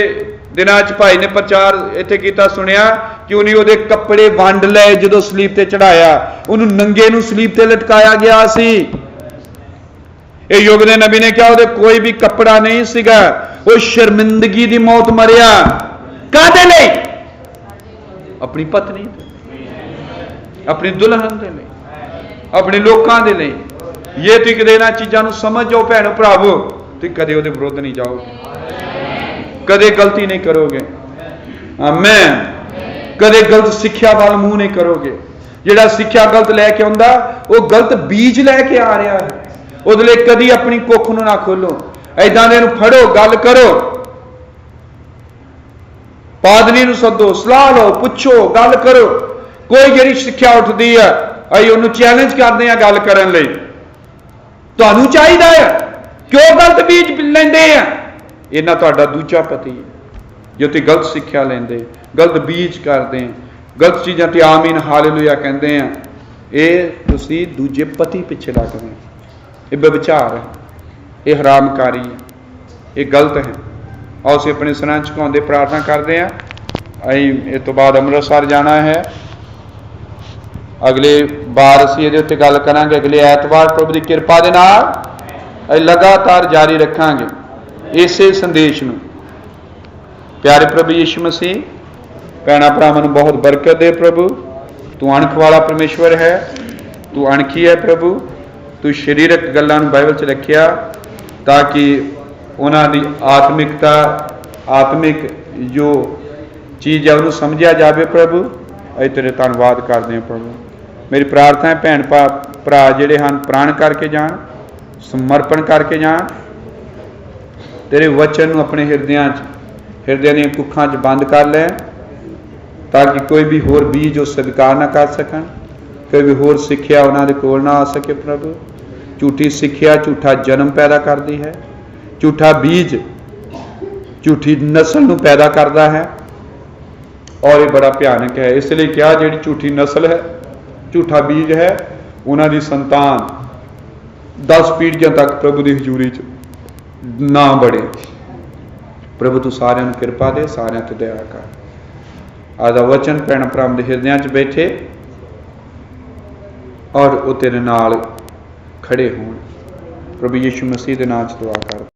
दिनां च भाई ने प्रचार इत्थे कीता सुनिया कि उन्हें उहदे कपड़े वंड लए जदों सलीब ते चढ़ाया, उन्होंने नंगे नूं सलीब ते लटकाया गया सी। ये युग दे नबी ने क्या? उहदे कोई भी कपड़ा नहीं सीगा, वो शर्मिंदगी दी मौत मरिया। काहदे लई? अपनी पत्नी ते, अपनी दुल्हन दे लई, अपने लोकां दे लई। ये तुसीं कदे इन्हां चीज़ां नूं समझ जाओ भैणो भरावो, तुसीं कदे उहदे विरुद्ध नहीं जाओगे, कदे गलती नहीं करोगे। आमीन। कदे गलत सिक्ख्या वाल मुंह नहीं करोगे। जिहड़ा सिक्ख्या गलत लैके आउंदा वो गलत बीज लैके आ रहा है, उहदे लई कदी अपनी कुख नूं ना खोलो। ऐदां दे नूं फड़ो, गल करो, पादरी नूं सदो, सलाह लो, पुछो, गल करो। कोई जिहड़ी सिक्ख्या उठदी है असीं उहनूं चैलेंज करदे हां गल करन लई। तुहानूं चाहीदा है, क्यों गलत बीज लैंदे आ? इन्ना तुहाडा दूजा पति है जो तुसीं गलत सिक्ख्या लैंदे, गलत बीज करदे, गलत चीज़ां ते आमीन हालेलुया कहंदे आ। ये तुसीं दूजे पति पिछे लग रहे, ये व्यभिचार है, ये हरामकारी है, ये गलत है। और असीं अपने सरां झुकाउंदे प्रार्थना करदे आ, ਅਸੀਂ ਇਸ ਤੋਂ ਬਾਅਦ ਅੰਮ੍ਰਿਤਸਰ ਜਾਣਾ ਹੈ। ਅਗਲੇ ਵਾਰ ਅਸੀਂ ਇਹਦੇ ਉੱਤੇ ਗੱਲ ਕਰਾਂਗੇ। ਅਗਲੇ ਐਤਵਾਰ ਪ੍ਰਭੂ ਦੀ ਕਿਰਪਾ ਦੇ ਨਾਲ ਅਸੀਂ ਲਗਾਤਾਰ ਜਾਰੀ ਰੱਖਾਂਗੇ ਇਸੇ ਸੰਦੇਸ਼ ਨੂੰ। ਪਿਆਰੇ ਪ੍ਰਭੂ ਯਿਸੂ ਮਸੀਹ, ਭੈਣਾਂ ਭਰਾਵਾਂ ਨੂੰ ਬਹੁਤ ਬਰਕਤ ਦੇ ਪ੍ਰਭੂ। ਤੂੰ ਅਣਖ ਵਾਲਾ ਪਰਮੇਸ਼ਵਰ ਹੈ, ਤੂੰ ਅਣਖੀ ਹੈ ਪ੍ਰਭੂ। ਤੂੰ ਸਰੀਰਕ ਗੱਲਾਂ ਨੂੰ ਬਾਈਬਲ 'ਚ ਰੱਖਿਆ ਤਾਂ ਕਿ ਉਹਨਾਂ ਦੀ ਆਤਮਿਕਤਾ, ਆਤਮਿਕ ਜੋ ਚੀਜ਼ ਹੈ ਉਹਨੂੰ ਸਮਝਿਆ ਜਾਵੇ ਪ੍ਰਭੂ। ਅਸੀਂ ਤੇਰੇ ਧੰਨਵਾਦ ਕਰਦੇ ਹਾਂ ਪ੍ਰਭੂ। ਮੇਰੀ ਪ੍ਰਾਰਥਨਾ ਹੈ ਭੈਣ ਭਰਾ ਜਿਹੜੇ ਹਨ ਪ੍ਰਣ ਕਰਕੇ ਜਾਣ, ਸਮਰਪਣ ਕਰਕੇ ਜਾਣ, ਤੇਰੇ ਵਚਨ ਨੂੰ ਆਪਣੇ ਹਿਰਦਿਆਂ ਦੀਆਂ ਕੁੱਖਾਂ 'ਚ ਬੰਦ ਕਰ ਲੈਣ ਤਾਂ ਕਿ ਕੋਈ ਵੀ ਹੋਰ ਬੀਜ ਉਹ ਸਵੀਕਾਰ ਨਾ ਕਰ ਸਕਣ, ਕੋਈ ਵੀ ਹੋਰ ਸਿੱਖਿਆ ਉਹਨਾਂ ਦੇ ਕੋਲ ਨਾ ਆ ਸਕੇ ਪ੍ਰਭੂ। ਝੂਠੀ ਸਿੱਖਿਆ ਝੂਠਾ ਜਨਮ ਪੈਦਾ ਕਰਦੀ ਹੈ, ਝੂਠਾ ਬੀਜ ਝੂਠੀ ਨਸਲ ਨੂੰ ਪੈਦਾ ਕਰਦਾ ਹੈ ਔਰ ਇਹ ਬੜਾ ਭਿਆਨਕ ਹੈ। ਇਸ ਲਈ ਕਿਹਾ ਜਿਹੜੀ ਝੂਠੀ ਨਸਲ ਹੈ, ਝੂਠਾ ਬੀਜ ਹੈ, ਉਹਨਾਂ ਦੀ ਸੰਤਾਨ 10 ਪੀੜ੍ਹੀਆਂ ਤੱਕ ਪ੍ਰਭੂ ਦੀ ਹਜ਼ੂਰੀ 'ਚ ਨਾ ਬੜੇ। ਪ੍ਰਭੂ ਤੂੰ ਸਾਰਿਆਂ ਨੂੰ ਕਿਰਪਾ ਦੇ, ਸਾਰਿਆਂ ਤੇ ਦਇਆ ਕਰ। ਅੱਜ ਦਾ ਵਚਨ ਭੈਣ ਭਰਾਵਾਂ ਦੇ ਹਿਰਦਿਆਂ 'ਚ ਬੈਠੇ ਔਰ ਉਹ ਤੇਰੇ ਨਾਲ ਖੜੇ ਹੋਣ। ਪ੍ਰਭੂ ਯਿਸੂ ਮਸੀਹ ਦੇ ਨਾਮ 'ਚ ਦੁਆ ਕਰ।